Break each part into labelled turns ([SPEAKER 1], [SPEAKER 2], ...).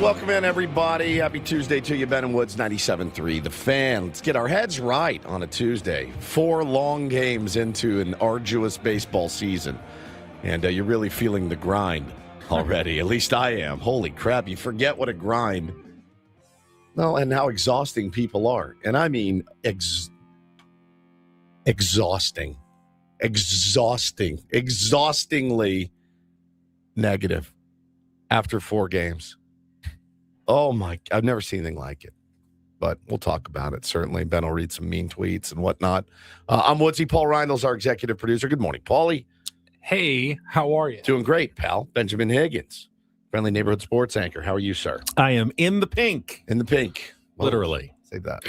[SPEAKER 1] welcome in, everybody. Happy Tuesday to you. Ben and Woods, 97.3, The Fan. Let's get our heads right on a Tuesday. 4 long games into an arduous baseball season. And you're really feeling the grind already. At least I am. Holy crap, you forget what a grind. Well, and how exhausting people are. And I mean exhausting. Exhaustingly negative after 4 games. Oh, my, I've never seen anything like it. But we'll talk about it, certainly. Ben will read some mean tweets and whatnot. I'm Woodsy. Paul Reindl's our executive producer. Good morning, Paulie.
[SPEAKER 2] Hey, how are you?
[SPEAKER 1] Doing great, pal. Benjamin Higgins, friendly neighborhood sports anchor. How are you, sir?
[SPEAKER 3] I am in the pink.
[SPEAKER 1] In the pink. Well,
[SPEAKER 3] literally.
[SPEAKER 1] say that.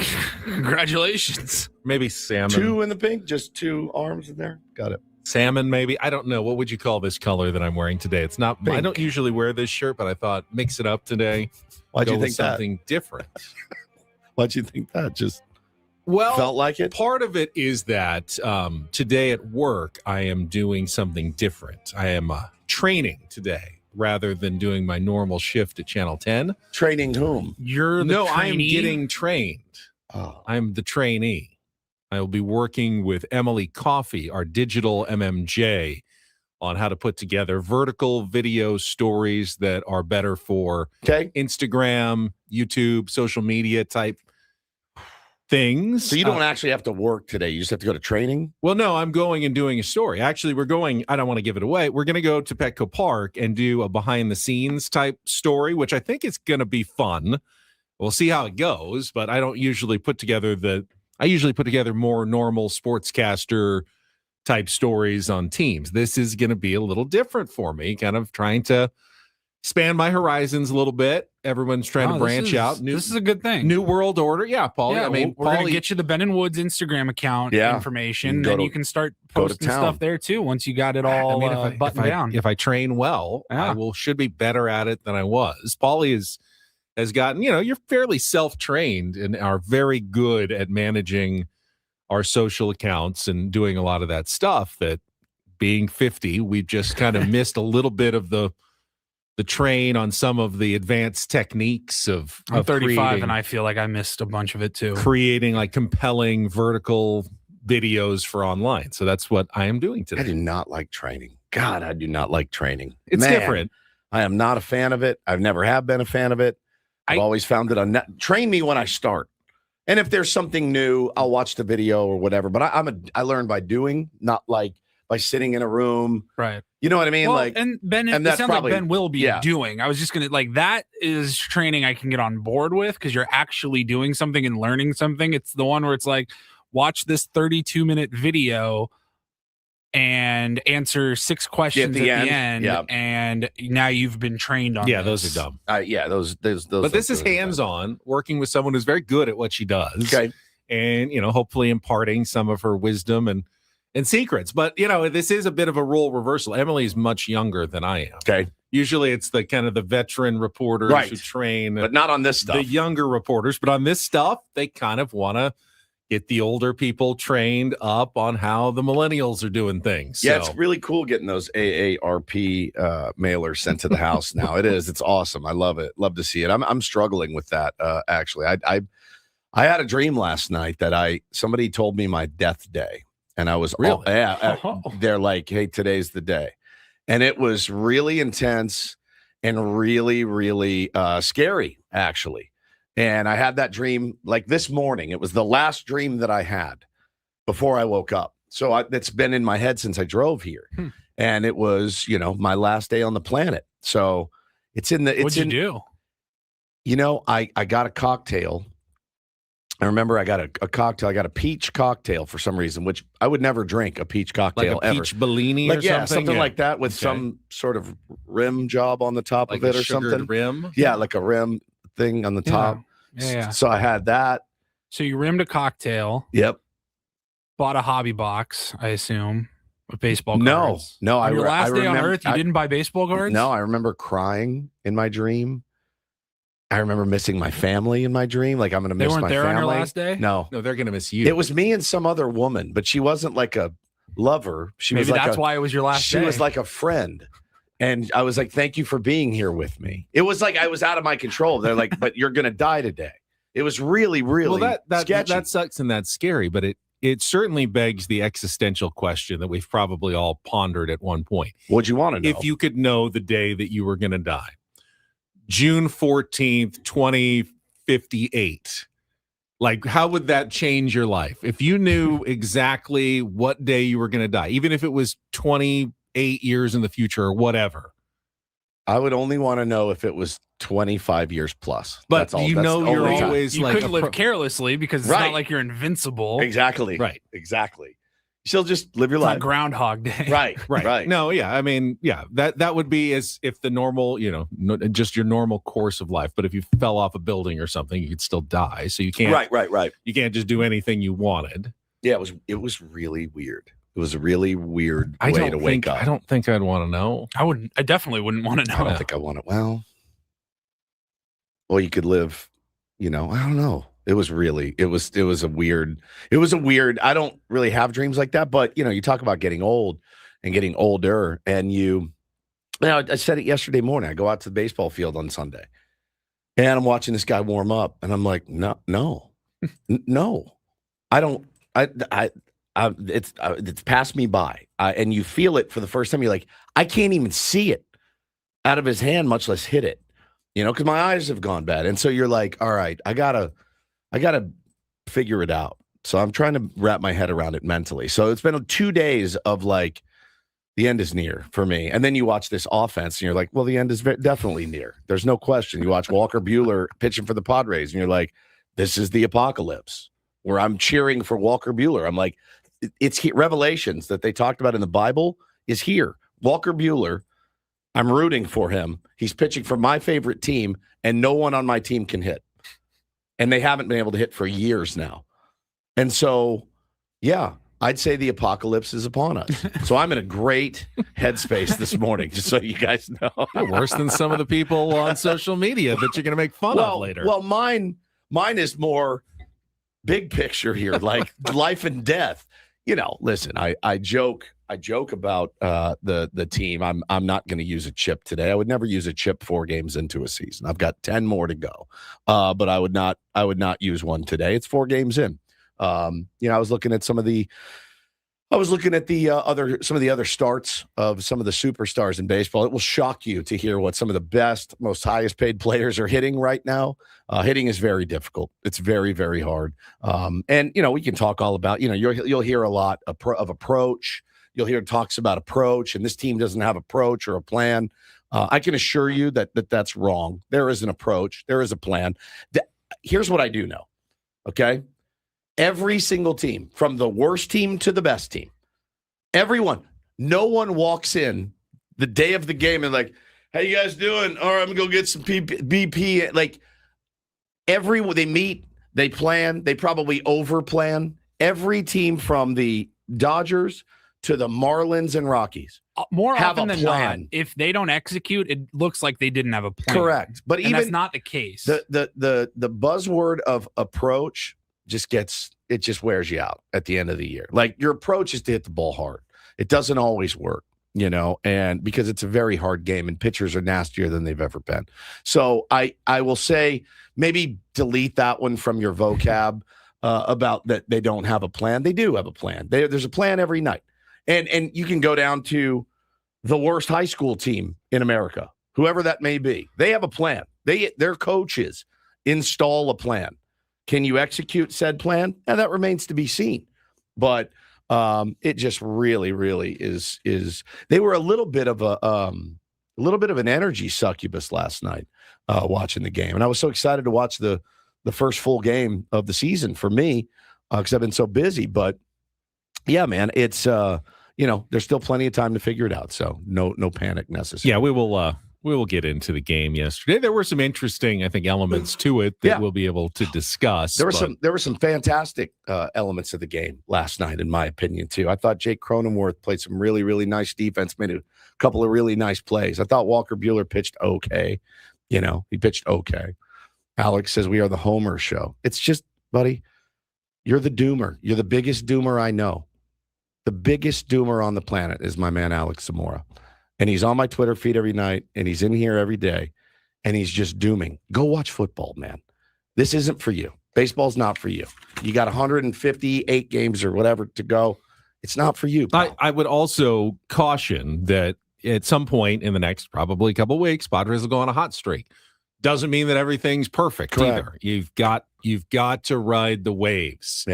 [SPEAKER 2] Congratulations.
[SPEAKER 3] Maybe salmon.
[SPEAKER 1] 2 in the pink? Just 2 arms in there? Got it.
[SPEAKER 3] Salmon, maybe. I don't know. What would you call this color that I'm wearing today? It's not.
[SPEAKER 1] Pink.
[SPEAKER 3] I don't usually wear this shirt, but I thought mix it up today.
[SPEAKER 1] Why'd you
[SPEAKER 3] Go
[SPEAKER 1] think
[SPEAKER 3] with
[SPEAKER 1] that?
[SPEAKER 3] something different?
[SPEAKER 1] Why'd you think that? Just
[SPEAKER 3] Well,
[SPEAKER 1] felt like it?
[SPEAKER 3] part of it is that today at work, I am doing something different. I am training today rather than doing my normal shift at Channel 10.
[SPEAKER 1] Training whom?
[SPEAKER 2] You're the
[SPEAKER 3] No, I am
[SPEAKER 2] trainee?
[SPEAKER 3] getting trained.
[SPEAKER 1] Oh.
[SPEAKER 3] I'm the trainee. I will be working with Emily Coffey, our digital MMJ, on how to put together vertical video stories that are better for
[SPEAKER 1] Okay.
[SPEAKER 3] Instagram, YouTube, social media type things.
[SPEAKER 1] So you don't actually have to work today. You just have to go to training?
[SPEAKER 3] Well, no, I'm going and doing a story. Actually, we're going, I don't want to give it away. We're going to go to Petco Park and do a behind the scenes type story, which I think is going to be fun. We'll see how it goes, but I don't usually put together I usually put together more normal sportscaster type stories on teams. This is going to be a little different for me, kind of trying to expand my horizons a little bit. Everyone's trying to branch out.
[SPEAKER 2] This is a good thing.
[SPEAKER 3] New world order. Yeah, Paulie.
[SPEAKER 2] Yeah,
[SPEAKER 3] I mean,
[SPEAKER 2] we're going to
[SPEAKER 3] Paulie,
[SPEAKER 2] get you the Ben and Woods Instagram account
[SPEAKER 1] Yeah.
[SPEAKER 2] information.
[SPEAKER 1] Go
[SPEAKER 2] Then
[SPEAKER 1] to-
[SPEAKER 2] you can start
[SPEAKER 1] go to
[SPEAKER 2] posting
[SPEAKER 1] town.
[SPEAKER 2] stuff there, too, once you got it all buttoned down.
[SPEAKER 3] If I train well,
[SPEAKER 2] Yeah.
[SPEAKER 3] I should be better at it than I was. Paulie has gotten, you're fairly self-trained and are very good at managing our social accounts and doing a lot of that stuff that being 50, we've just kind of missed a little bit of the train on some of the advanced techniques of
[SPEAKER 2] I'm 35,
[SPEAKER 3] creating,
[SPEAKER 2] and I feel like I missed a bunch of it, too.
[SPEAKER 3] creating like compelling vertical videos for online. So that's what I am doing
[SPEAKER 1] I
[SPEAKER 3] today.
[SPEAKER 1] do not like training. God, I do not like training.
[SPEAKER 3] It's
[SPEAKER 1] Man,
[SPEAKER 3] different.
[SPEAKER 1] I am not a fan of it. I've never have been a fan of it. I've always found it train me when I start. And if there's something new, I'll watch the video or whatever. But I learn by doing, not like by sitting in a room.
[SPEAKER 2] Right.
[SPEAKER 1] You know what I mean?
[SPEAKER 2] Well,
[SPEAKER 1] Like,
[SPEAKER 2] and Ben,
[SPEAKER 1] and
[SPEAKER 2] it
[SPEAKER 1] that's
[SPEAKER 2] sounds
[SPEAKER 1] probably-
[SPEAKER 2] like Ben will be
[SPEAKER 1] yeah.
[SPEAKER 2] doing. I was just going to, that is training I can get on board with because you're actually doing something and learning something. It's the one where it's like, watch this 32-minute video and answer 6 questions at the end.
[SPEAKER 1] Yeah.
[SPEAKER 2] And now you've been trained on
[SPEAKER 3] Yeah,
[SPEAKER 2] this.
[SPEAKER 3] those are dumb.
[SPEAKER 1] yeah, those.
[SPEAKER 3] But this is hands-on, working with someone who's very good at what she does.
[SPEAKER 1] Okay.
[SPEAKER 3] And, hopefully imparting some of her wisdom and secrets. But, this is a bit of a role reversal. Emily's much younger than I am.
[SPEAKER 1] Okay.
[SPEAKER 3] Usually it's the kind of the veteran reporters
[SPEAKER 1] Right.
[SPEAKER 3] who train
[SPEAKER 1] But not on this stuff.
[SPEAKER 3] the younger reporters. But on this stuff, they kind of want to get the older people trained up on how the millennials are doing things.
[SPEAKER 1] Yeah,
[SPEAKER 3] So,
[SPEAKER 1] it's really cool getting those AARP mailers sent to the house now. It is. It's awesome. I love it. Love to see it. I'm struggling with that, actually. I had a dream last night that somebody told me my death day. And I was
[SPEAKER 3] Really?
[SPEAKER 1] they're like, hey, today's the day. And it was really intense and really, really scary, actually. And I had that dream like this morning. It was the last dream that I had before I woke up. So it's been in my head since I drove here. And it was, my last day on the planet. So it's in the,
[SPEAKER 2] What'd you do?
[SPEAKER 1] I got a cocktail. I remember I got a cocktail. I got a peach cocktail for some reason, which I would never drink a peach cocktail
[SPEAKER 3] like a peach Bellini
[SPEAKER 1] ever.
[SPEAKER 3] or something?
[SPEAKER 1] Something
[SPEAKER 3] Yeah.
[SPEAKER 1] like that with
[SPEAKER 3] Okay.
[SPEAKER 1] some sort of rim job on the top
[SPEAKER 3] Like
[SPEAKER 1] of it
[SPEAKER 3] a
[SPEAKER 1] or
[SPEAKER 3] sugared
[SPEAKER 1] something.
[SPEAKER 3] rim?
[SPEAKER 1] Yeah, like a rim thing on the top.
[SPEAKER 2] Yeah.
[SPEAKER 1] So I had that.
[SPEAKER 2] So you rimmed a cocktail,
[SPEAKER 1] Yep.
[SPEAKER 2] bought a hobby box, I assume, with baseball
[SPEAKER 1] No,
[SPEAKER 2] cards.
[SPEAKER 1] no.
[SPEAKER 2] On your last day on
[SPEAKER 1] remember-
[SPEAKER 2] Earth, you didn't buy baseball cards?
[SPEAKER 1] No, I remember crying in my dream. I remember missing my family in my dream. Like I'm going to
[SPEAKER 2] They
[SPEAKER 1] miss
[SPEAKER 2] weren't
[SPEAKER 1] my
[SPEAKER 2] there
[SPEAKER 1] family.
[SPEAKER 2] on your last day?
[SPEAKER 1] No,
[SPEAKER 3] No, they're going to miss you.
[SPEAKER 1] it was me and some other woman, but she wasn't like a lover. She
[SPEAKER 2] Maybe
[SPEAKER 1] was like
[SPEAKER 2] that's why it was your last
[SPEAKER 1] she
[SPEAKER 2] day.
[SPEAKER 1] was like a friend. And I was like, thank you for being here with me. It was like I was out of my control. They're like, but you're going to die today. It was really, really sketchy.
[SPEAKER 3] That sucks and that's scary, but it certainly begs the existential question that we've probably all pondered at one point.
[SPEAKER 1] What'd you want to know?
[SPEAKER 3] If you could know the day that you were going to die, June 14th, 2058, like how would that change your life? If you knew exactly what day you were going to die, even if it was 28 years in the future or whatever.
[SPEAKER 1] I would only want to know if it was 25 years plus.
[SPEAKER 3] But
[SPEAKER 1] That's all.
[SPEAKER 3] you know you're always
[SPEAKER 2] You
[SPEAKER 3] like
[SPEAKER 2] couldn't live carelessly because it's not like you're invincible.
[SPEAKER 1] Exactly.
[SPEAKER 3] Right.
[SPEAKER 1] Exactly. You'll just live your
[SPEAKER 2] It's
[SPEAKER 1] life.
[SPEAKER 2] not Groundhog Day.
[SPEAKER 1] Right.
[SPEAKER 3] No, yeah. I mean, yeah, that would be as if the normal, just your normal course of life. But if you fell off a building or something, you could still die. So you can't.
[SPEAKER 1] Right.
[SPEAKER 3] You can't just do anything you wanted.
[SPEAKER 1] Yeah, it was really weird. It was a really weird way to wake up.
[SPEAKER 3] I don't think I'd want to know.
[SPEAKER 2] I definitely wouldn't want to know.
[SPEAKER 1] I don't think I want it. Well, you could live, I don't know. It was a weird, I don't really have dreams like that, but you talk about getting old and getting older and I said it yesterday morning. I go out to the baseball field on Sunday and I'm watching this guy warm up and I'm like, no, I don't, it's passed me by. And you feel it for the first time. You're like, I can't even see it out of his hand, much less hit it, because my eyes have gone bad. And so you're like, all right, I gotta figure it out. So I'm trying to wrap my head around it mentally. So it's been 2 days of like, the end is near for me. And then you watch this offense and you're like, well, the end is definitely near. There's no question. You watch Walker Buehler pitching for the Padres and you're like, this is the apocalypse, where I'm cheering for Walker Buehler. I'm like, it's Revelations that they talked about in the Bible is here. Walker Buehler, I'm rooting for him. He's pitching for my favorite team, and no one on my team can hit. And they haven't been able to hit for years now. And so, yeah, I'd say the apocalypse is upon us. So I'm in a great headspace this morning, just so you guys know.
[SPEAKER 3] You're worse than some of the people on social media that you're going to make fun of later.
[SPEAKER 1] Well, mine is more big picture here, like life and death. Listen, I joke about the team. I'm not going to use a chip today. I would never use a chip 4 games into a season. I've got 10 more to go. But I would not use one today. It's 4 games in. I was looking at some of the other starts of some of the superstars in baseball. It will shock you to hear what some of the best, most highest paid players are hitting right now. Hitting is very difficult. It's very, very hard. And we can talk all about, you'll hear a lot of approach. You'll hear talks about approach, and this team doesn't have approach or a plan. I can assure you that's wrong. There is an approach. There is a plan. Here's what I do know. Okay. Every single team, from the worst team to the best team, no one walks in the day of the game and like, how you guys doing? All right, I'm going to go get some BP. Like, they meet, they plan, they probably over-plan. Every team from the Dodgers to the Marlins and Rockies
[SPEAKER 2] more
[SPEAKER 1] have
[SPEAKER 2] often
[SPEAKER 1] a
[SPEAKER 2] than
[SPEAKER 1] plan.
[SPEAKER 2] not, if they don't execute, it looks like they didn't have a plan.
[SPEAKER 1] Correct. But
[SPEAKER 2] and
[SPEAKER 1] even
[SPEAKER 2] that's not the case.
[SPEAKER 1] The buzzword of approach it just wears you out at the end of the year. Like, your approach is to hit the ball hard. It doesn't always work, and because it's a very hard game and pitchers are nastier than they've ever been. So I will say maybe delete that one from your vocab about that they don't have a plan. They do have a plan. There's a plan every night. And you can go down to the worst high school team in America, whoever that may be. They have a plan. Their coaches install a plan. Can you execute said plan? And that remains to be seen. But it just really, really is. They were a little bit of an energy succubus last night watching the game, and I was so excited to watch the first full game of the season for me because I've been so busy. But yeah, man, it's there's still plenty of time to figure it out. So no panic necessary.
[SPEAKER 3] Yeah, we will get into the game yesterday. There were some interesting, I think, elements to it that we'll be able to discuss.
[SPEAKER 1] There were some fantastic elements of the game last night, in my opinion, too. I thought Jake Cronenworth played some really, really nice defense, made a couple of really nice plays. I thought Walker Buehler pitched okay. He pitched okay. Alex says we are the Homer show. It's just, buddy, you're the doomer. You're the biggest doomer I know. The biggest doomer on the planet is my man Alex Zamora. and he's on my Twitter feed every night, and he's in here every day, and he's just dooming. Go watch football, man. This isn't for you. Baseball's not for you. You got 158 games or whatever to go. It's not for you.
[SPEAKER 3] I would also caution that at some point in the next probably couple of weeks, Padres will go on a hot streak. Doesn't mean that everything's perfect either. You've got to ride the waves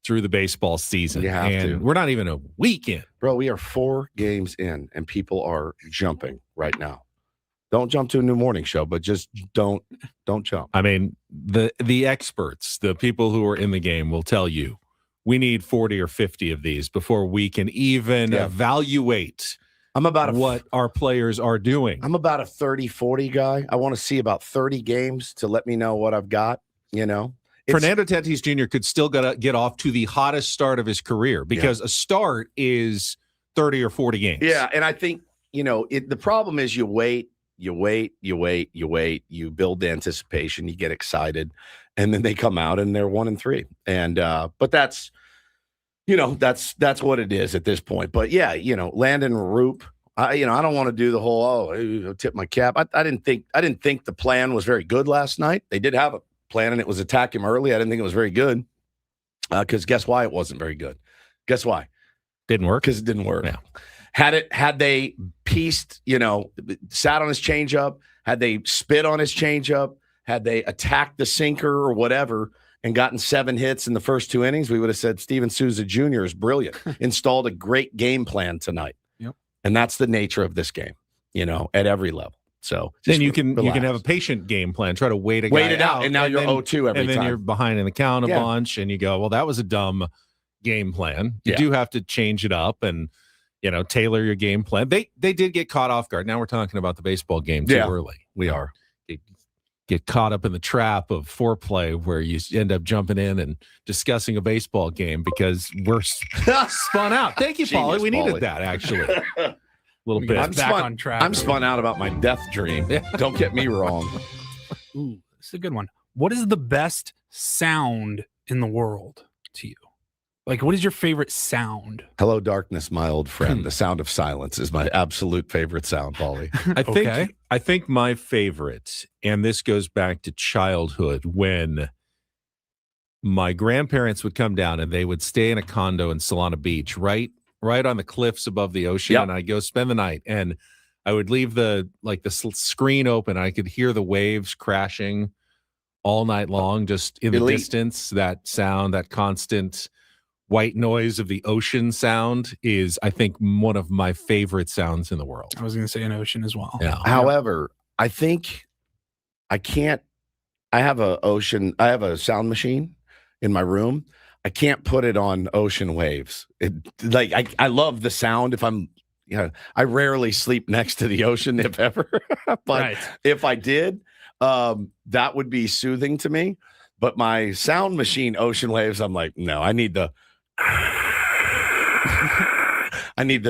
[SPEAKER 3] through the baseball season.
[SPEAKER 1] You have to.
[SPEAKER 3] We're not even a week in.
[SPEAKER 1] Bro, we are 4 games in, and people are jumping right now. Don't jump to a new morning show, but just don't jump.
[SPEAKER 3] I mean, the experts, the people who are in the game will tell you we need 40 or 50 of these before we can even evaluate what our players are doing.
[SPEAKER 1] I'm about a 30-40 guy. I want to see about 30 games to let me know what I've got,
[SPEAKER 3] Fernando Tatis Jr. could still get off to the hottest start of his career because a start is 30 or 40 games.
[SPEAKER 1] Yeah, and I think, the problem is you wait, you build the anticipation, you get excited, and then they come out and they're 1-3. And but that's that's what it is at this point. But yeah, Landon Roop, I don't want to do the whole tip my cap. I didn't think the plan was very good last night. They did have a plan, and it was attack him early. I didn't think it was very good. Because guess why it wasn't very good? Guess why?
[SPEAKER 3] Didn't work?
[SPEAKER 1] Because it didn't work.
[SPEAKER 3] Yeah.
[SPEAKER 1] Had they pieced, sat on his changeup, had they spit on his changeup, had they attacked the sinker or whatever and gotten 7 hits in the first 2 innings, we would have said Steven Souza Jr. is brilliant. Installed a great game plan tonight. Yep. And that's the nature of this game, at every level. So
[SPEAKER 3] then you can have a patient game plan, try to wait it out,
[SPEAKER 1] and now you're 0-2 every time.
[SPEAKER 3] And then you're behind in the count a bunch, and you go, well, that was a dumb game plan. You do have to change it up and tailor your game plan. They did get caught off guard. Now we're talking about the baseball game too early.
[SPEAKER 1] We are.
[SPEAKER 3] Get caught up in the trap of foreplay where you end up jumping in and discussing a baseball game because we're spun out. Thank you, Paulie. We needed that, actually. A little bit.
[SPEAKER 2] On track.
[SPEAKER 1] I'm spun out about my death dream. Don't get me wrong.
[SPEAKER 2] Ooh, this is a good one. What is the best sound in the world to you? Like, what is your favorite sound?
[SPEAKER 1] Hello, darkness, my old friend. The sound of silence is my absolute favorite sound, Paulie.
[SPEAKER 3] I think my favorite, and this goes back to childhood, when my grandparents would come down and they would stay in a condo in Solana Beach, right on the cliffs above the ocean, and I'd go spend the night, and I would leave the screen open. I could hear the waves crashing all night long, just in the distance. That sound, that constant white noise of the ocean sound is, I think, one of my favorite sounds in the world.
[SPEAKER 2] I was going to say an ocean as well.
[SPEAKER 1] Yeah. However, I think I have a sound machine in my room. I can't put it on ocean waves. I love the sound. If I'm, I rarely sleep next to the ocean, if ever, but if I did, that would be soothing to me. But my sound machine, ocean waves, I'm like, no, I need the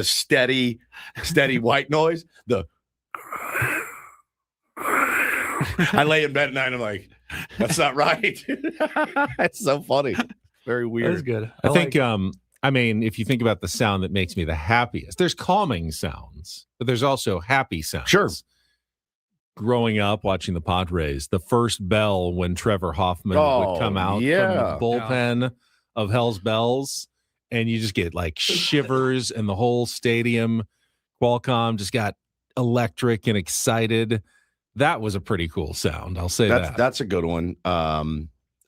[SPEAKER 1] steady white noise. I lay in bed at night. I'm like, that's not right. It's so funny. Very weird.
[SPEAKER 2] That's good.
[SPEAKER 3] I think, if you think about the sound that makes me the happiest, there's calming sounds, but there's also happy sounds.
[SPEAKER 1] Sure.
[SPEAKER 3] Growing up watching the Padres, the first bell when Trevor Hoffman would come out from the bullpen of Hell's Bells, and you just get like shivers, and the whole stadium, Qualcomm, just got electric and excited. That was a pretty cool sound. I'll say that.
[SPEAKER 1] That's a good one.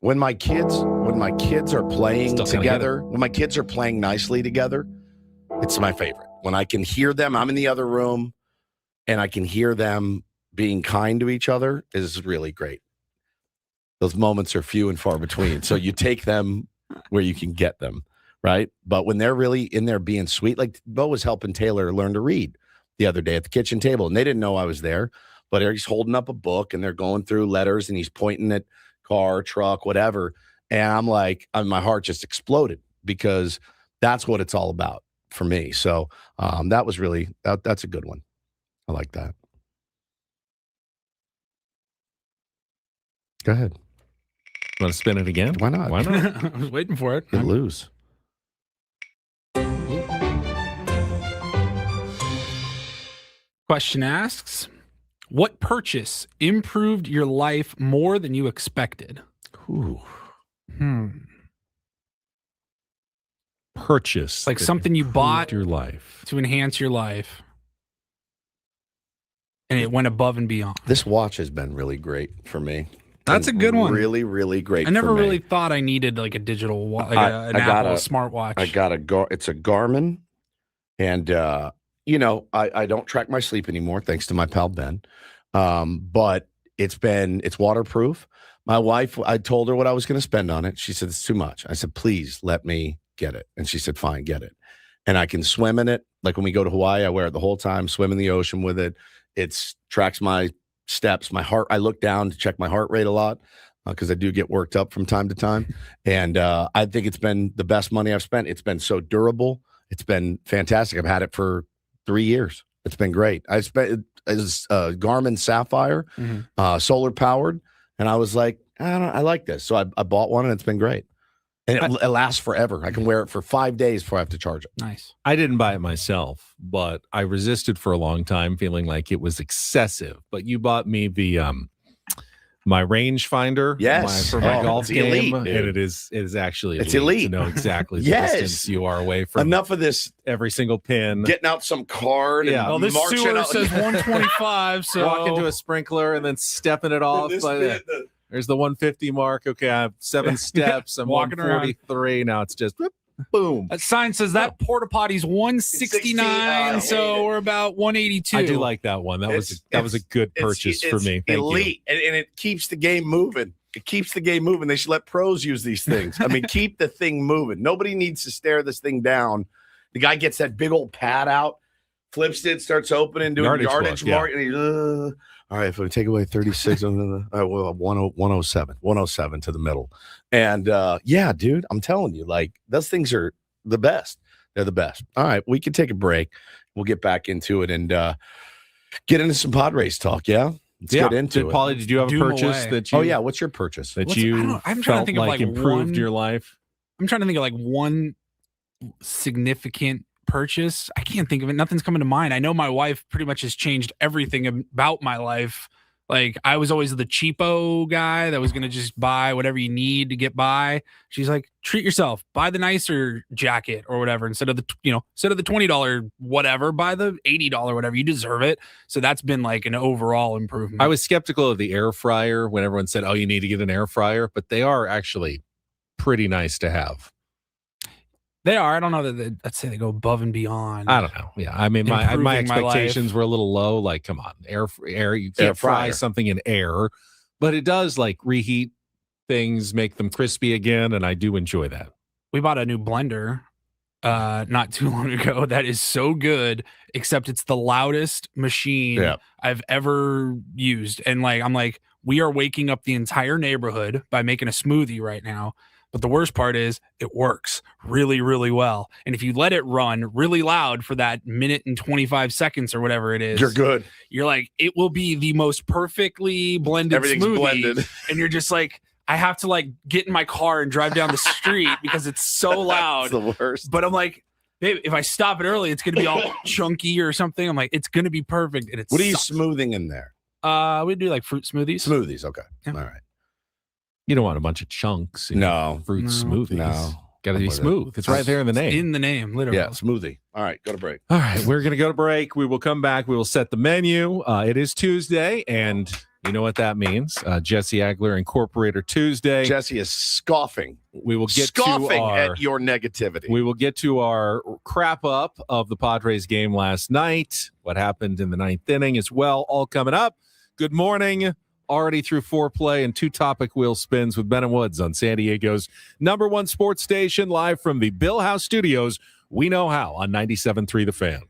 [SPEAKER 1] When my kids are playing together, when my kids are playing nicely together, it's my favorite. When I can hear them, I'm in the other room, and I can hear them being kind to each other is really great. Those moments are few and far between. So you take them where you can get them, right? But when they're really in there being sweet, like Bo was helping Taylor learn to read the other day at the kitchen table, and they didn't know I was there, but he's holding up a book and they're going through letters and he's pointing at car, truck, whatever. And I'm like, my heart just exploded because that's what it's all about for me. So that was really, that's a good one. I like that. Go ahead.
[SPEAKER 3] Want to spin it again?
[SPEAKER 1] Why not?
[SPEAKER 3] Why not?
[SPEAKER 2] I was waiting for it.
[SPEAKER 1] You lose.
[SPEAKER 2] Question asks, what purchase improved your life more than you expected?
[SPEAKER 1] Ooh.
[SPEAKER 3] Purchase.
[SPEAKER 2] Like
[SPEAKER 3] that
[SPEAKER 2] something you
[SPEAKER 3] improved
[SPEAKER 2] bought
[SPEAKER 3] your life.
[SPEAKER 2] to enhance your life, and it went above and beyond.
[SPEAKER 1] This watch has been really great for me.
[SPEAKER 2] That's a good one.
[SPEAKER 1] Really, really great.
[SPEAKER 2] I never
[SPEAKER 1] for me.
[SPEAKER 2] really thought I needed like a digital watch, like an
[SPEAKER 1] I got
[SPEAKER 2] Apple
[SPEAKER 1] a-
[SPEAKER 2] smartwatch.
[SPEAKER 1] I got it's a Garmin, and I don't track my sleep anymore thanks to my pal Ben. But it's waterproof. My wife, I told her what I was going to spend on it. She said it's too much. I said, please let me get it, and she said, fine, get it. And I can swim in it. Like when we go to Hawaii, I wear it the whole time. Swim in the ocean with it. It tracks my steps, my heart. I look down to check my heart rate a lot because I do get worked up from time to time. And I think it's been the best money I've spent. It's been so durable. It's been fantastic. I've had it for 3 years. It's been great. I spent it's Garmin Sapphire, solar powered, and I was like, I like this. So I bought one, and it's been great. And it lasts forever. I can wear it for 5 days before I have to charge it.
[SPEAKER 2] Nice.
[SPEAKER 3] I didn't buy it myself, but I resisted for a long time, feeling like it was excessive. But you bought me the my rangefinder,
[SPEAKER 1] Yes.
[SPEAKER 3] for my
[SPEAKER 1] Oh,
[SPEAKER 3] golf
[SPEAKER 1] it's
[SPEAKER 3] game,
[SPEAKER 1] elite, dude.
[SPEAKER 3] and it is actually
[SPEAKER 1] It's
[SPEAKER 3] elite
[SPEAKER 1] elite.
[SPEAKER 3] to know exactly the
[SPEAKER 1] Yes.
[SPEAKER 3] distance you are away from
[SPEAKER 1] Enough of this
[SPEAKER 3] every single pin.
[SPEAKER 1] getting out some card.
[SPEAKER 3] Yeah.
[SPEAKER 1] And
[SPEAKER 2] Well, this
[SPEAKER 1] marching
[SPEAKER 2] sewer
[SPEAKER 1] out.
[SPEAKER 2] says 125, so
[SPEAKER 3] Walk into a sprinkler and then stepping it off. There's the 150 mark. Okay, I have 7 steps. I'm
[SPEAKER 2] Walking around.
[SPEAKER 3] 143. Now it's just whoop, boom.
[SPEAKER 2] that sign says that porta potty's 169, so we're about 182.
[SPEAKER 3] I do like that one. That was a good purchase for me. Thank
[SPEAKER 1] elite, and it keeps the game moving. It keeps the game moving. They should let pros use these things. I mean, keep the thing moving. Nobody needs to stare this thing down. The guy gets that big old pad out, flips it, starts opening, doing yardage mark, and he, all right, if we take away 36, well, 107 to the middle. And yeah, dude, I'm telling you, like, those things are the best. They're the best. All right, we can take a break. We'll get back into it and get into some Padres talk, yeah? Let's get into it.
[SPEAKER 3] Paulie, did you have a
[SPEAKER 2] Doom
[SPEAKER 3] purchase
[SPEAKER 2] away.
[SPEAKER 3] that you?
[SPEAKER 1] Oh, yeah, what's your purchase?
[SPEAKER 3] That
[SPEAKER 2] I'm
[SPEAKER 3] you
[SPEAKER 2] trying to
[SPEAKER 3] felt
[SPEAKER 2] think of,
[SPEAKER 3] like
[SPEAKER 2] like,
[SPEAKER 3] improved
[SPEAKER 2] one-
[SPEAKER 3] your life?
[SPEAKER 2] I'm trying to think of like one significant purchase. I can't think of it. Nothing's coming to mind. I know my wife pretty much has changed everything about my life. Like I was always the cheapo guy that was going to just buy whatever you need to get by. She's like, treat yourself, buy the nicer jacket or whatever. Instead of the $20 whatever, buy the $80 whatever. You deserve it. So that's been like an overall improvement.
[SPEAKER 3] I was skeptical of the air fryer when everyone said, oh, you need to get an air fryer, but they are actually pretty nice to have.
[SPEAKER 2] They are. I don't know that I'd say they go above and beyond.
[SPEAKER 3] I don't know. Yeah. I mean, my
[SPEAKER 2] Improving my
[SPEAKER 3] expectations
[SPEAKER 2] life.
[SPEAKER 3] were a little low. Like, come on, air. You
[SPEAKER 1] Air
[SPEAKER 3] can't fry
[SPEAKER 1] fryer.
[SPEAKER 3] something in air, but it does like reheat things, make them crispy again. And I do enjoy that.
[SPEAKER 2] We bought a new blender not too long ago that is so good, except it's the loudest machine I've ever used. And like, I'm like, we are waking up the entire neighborhood by making a smoothie right now. But the worst part is it works really, really well. And if you let it run really loud for that minute and 25 seconds or whatever it is,
[SPEAKER 1] You're good.
[SPEAKER 2] You're like, it will be the most perfectly blended
[SPEAKER 1] Everything's
[SPEAKER 2] smoothie.
[SPEAKER 1] blended.
[SPEAKER 2] And you're just like, I have to like get in my car and drive down the street because it's so loud.
[SPEAKER 1] It's the worst.
[SPEAKER 2] But I'm like, babe, if I stop it early, it's going to be all chunky or something. I'm like, it's going to be perfect. And it's
[SPEAKER 1] What are you smoothing in there?
[SPEAKER 2] we do like fruit smoothies.
[SPEAKER 1] Smoothies. Okay.
[SPEAKER 2] Yeah.
[SPEAKER 1] All right.
[SPEAKER 3] You don't want a bunch of chunks in
[SPEAKER 1] No.
[SPEAKER 3] fruit
[SPEAKER 2] No.
[SPEAKER 3] smoothies.
[SPEAKER 1] No.
[SPEAKER 3] Got to be
[SPEAKER 1] With it.
[SPEAKER 3] smooth. It's right there in the name.
[SPEAKER 2] In the name, literally.
[SPEAKER 1] Yeah, smoothie. All right, go to break.
[SPEAKER 3] All right, we're going to go to break. We will come back. We will set the menu. It is Tuesday, and you know what that means. Jesse Agler Incorporator Tuesday.
[SPEAKER 1] Jesse is scoffing.
[SPEAKER 3] We will get
[SPEAKER 1] Scoffing
[SPEAKER 3] to our,
[SPEAKER 1] at your negativity.
[SPEAKER 3] We will get to our crap up of the Padres game last night. What happened in the ninth inning as well. All coming up. Good morning. Already through Foreplay and 2 topic wheel spins with Ben and Woods on San Diego's #1 sports station, live from the Bill House Studios. We know how on 97.3 The Fan.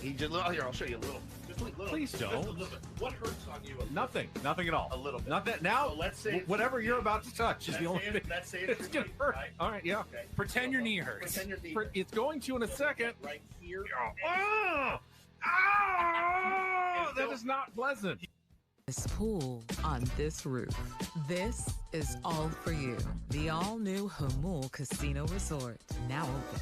[SPEAKER 1] He just here. I'll show you a little. Just a little.
[SPEAKER 3] Please don't.
[SPEAKER 1] Just a little bit. What hurts on you?
[SPEAKER 3] Nothing at all.
[SPEAKER 1] A little bit.
[SPEAKER 3] Not that now.
[SPEAKER 1] So let's say
[SPEAKER 3] whatever you're about to touch is the only thing.
[SPEAKER 1] Let's say
[SPEAKER 3] It's gonna hurt.
[SPEAKER 1] Right?
[SPEAKER 3] All right, yeah.
[SPEAKER 1] Okay.
[SPEAKER 2] Pretend your knee hurts.
[SPEAKER 1] Pretend your knee.
[SPEAKER 3] It's going to in a second.
[SPEAKER 1] Right here.
[SPEAKER 3] Oh, that is not pleasant.
[SPEAKER 4] This pool on this roof. This is all for you. The all-new Hamul Casino Resort, now open.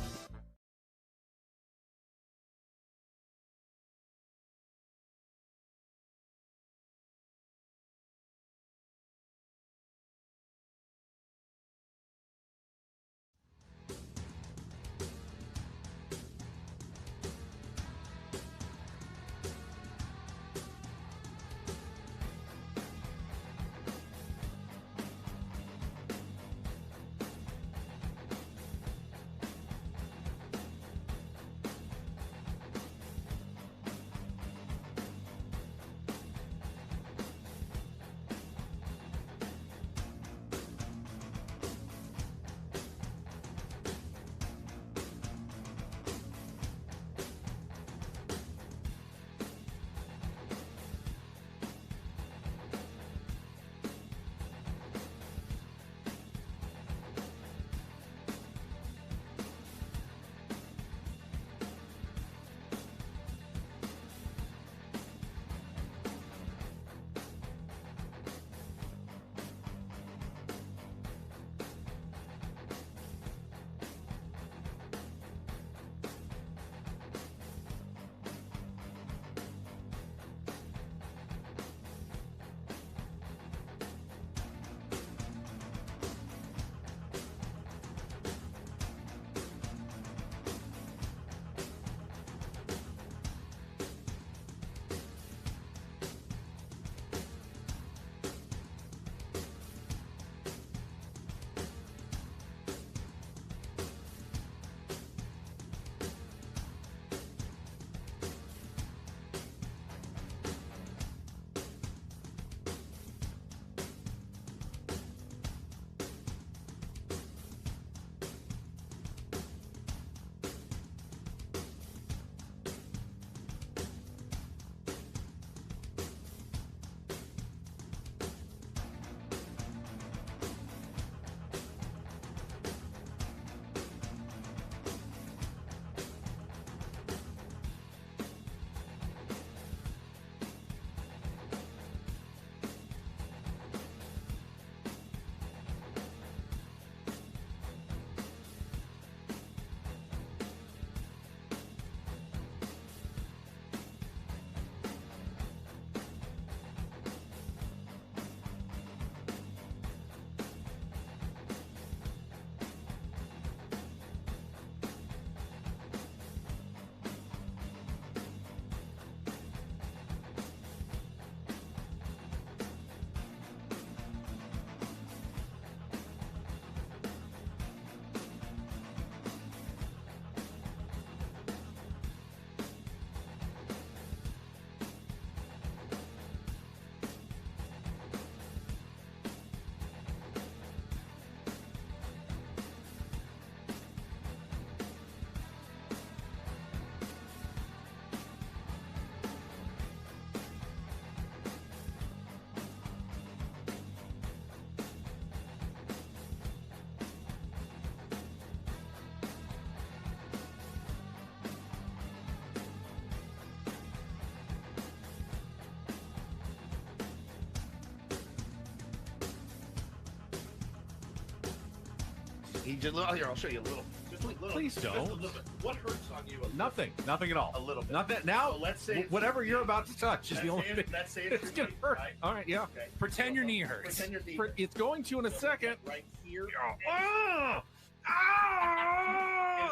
[SPEAKER 1] He just here. I'll show you a little. Just a little.
[SPEAKER 3] Please don't.
[SPEAKER 1] Just a little bit. What hurts on you?
[SPEAKER 3] Nothing at all.
[SPEAKER 1] A little bit.
[SPEAKER 3] Not that now.
[SPEAKER 1] So let's say
[SPEAKER 3] whatever you're about to touch is the only thing.
[SPEAKER 1] Let's say
[SPEAKER 3] It's gonna hurt.
[SPEAKER 1] Right?
[SPEAKER 3] All right, yeah.
[SPEAKER 1] Okay.
[SPEAKER 2] Pretend your knee hurts.
[SPEAKER 1] Pretend your knee.
[SPEAKER 3] It's going to in a second.
[SPEAKER 1] Right here.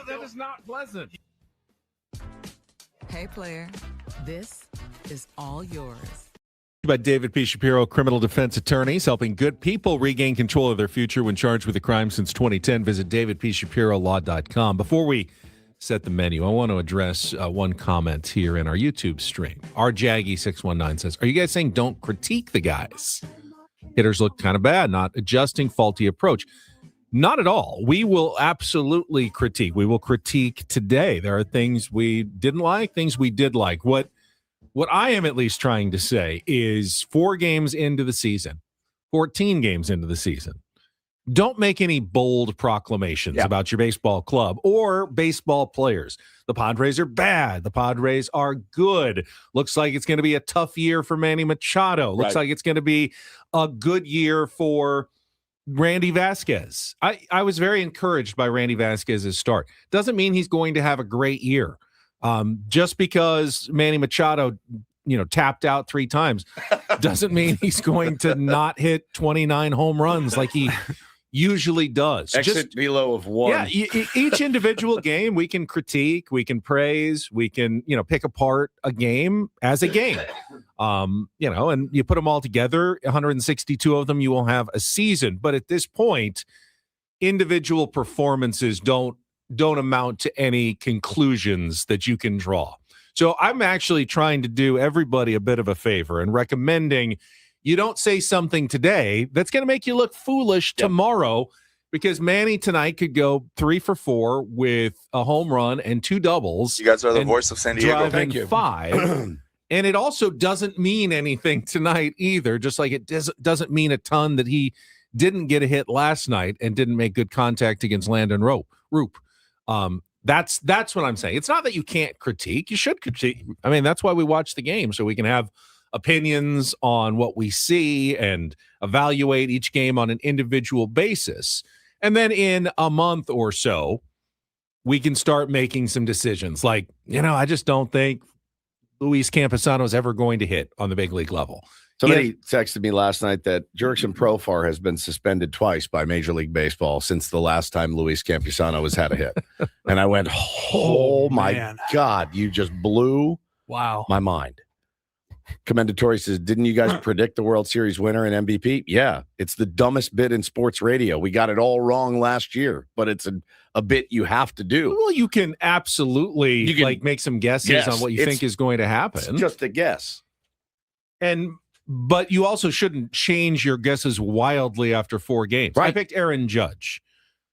[SPEAKER 3] That is not pleasant.
[SPEAKER 4] Hey, player, this is all yours.
[SPEAKER 3] By David P. Shapiro, criminal defense attorneys helping good people regain control of their future when charged with a crime since 2010. Visit davidpshapirolaw.com. Before we set the menu, I want to address one comment here in our YouTube stream. RJaggy619 says, are you guys saying don't critique the guys? Hitters look kind of bad, not adjusting, faulty approach. Not at all. We will absolutely critique. We will critique today. There are things we didn't like, things we did like. What I am at least trying to say is 4 games into the season, 14 games into the season, don't make any bold proclamations about your baseball club or baseball players. The Padres are bad. The Padres are good. Looks like it's going to be a tough year for Manny Machado. Looks like it's going to be a good year for Randy Vasquez. I was very encouraged by Randy Vasquez's start. Doesn't mean he's going to have a great year. Just because Manny Machado, tapped out 3 times doesn't mean he's going to not hit 29 home runs like he usually does.
[SPEAKER 1] Exit velo of 1.
[SPEAKER 3] Yeah, each individual game we can critique, we can praise, we can, pick apart a game as a game. And you put them all together, 162 of them, you will have a season. But at this point, individual performances don't amount to any conclusions that you can draw. So I'm actually trying to do everybody a bit of a favor and recommending you don't say something today that's going to make you look foolish tomorrow, because Manny tonight could go 3 for 4 with a home run and 2 doubles.
[SPEAKER 5] You guys are the voice of San Diego.
[SPEAKER 3] Thank you. 5. And it also doesn't mean anything tonight either, just like it doesn't mean a ton that he didn't get a hit last night and didn't make good contact against Landon Roop. That's what I'm saying. It's not that you can't critique. You should critique. I mean, that's why we watch the game, so we can have opinions on what we see and evaluate each game on an individual basis. And then in a month or so, we can start making some decisions. Like, I just don't think Luis Campusano is ever going to hit on the big league level.
[SPEAKER 1] Somebody texted me last night that Jurickson Profar has been suspended twice by Major League Baseball since the last time Luis Campusano has had a hit. And I went, oh my God, you just blew my mind. Commendatory says, didn't you guys predict the World Series winner and MVP? Yeah, it's the dumbest bit in sports radio. We got it all wrong last year, but it's a bit you have to do.
[SPEAKER 3] Well, you can absolutely make some guesses on what you think is going to happen.
[SPEAKER 1] It's just a guess.
[SPEAKER 3] But you also shouldn't change your guesses wildly after 4 games.
[SPEAKER 1] Right.
[SPEAKER 3] I picked Aaron Judge.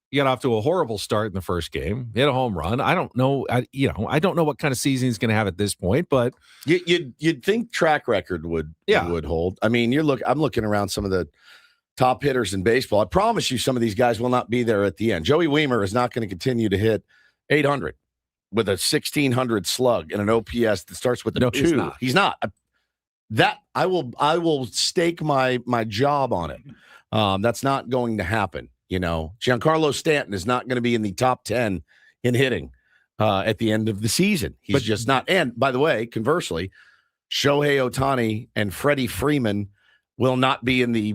[SPEAKER 3] He got off to a horrible start in the first game. Hit a home run. I don't know. I don't know what kind of season he's going to have at this point. But
[SPEAKER 1] you'd think track record would hold. I mean, I'm looking around some of the top hitters in baseball. I promise you, some of these guys will not be there at the end. Joey Weimer is not going to continue to hit 800 with a 1600 slug and an OPS that starts with a 2. He's not. That I will stake my job on it. That's not going to happen. Giancarlo Stanton is not going to be in the top 10 in hitting at the end of the season. He's just not. And by the way, conversely, Shohei Ohtani and Freddie Freeman will not be in the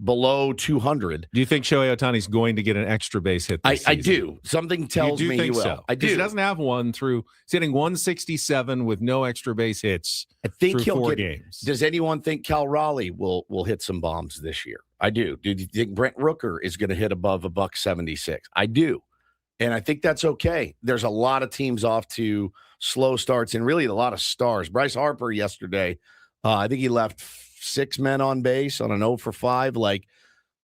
[SPEAKER 1] below 200.
[SPEAKER 3] Do you think Shohei Ohtani's going to get an extra base hit this season?
[SPEAKER 1] I do. Something tells me he will.
[SPEAKER 3] So?
[SPEAKER 1] I do.
[SPEAKER 3] He doesn't have one he's hitting 167 with no extra base hits.
[SPEAKER 1] I think
[SPEAKER 3] through
[SPEAKER 1] he'll
[SPEAKER 3] 4
[SPEAKER 1] get
[SPEAKER 3] games.
[SPEAKER 1] Does anyone think Cal Raleigh will hit some bombs this year? I do. Do you think Brent Rooker is going to hit above $176? I do. And I think that's okay. There's a lot of teams off to slow starts and really a lot of stars. Bryce Harper yesterday, I think he left 6 men on base on an 0 for 5. Like,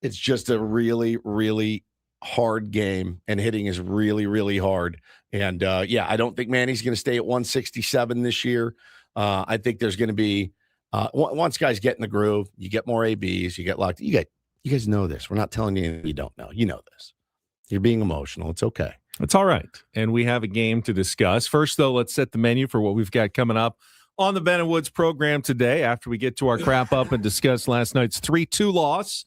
[SPEAKER 1] it's just a really, really hard game, and hitting is really, really hard. And I don't think Manny's going to stay at 167 this year. I think there's going to be once guys get in the groove, you get more ABs, you get locked. You guys know this. We're not telling you anything you don't know. You know this. You're being emotional. It's okay.
[SPEAKER 3] It's all right. And we have a game to discuss. First, though, let's set the menu for what we've got coming up on the Ben and Woods program today after we get to our crap up and discuss last night's 3-2 loss.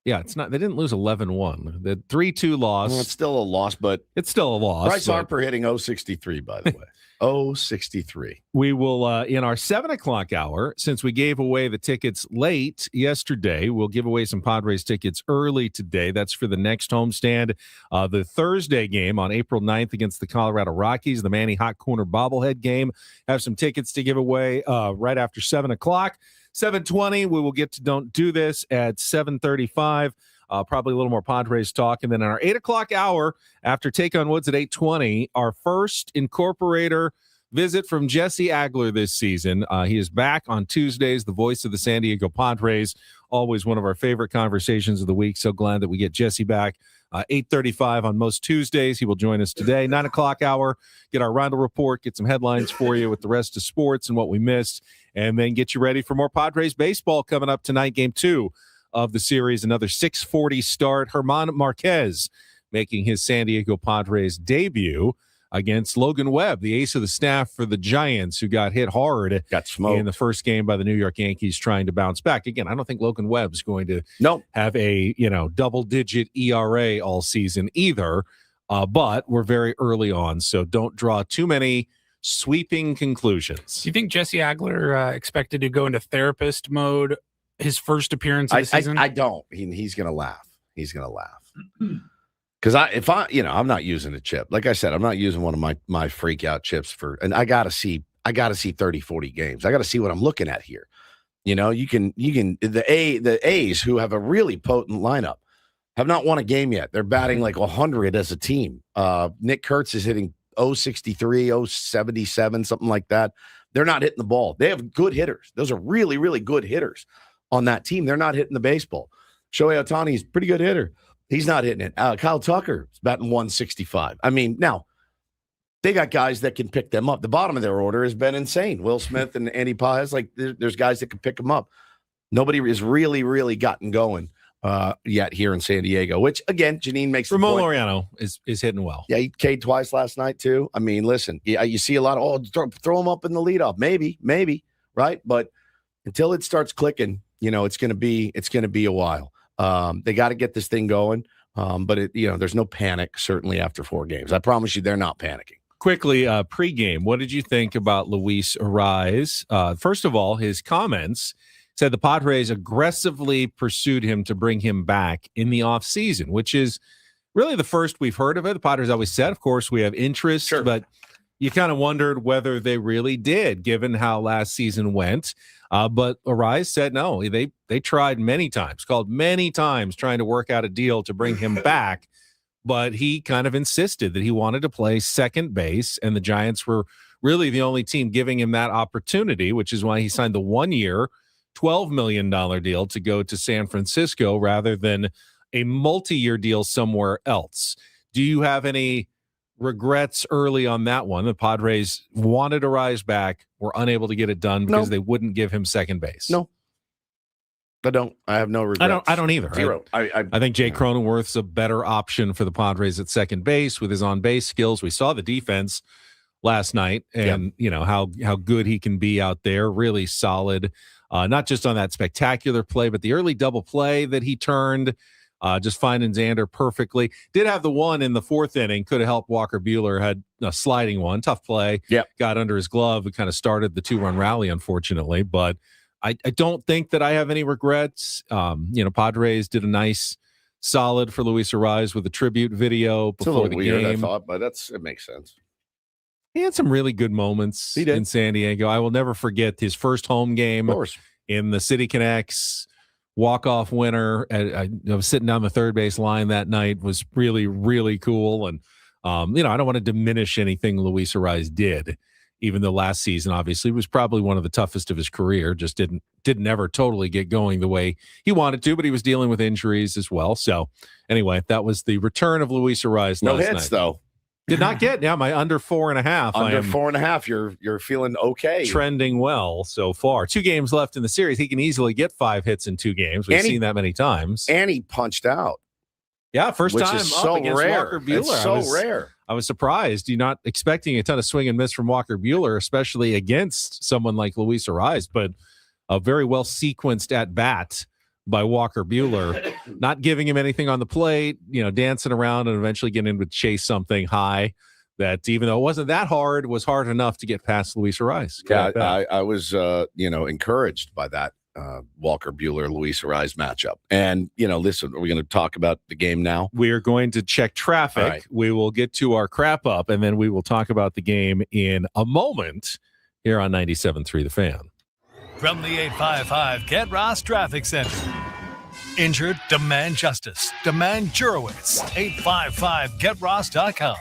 [SPEAKER 3] Yeah, it's not. They didn't lose 11-1. The 3-2 loss.
[SPEAKER 1] Well, it's still a loss, but
[SPEAKER 3] it's still a loss.
[SPEAKER 1] Bryce Harper hitting 063, by the way. 063.
[SPEAKER 3] We will, in our 7 o'clock hour, since we gave away the tickets late yesterday, we'll give away some Padres tickets early today. That's for the next homestand, the Thursday game on April 9th against the Colorado Rockies, the Manny Hot Corner bobblehead game. Have some tickets to give away right after 7 o'clock. 7:20, we will get to Don't Do This at 7:35. Probably a little more Padres talk. And then in our 8 o'clock hour, after Take on Woods at 8:20, our first Incorporator visit from Jesse Agler this season. He is back on Tuesdays, the voice of the San Diego Padres. Always one of our favorite conversations of the week. So glad that we get Jesse back. 8:35 on most Tuesdays. He will join us today. 9 o'clock hour, get our Reindl Report, get some headlines for you with the rest of sports and what we missed, and then get you ready for more Padres baseball coming up tonight, game 2 of the series. Another 6:40 start. German Marquez making his San Diego Padres debut against Logan Webb, the ace of the staff for the Giants, who got hit hard
[SPEAKER 1] Got smoked
[SPEAKER 3] in the first game by the New York Yankees trying to bounce back. Again, I don't think Logan Webb's going to have a double-digit ERA all season either, but we're very early on, so don't draw too many sweeping conclusions.
[SPEAKER 2] Do you think Jesse Agler expected to go into therapist mode his first appearance of the season?
[SPEAKER 1] I don't. He's going to laugh. He's going to laugh. Because I'm not using a chip. Like I said, I'm not using one of my freak out chips and I got to see 30, 40 games. I got to see what I'm looking at here. You can the A's, who have a really potent lineup, have not won a game yet. They're batting like 100 as a team. Nick Kurtz is hitting 063, 077, something like that. They're not hitting the ball. They have good hitters. Those are really, really good hitters on that team. They're not hitting the baseball. Shohei Ohtani is a pretty good hitter. He's not hitting it. Kyle Tucker is batting 165. I mean, now, they got guys that can pick them up. The bottom of their order has been insane. Will Smith and Andy Paez, there's guys that can pick them up. Nobody has really, really gotten going yet here in San Diego, which, again, Janine makes
[SPEAKER 3] Ramon Laureano is hitting well.
[SPEAKER 1] Yeah, he K'd twice last night, too. I mean, listen, you see a lot of, throw him up in the leadoff. Maybe, right? But until it starts clicking, it's going to be a while. They got to get this thing going, but there's no panic, certainly after 4 games. I promise you they're not panicking.
[SPEAKER 3] Quickly, pregame, what did you think about Luis Ariz? First of all, his comments said the Padres aggressively pursued him to bring him back in the offseason, which is really the first we've heard of it. The Padres always said, of course, we have interest,
[SPEAKER 1] sure,
[SPEAKER 3] but you kind of wondered whether they really did, given how last season went. But Ariz said no. They tried many times, called many times, trying to work out a deal to bring him back. But he kind of insisted that he wanted to play second base, and the Giants were really the only team giving him that opportunity, which is why he signed the 1-year, $12 million deal to go to San Francisco rather than a multi-year deal somewhere else. Do you have any regrets early on that one? The Padres wanted Ariz back, were unable to get it done because they wouldn't give him second base.
[SPEAKER 1] No, I don't. I have no regrets.
[SPEAKER 3] I don't either.
[SPEAKER 1] Zero.
[SPEAKER 3] I think Jake Cronenworth's a better option for the Padres at second base with his on-base skills. We saw the defense last night, and how good he can be out there. Really solid, not just on that spectacular play, but the early double play that he turned. Just finding Xander perfectly. Did have the one in the 4th inning. Could have helped Walker Buehler. Had a sliding one. Tough play.
[SPEAKER 1] Yeah.
[SPEAKER 3] Got under his glove. It kind of started the 2-run rally, unfortunately. But I don't think that I have any regrets. Padres did a nice solid for Luis Ariz with a tribute video before the
[SPEAKER 1] weird,
[SPEAKER 3] game.
[SPEAKER 1] I thought, but it makes sense.
[SPEAKER 3] He had some really good moments in San Diego. I will never forget his first home game in the City Connects walk-off winner. I was sitting down the third base line that night. Was really, really cool. And, I don't want to diminish anything Luis Ariz did, even though last season, obviously, was probably one of the toughest of his career. Just didn't ever totally get going the way he wanted to, but he was dealing with injuries as well. So, anyway, that was the return of Luis Ariz
[SPEAKER 1] No
[SPEAKER 3] last
[SPEAKER 1] hits,
[SPEAKER 3] night.
[SPEAKER 1] though.
[SPEAKER 3] Did not get my under 4.5.
[SPEAKER 1] Under 4.5, you're feeling okay.
[SPEAKER 3] Trending well so far. 2 games left in the series. He can easily get 5 hits in 2 games. We've seen that many times.
[SPEAKER 1] And he punched out.
[SPEAKER 3] Yeah, first
[SPEAKER 1] which
[SPEAKER 3] time
[SPEAKER 1] is
[SPEAKER 3] up
[SPEAKER 1] so
[SPEAKER 3] against
[SPEAKER 1] rare.
[SPEAKER 3] Walker Buehler.
[SPEAKER 1] It's so rare.
[SPEAKER 3] I was surprised. You're not expecting a ton of swing and miss from Walker Buehler, especially against someone like Luis Ariz, but a very well sequenced at bat by Walker Buehler, not giving him anything on the plate, dancing around and eventually getting to chase something high that, even though it wasn't that hard, was hard enough to get past Luis Ariz.
[SPEAKER 1] Yeah, I was, encouraged by that Walker Buehler, Luis Ariz matchup. And, listen, are we going to talk about the game now?
[SPEAKER 3] We are going to check traffic.
[SPEAKER 1] Right.
[SPEAKER 3] We will get to our Crap-Up, and then we will talk about the game in a moment here on 97.3 The Fan.
[SPEAKER 5] From the 855 Get Ross Traffic Center. Injured? Demand justice. Demand Jurowitz. 855GetRoss.com.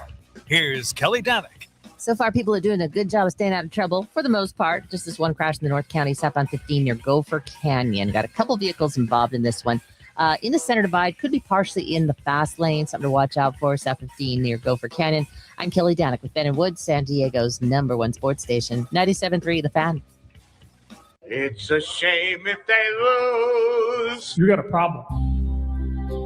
[SPEAKER 5] Here's Kelly Danick.
[SPEAKER 6] So far, people are doing a good job of staying out of trouble for the most part. Just this one crash in the North County, southbound 15 near Gopher Canyon. Got a couple vehicles involved in this one. In the center divide, could be partially in the fast lane. Something to watch out for, south 15 near Gopher Canyon. I'm Kelly Danick with Ben and Wood, San Diego's #1 sports station, 97.3 The Fan.
[SPEAKER 7] It's a shame if they lose.
[SPEAKER 8] You got a problem.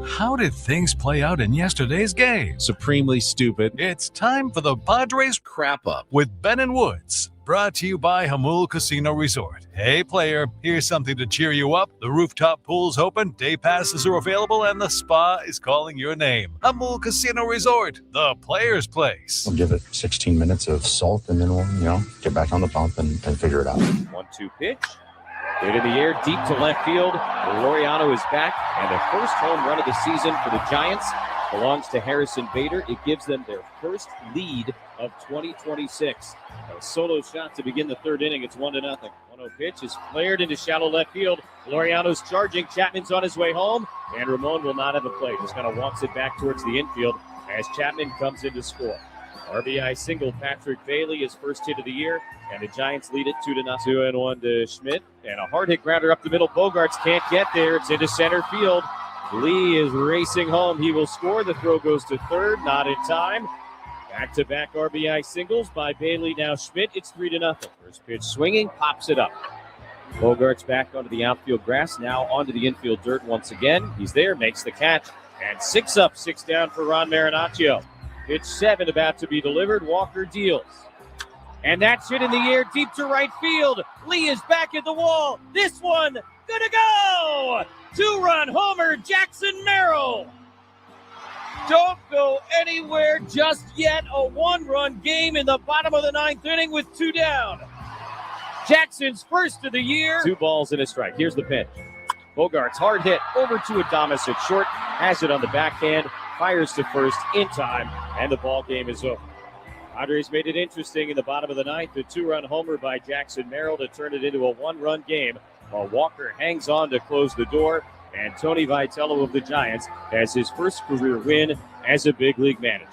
[SPEAKER 5] How did things play out in yesterday's game?
[SPEAKER 3] Supremely stupid.
[SPEAKER 5] It's time for the Padres Crap-Up with Ben and Woods. Brought to you by Hamul Casino Resort. Hey, player, here's something to cheer you up. The rooftop pool's open, day passes are available, and the spa is calling your name. Hamul Casino Resort, the player's place.
[SPEAKER 9] We'll give it 16 minutes of salt, and then we'll, get back on the pump and figure it out.
[SPEAKER 10] 1-2 pitch. Hit in the air, deep to left field. Laureano is back, and the first home run of the season for the Giants belongs to Harrison Bader. It gives them their first lead of 2026. A solo shot to begin the third inning. It's 1-0. 1-0 pitch is flared into shallow left field. Laureano's charging. Chapman's on his way home, and Ramon will not have a play. Just kind of walks it back towards the infield as Chapman comes in to score. RBI single, Patrick Bailey, his first hit of the year, and the Giants lead it 2-0. 2-1 to Schmidt, and a hard hit grounder up the middle. Bogarts can't get there. It's into center field. Lee is racing home. He will score. The throw goes to third, not in time. Back-to-back RBI singles by Bailey, now Schmidt. It's 3-0. First pitch swinging, pops it up. Bogarts back onto the outfield grass, now onto the infield dirt once again. He's there, makes the catch, and 6 up, 6 down for Ron Marinaccio. Pitch 7 about to be delivered. Walker deals. And that's hit in the air deep to right field. Lee is back at the wall. This one, gonna go! 2-run homer, Jackson Merrill. Don't go anywhere just yet. A 1-run game in the bottom of the 9th inning with 2 down. Jackson's first of the year. 2 balls and a strike. Here's the pitch. Bogarts hard hit over to Adames at short. Has it on the backhand. Fires to first in time, and the ball game is over. Padres made it interesting in the bottom of the 9th. A 2-run homer by Jackson Merrill to turn it into a 1-run game, while Walker hangs on to close the door. And Tony Vitello of the Giants has his first career win as a big league manager.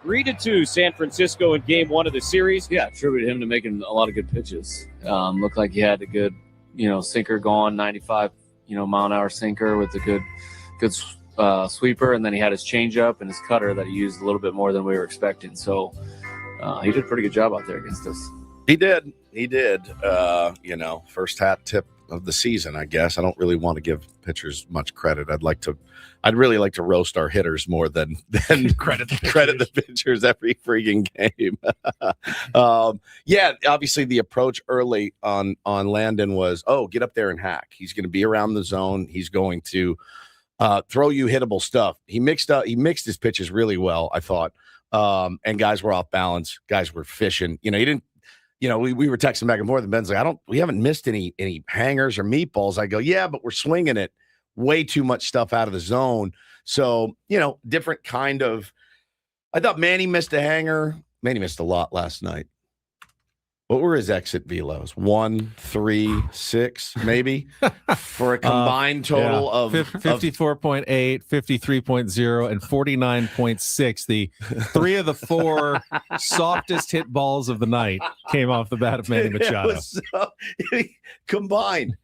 [SPEAKER 10] 3-2 San Francisco in game 1 of the series.
[SPEAKER 11] Yeah, attribute him to making a lot of good pitches. Looked like he had a good, sinker going, 95, mile an hour sinker with a good sweeper, and then he had his changeup and his cutter that he used a little bit more than we were expecting. So he did a pretty good job out there against us.
[SPEAKER 1] He did. First hat tip of the season, I guess. I don't really want to give pitchers much credit. I'd really like to roast our hitters more than credit the pitchers every freaking game. Obviously the approach early on Landon was, get up there and hack. He's going to be around the zone. He's going to throw you hittable stuff. He mixed his pitches really well, I thought. And guys were off balance. Guys were fishing. He didn't. We were texting back and forth, and Ben's like, we haven't missed any hangers or meatballs. I go, yeah, but we're swinging it way too much stuff out of the zone. So, different kind of. I thought Manny missed a hanger. Manny missed a lot last night. What were his exit velos? 1, 3, 6, maybe, for a combined total of
[SPEAKER 3] 54.8, 53.0, and 49.6. The 3 of the 4 softest hit balls of the night came off the bat of Manny Machado.
[SPEAKER 1] Combined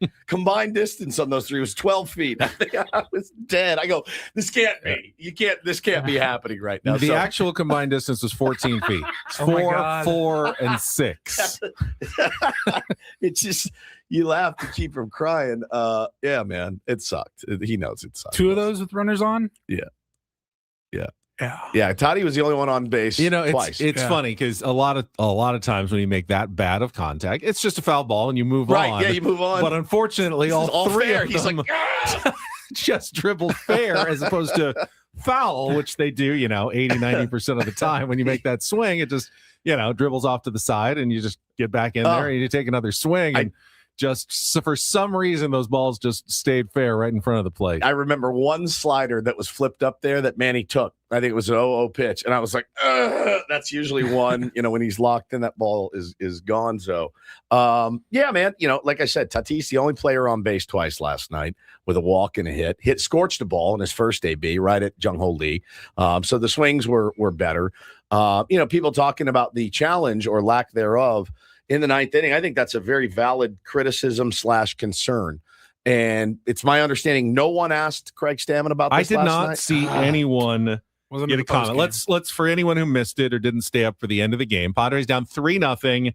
[SPEAKER 1] distance on those 3 was 12 feet. I think I was dead. I go, this can't be happening right now.
[SPEAKER 3] The actual combined distance was 14 feet. It's 4, and 6.
[SPEAKER 1] It's just, you laugh to keep from crying. Yeah, man, it sucked. He knows it sucked.
[SPEAKER 2] 2 of those with runners on.
[SPEAKER 1] Yeah. Toddy was the only one on base.
[SPEAKER 3] Twice. It's funny because a lot of times when you make that bad of contact, it's just a foul ball and you move on.
[SPEAKER 1] Right? Yeah, you move on.
[SPEAKER 3] But unfortunately, all 3
[SPEAKER 1] fair.
[SPEAKER 3] of
[SPEAKER 1] He's
[SPEAKER 3] them
[SPEAKER 1] like,
[SPEAKER 3] just dribbled fair as opposed to foul, which they do. 80-90% of the time when you make that swing, it just dribbles off to the side and you just get back in there and you take another swing. And for some reason, those balls just stayed fair right in front of the plate.
[SPEAKER 1] I remember one slider that was flipped up there that Manny took. I think it was an 0-0 pitch. And I was like, that's usually one, when he's locked in, that ball is gone. So, yeah, man, like I said, Tatis, the only player on base twice last night with a walk and a hit, scorched a ball in his first AB right at Jung-Ho Lee. So the swings were better. People talking about the challenge or lack thereof in the ninth inning. I think that's a very valid criticism / concern. And it's my understanding no one asked Craig Stammen about this.
[SPEAKER 3] I did
[SPEAKER 1] last
[SPEAKER 3] not
[SPEAKER 1] night.
[SPEAKER 3] see anyone get a comment. Let's for anyone who missed it or didn't stay up for the end of the game. Padres down 3-0.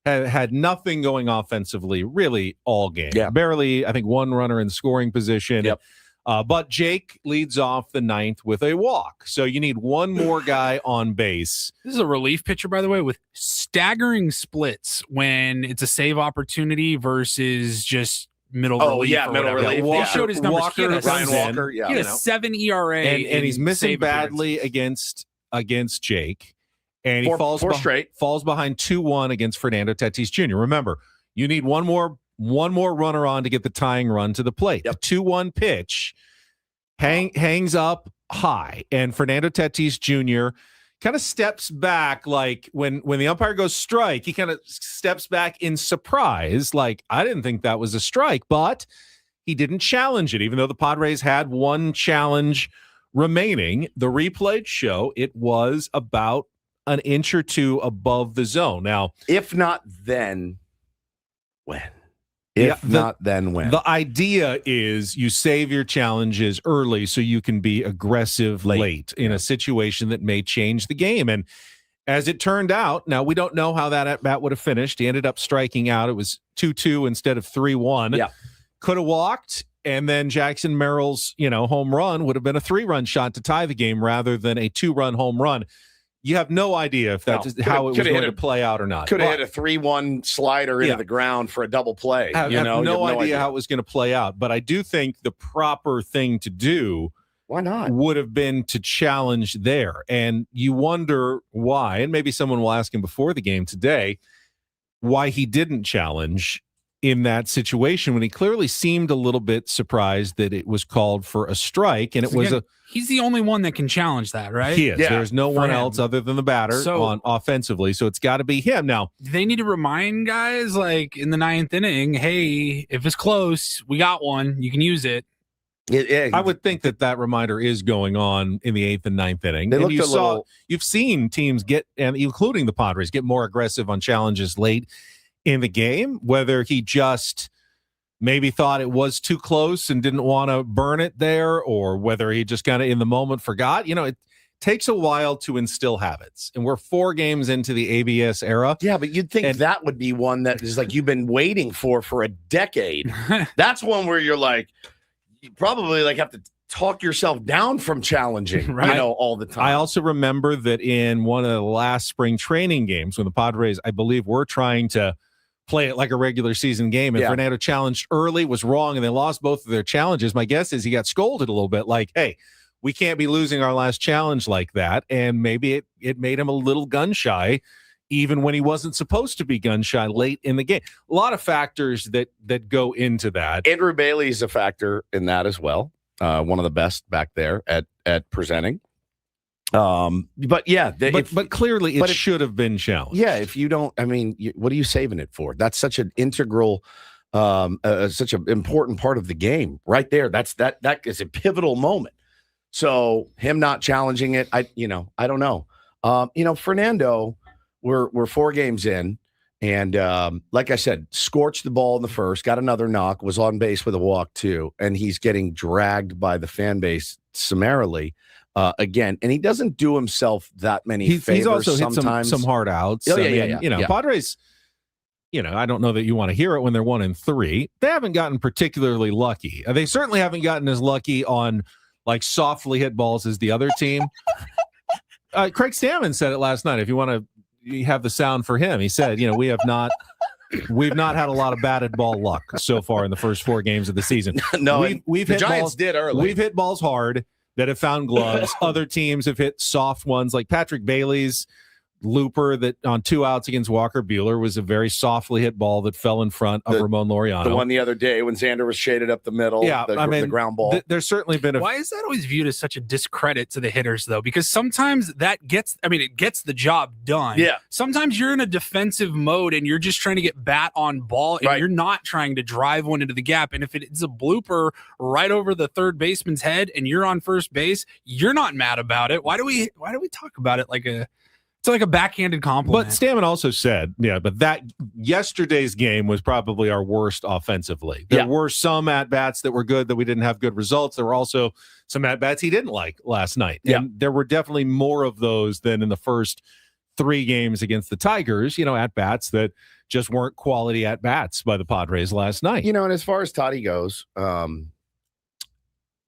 [SPEAKER 3] Had nothing going offensively really all game.
[SPEAKER 1] Yeah.
[SPEAKER 3] Barely, I think, one runner in scoring position.
[SPEAKER 1] Yep.
[SPEAKER 3] But Jake leads off the ninth with a walk. So you need one more guy on base.
[SPEAKER 2] This is a relief pitcher, by the way, with staggering splits when it's a save opportunity versus just middle relief.
[SPEAKER 1] Yeah, middle relief.
[SPEAKER 2] He showed his numbers.
[SPEAKER 3] Walker,
[SPEAKER 2] Ryan
[SPEAKER 1] Walker,
[SPEAKER 2] He had a 7 ERA.
[SPEAKER 3] And he's missing badly against Jake. And he falls behind 2-1 against Fernando Tatis Jr. Remember, you need one more runner on to get the tying run to the plate.
[SPEAKER 1] Yep.
[SPEAKER 3] 2-1 pitch hangs up high, and Fernando Tatis Jr. kind of steps back, like when the umpire goes strike, he kind of steps back in surprise, like, I didn't think that was a strike, but he didn't challenge it, even though the Padres had one challenge remaining. The replay show it was about an inch or two above the zone. Now,
[SPEAKER 1] if not, then when? Then when?
[SPEAKER 3] The idea is you save your challenges early so you can be aggressive late in a situation that may change the game. And as it turned out, now we don't know how that at-bat would have finished. He ended up striking out. It was 2-2 instead of 3-1.
[SPEAKER 1] Yeah.
[SPEAKER 3] Could have walked, and then Jackson Merrill's, home run would have been a 3-run shot to tie the game rather than a 2-run home run. You have no idea if that's how it was going to play out or not.
[SPEAKER 1] Could have hit a 3-1 slider into the ground for a double play.
[SPEAKER 3] I have no idea how it was going to play out. But I do think the proper thing to do would have been to challenge there. And you wonder why, and maybe someone will ask him before the game today, why he didn't challenge in that situation when he clearly seemed a little bit surprised that it was called for a strike. And it was
[SPEAKER 2] he's the only one that can challenge that, right?
[SPEAKER 3] He is.
[SPEAKER 1] Yeah,
[SPEAKER 3] there's no one else other than the batter on offensively. So it's got to be him. Now,
[SPEAKER 2] they need to remind guys, like in the ninth inning, hey, if it's close, we got one. You can use it.
[SPEAKER 3] I would think that reminder is going on in the 8th and 9th inning. You've seen teams get, and including the Padres, get more aggressive on challenges late in the game, whether he just maybe thought it was too close and didn't want to burn it there, or whether he just kind of in the moment forgot. It takes a while to instill habits, and we're 4 games into the ABS era.
[SPEAKER 1] Yeah, but you'd think that would be one that is like you've been waiting for a decade. That's one where you're like, you probably have to talk yourself down from challenging, right? All the time.
[SPEAKER 3] I also remember that in one of the last spring training games when the Padres, I believe, were trying to play it like a regular season game, and Fernando challenged early, was wrong, and they lost both of their challenges. My guess is he got scolded a little bit, like, hey, we can't be losing our last challenge like that. And maybe it made him a little gun shy, even when he wasn't supposed to be gun shy late in the game. A lot of factors that go into that.
[SPEAKER 1] Andrew Bailey is a factor in that as well. One of the best back there at presenting. But
[SPEAKER 3] clearly it should have been challenged.
[SPEAKER 1] Yeah, if you don't, what are you saving it for? That's such an integral, such an important part of the game right there. That is a pivotal moment. So him not challenging it, I don't know. Fernando, we're 4 games in, and like I said, scorched the ball in the first, got another knock, was on base with a walk too, and he's getting dragged by the fan base summarily. Again, and he doesn't do himself that many favors.
[SPEAKER 3] He's also
[SPEAKER 1] sometimes.
[SPEAKER 3] hit some hard outs. Padres, I don't know that you want to hear it when they're 1-3. They haven't gotten particularly lucky. They certainly haven't gotten as lucky on softly hit balls as the other team. Craig Stammen said it last night. If you want to have the sound for him, he said, we've not had a lot of batted ball luck so far in the first 4 games of the season.
[SPEAKER 1] No,
[SPEAKER 3] we've
[SPEAKER 1] the
[SPEAKER 3] hit
[SPEAKER 1] Giants
[SPEAKER 3] balls,
[SPEAKER 1] did early.
[SPEAKER 3] We've hit balls hard that have found gloves. Other teams have hit soft ones, like Patrick Bailey's looper that on 2 outs against Walker Buehler was a very softly hit ball that fell in front of Ramon Laureano.
[SPEAKER 1] The one the other day when Xander was shaded up the middle.
[SPEAKER 3] Yeah,
[SPEAKER 1] the ground ball.
[SPEAKER 3] There's certainly been
[SPEAKER 2] Why is that always viewed as such a discredit to the hitters, though? Because sometimes it gets the job done.
[SPEAKER 1] Yeah.
[SPEAKER 2] Sometimes you're in a defensive mode and you're just trying to get bat on ball and you're not trying to drive one into the gap. And if it's a blooper right over the third baseman's head and you're on first base, you're not mad about it. Why do we talk about it like a backhanded compliment?
[SPEAKER 3] But Stammen also said, but that yesterday's game was probably our worst offensively. There were some at-bats that were good that we didn't have good results. There were also some at-bats he didn't like last night. And there were definitely more of those than in the first 3 games against the Tigers, at-bats that just weren't quality at-bats by the Padres last night.
[SPEAKER 1] And as far as Toddy goes,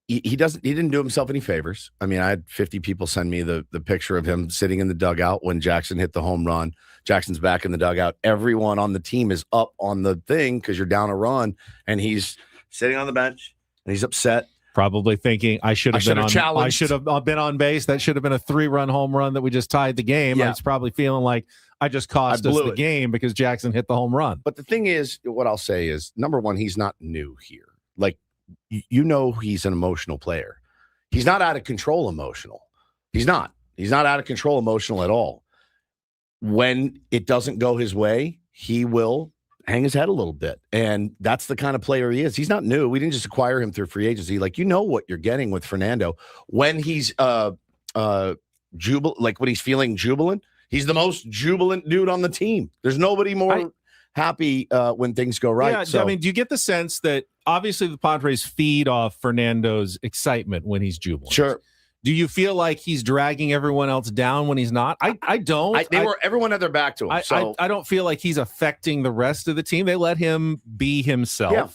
[SPEAKER 1] he didn't do himself any favors. I mean, I had 50 people send me the picture of him sitting in the dugout when Jackson hit the home run. Jackson's back in the dugout. Everyone on the team is up on the thing because you're down a run, and he's sitting on the bench and he's upset.
[SPEAKER 3] Probably thinking I should have been on base. That should have been a 3-run home run that we just tied the game.
[SPEAKER 1] Yeah.
[SPEAKER 3] He's probably feeling like I just cost us the game because Jackson hit the home run.
[SPEAKER 1] But the thing is, what I'll say is, number one, he's not new here. Like, he's an emotional player. He's not out of control emotional. He's not out of control emotional at all. When it doesn't go his way, he will hang his head a little bit. And that's the kind of player he is. He's not new. We didn't just acquire him through free agency. Like, what you're getting with Fernando. When he's when he's feeling jubilant, he's the most jubilant dude on the team. There's nobody more happy when things go right.
[SPEAKER 3] Yeah,
[SPEAKER 1] so,
[SPEAKER 3] I mean, do you get the sense that obviously the Padres feed off Fernando's excitement when he's jubilant?
[SPEAKER 1] Sure.
[SPEAKER 3] Do you feel like he's dragging everyone else down when he's not? I don't.
[SPEAKER 1] Everyone had their back to him.
[SPEAKER 3] I don't feel like he's affecting the rest of the team. They let him be himself.
[SPEAKER 1] Yeah.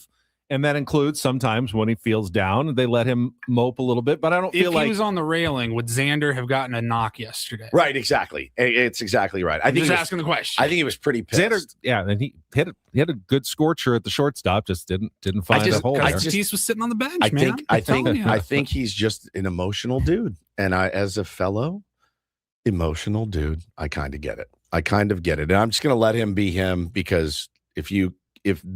[SPEAKER 3] And that includes sometimes when he feels down, they let him mope a little bit. But I don't feel
[SPEAKER 2] if he was on the railing, would Xander have gotten a knock yesterday?
[SPEAKER 1] Right, exactly. It's exactly right.
[SPEAKER 2] I'm just asking the question.
[SPEAKER 1] I think he was pretty pissed.
[SPEAKER 3] Xander, and he had a good scorcher at the shortstop, just didn't find a hole there.
[SPEAKER 2] Tatis was sitting on the bench,
[SPEAKER 1] I think he's just an emotional dude. And as a fellow emotional dude, I kind of get it. And I'm just going to let him be him, because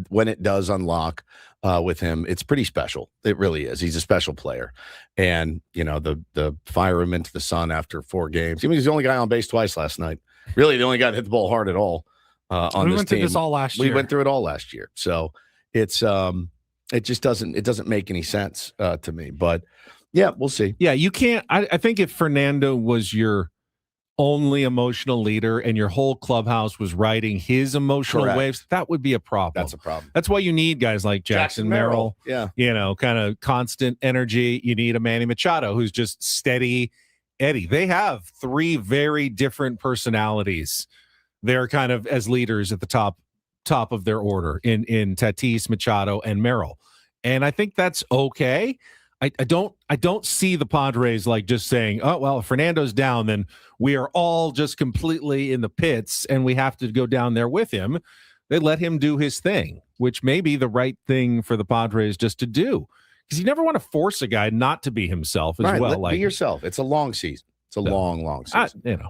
[SPEAKER 1] when it does unlock with him, it's pretty special. It really is. He's a special player. And, the fire him into the sun after 4 games. I mean, he's the only guy on base twice last night. Really, the only guy that hit the ball hard at all on
[SPEAKER 2] we
[SPEAKER 1] this
[SPEAKER 2] went
[SPEAKER 1] team.
[SPEAKER 2] through this all last year.
[SPEAKER 1] We went through it all last year. So it's it just doesn't make any sense to me. But yeah, we'll see.
[SPEAKER 3] Yeah, you can't. I think if Fernando was your only emotional leader and your whole clubhouse was riding his emotional waves, that would be a problem.
[SPEAKER 1] That's a problem.
[SPEAKER 3] That's why you need guys like Jackson Merrill.
[SPEAKER 1] Yeah.
[SPEAKER 3] Kind of constant energy. You need a Manny Machado who's just steady Eddie. They have 3 very different personalities. They're kind of as leaders at the top of their order in Tatis, Machado, and Merrill. And I think that's okay. I don't see the Padres like just saying, oh, well, if Fernando's down, then we are all just completely in the pits and we have to go down there with him. They let him do his thing, which may be the right thing for the Padres just to do. Because you never want to force a guy not to be himself as well.
[SPEAKER 1] Be yourself. It's a long season. It's a long season.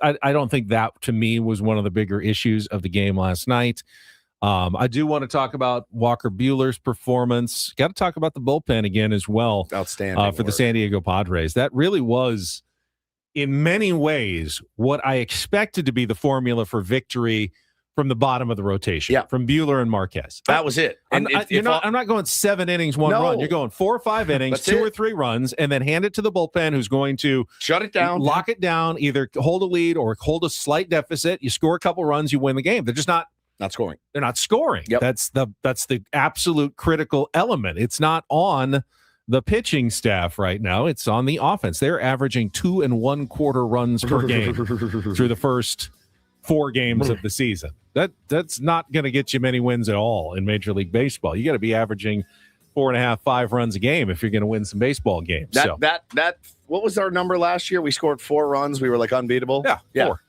[SPEAKER 3] I don't think that, to me, was one of the bigger issues of the game last night. I do want to talk about Walker Buehler's performance. Got to talk about the bullpen again as well.
[SPEAKER 1] Outstanding
[SPEAKER 3] for the San Diego Padres. That really was, in many ways, what I expected to be the formula for victory from the bottom of the rotation.
[SPEAKER 1] Yeah.
[SPEAKER 3] From Buehler and Marquez.
[SPEAKER 1] That was it.
[SPEAKER 3] I'm not going 7 innings, 1 run. You're going 4 or 5 innings, 2 or 3 runs, and then hand it to the bullpen who's going to
[SPEAKER 1] shut it down,
[SPEAKER 3] lock it down, either hold a lead or hold a slight deficit. You score a couple runs, you win the game. They're just not
[SPEAKER 1] scoring. They're
[SPEAKER 3] not scoring.
[SPEAKER 1] Yep.
[SPEAKER 3] That's the absolute critical element. It's not on the pitching staff right now. It's on the offense. They're averaging 2 1/4 runs per game through the first 4 games of the season. That's not going to get you many wins at all in Major League Baseball. You got to be averaging 4.5, 5 runs a game if you're going to win some baseball games.
[SPEAKER 1] That what was our number last year? We scored 4 runs. We were like unbeatable.
[SPEAKER 3] Yeah. 4.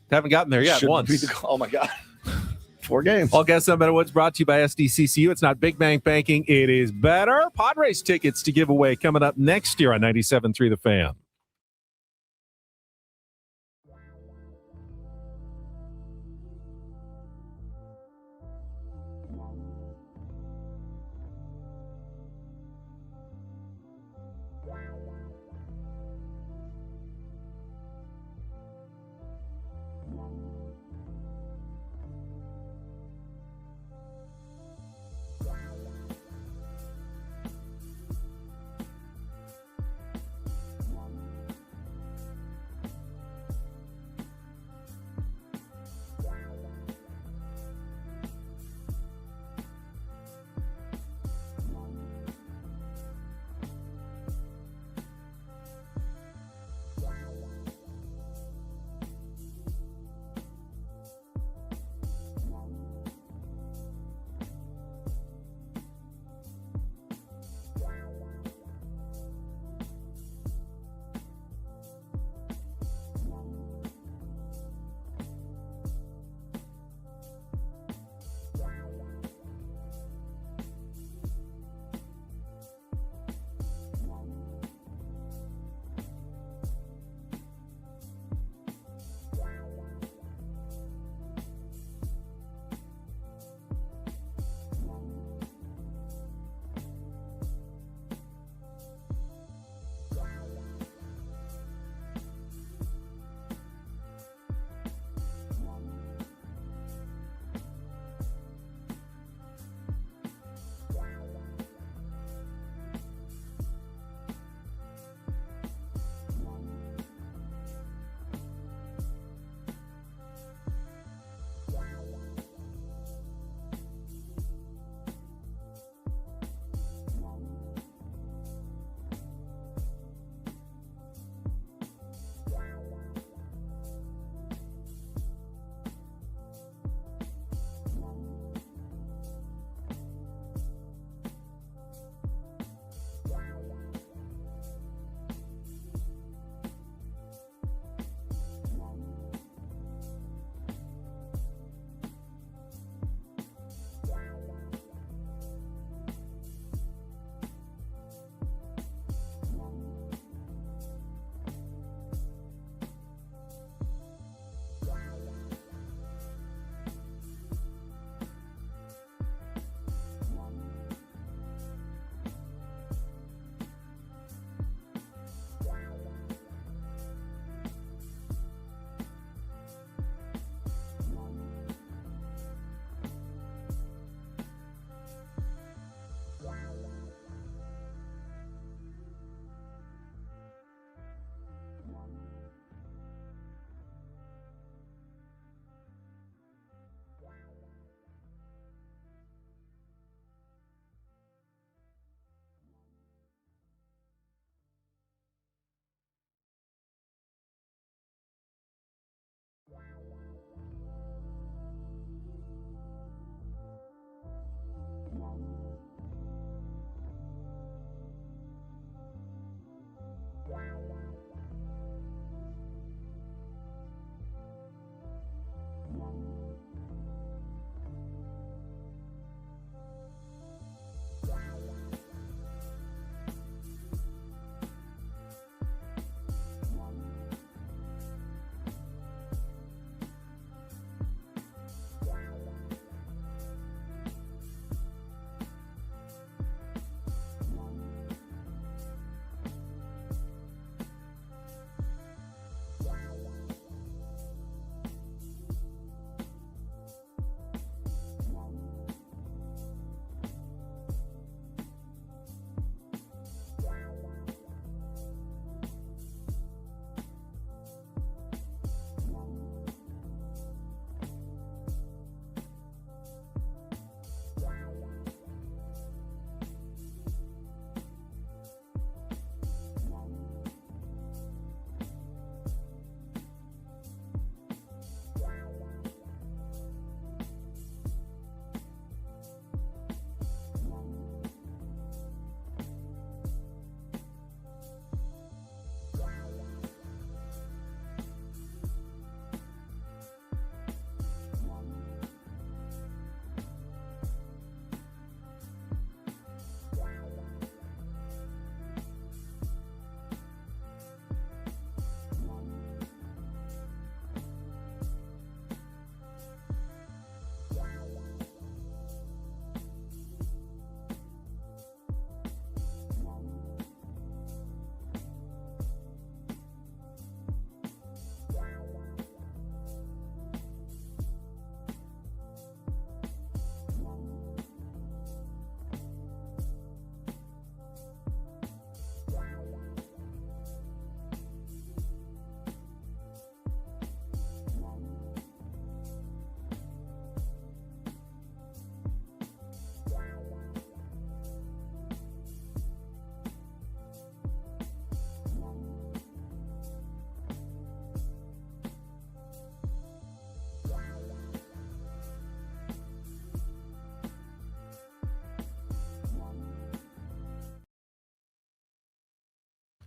[SPEAKER 3] Haven't gotten there yet once.
[SPEAKER 1] Oh my God. 4 games.
[SPEAKER 3] All guests on Better Woods brought to you by SDCCU. It's not Big Bank Banking. It is better. Padres tickets to give away coming up next year on 97.3 The Fan.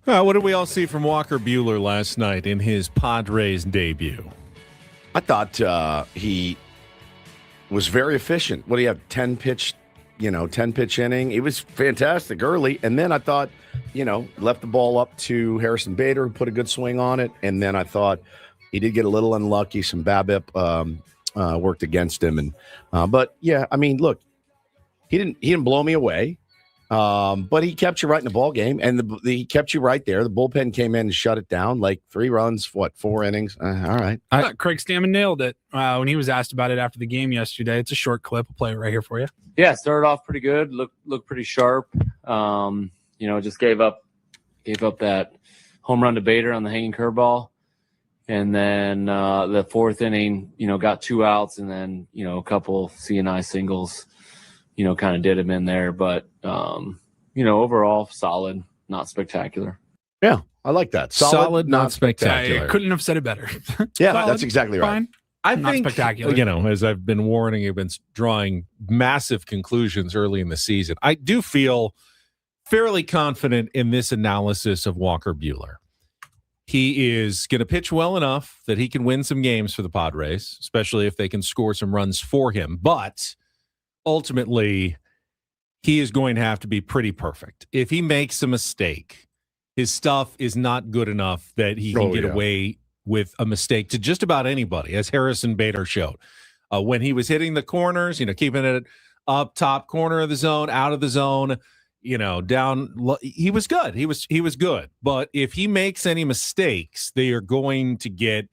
[SPEAKER 3] What did we all see from Walker Buehler last night in his Padres debut?
[SPEAKER 1] I thought he was very efficient. What do you have? 10 pitch inning. He was fantastic early. And then I thought, left the ball up to Harrison Bader, who put a good swing on it. And then I thought he did get a little unlucky. Some BABIP worked against him. But yeah, I mean, look, he didn't blow me away. But he kept you right in the ball game, and he kept you right there. The bullpen came in and shut it down, like 3 runs, 4 innings. All right.
[SPEAKER 2] I thought Craig Stammen nailed it when he was asked about it after the game yesterday. It's a short clip. I'll play it right here for you.
[SPEAKER 11] Yeah, started off pretty good. Looked pretty sharp. Just gave up that home run to Bader on the hanging curveball, and then the 4th inning, got 2 outs, and then a couple CNI singles. Kind of did him in there, but, overall solid, not spectacular.
[SPEAKER 1] Yeah, I like that. Solid not spectacular.
[SPEAKER 2] I couldn't have said it better.
[SPEAKER 1] Yeah,
[SPEAKER 2] Solid,
[SPEAKER 1] that's exactly right.
[SPEAKER 2] fine,
[SPEAKER 3] I
[SPEAKER 2] not
[SPEAKER 3] think,
[SPEAKER 2] spectacular.
[SPEAKER 3] As I've been warning, I've been drawing massive conclusions early in the season. I do feel fairly confident in this analysis of Walker Buehler. He is going to pitch well enough that he can win some games for the Padres, especially if they can score some runs for him. But ultimately, he is going to have to be pretty perfect. If he makes a mistake, his stuff is not good enough that he can get away with a mistake to just about anybody, as Harrison Bader showed. When he was hitting the corners, keeping it up top corner of the zone, out of the zone, down, he was good. He was good. But if he makes any mistakes, they are going to get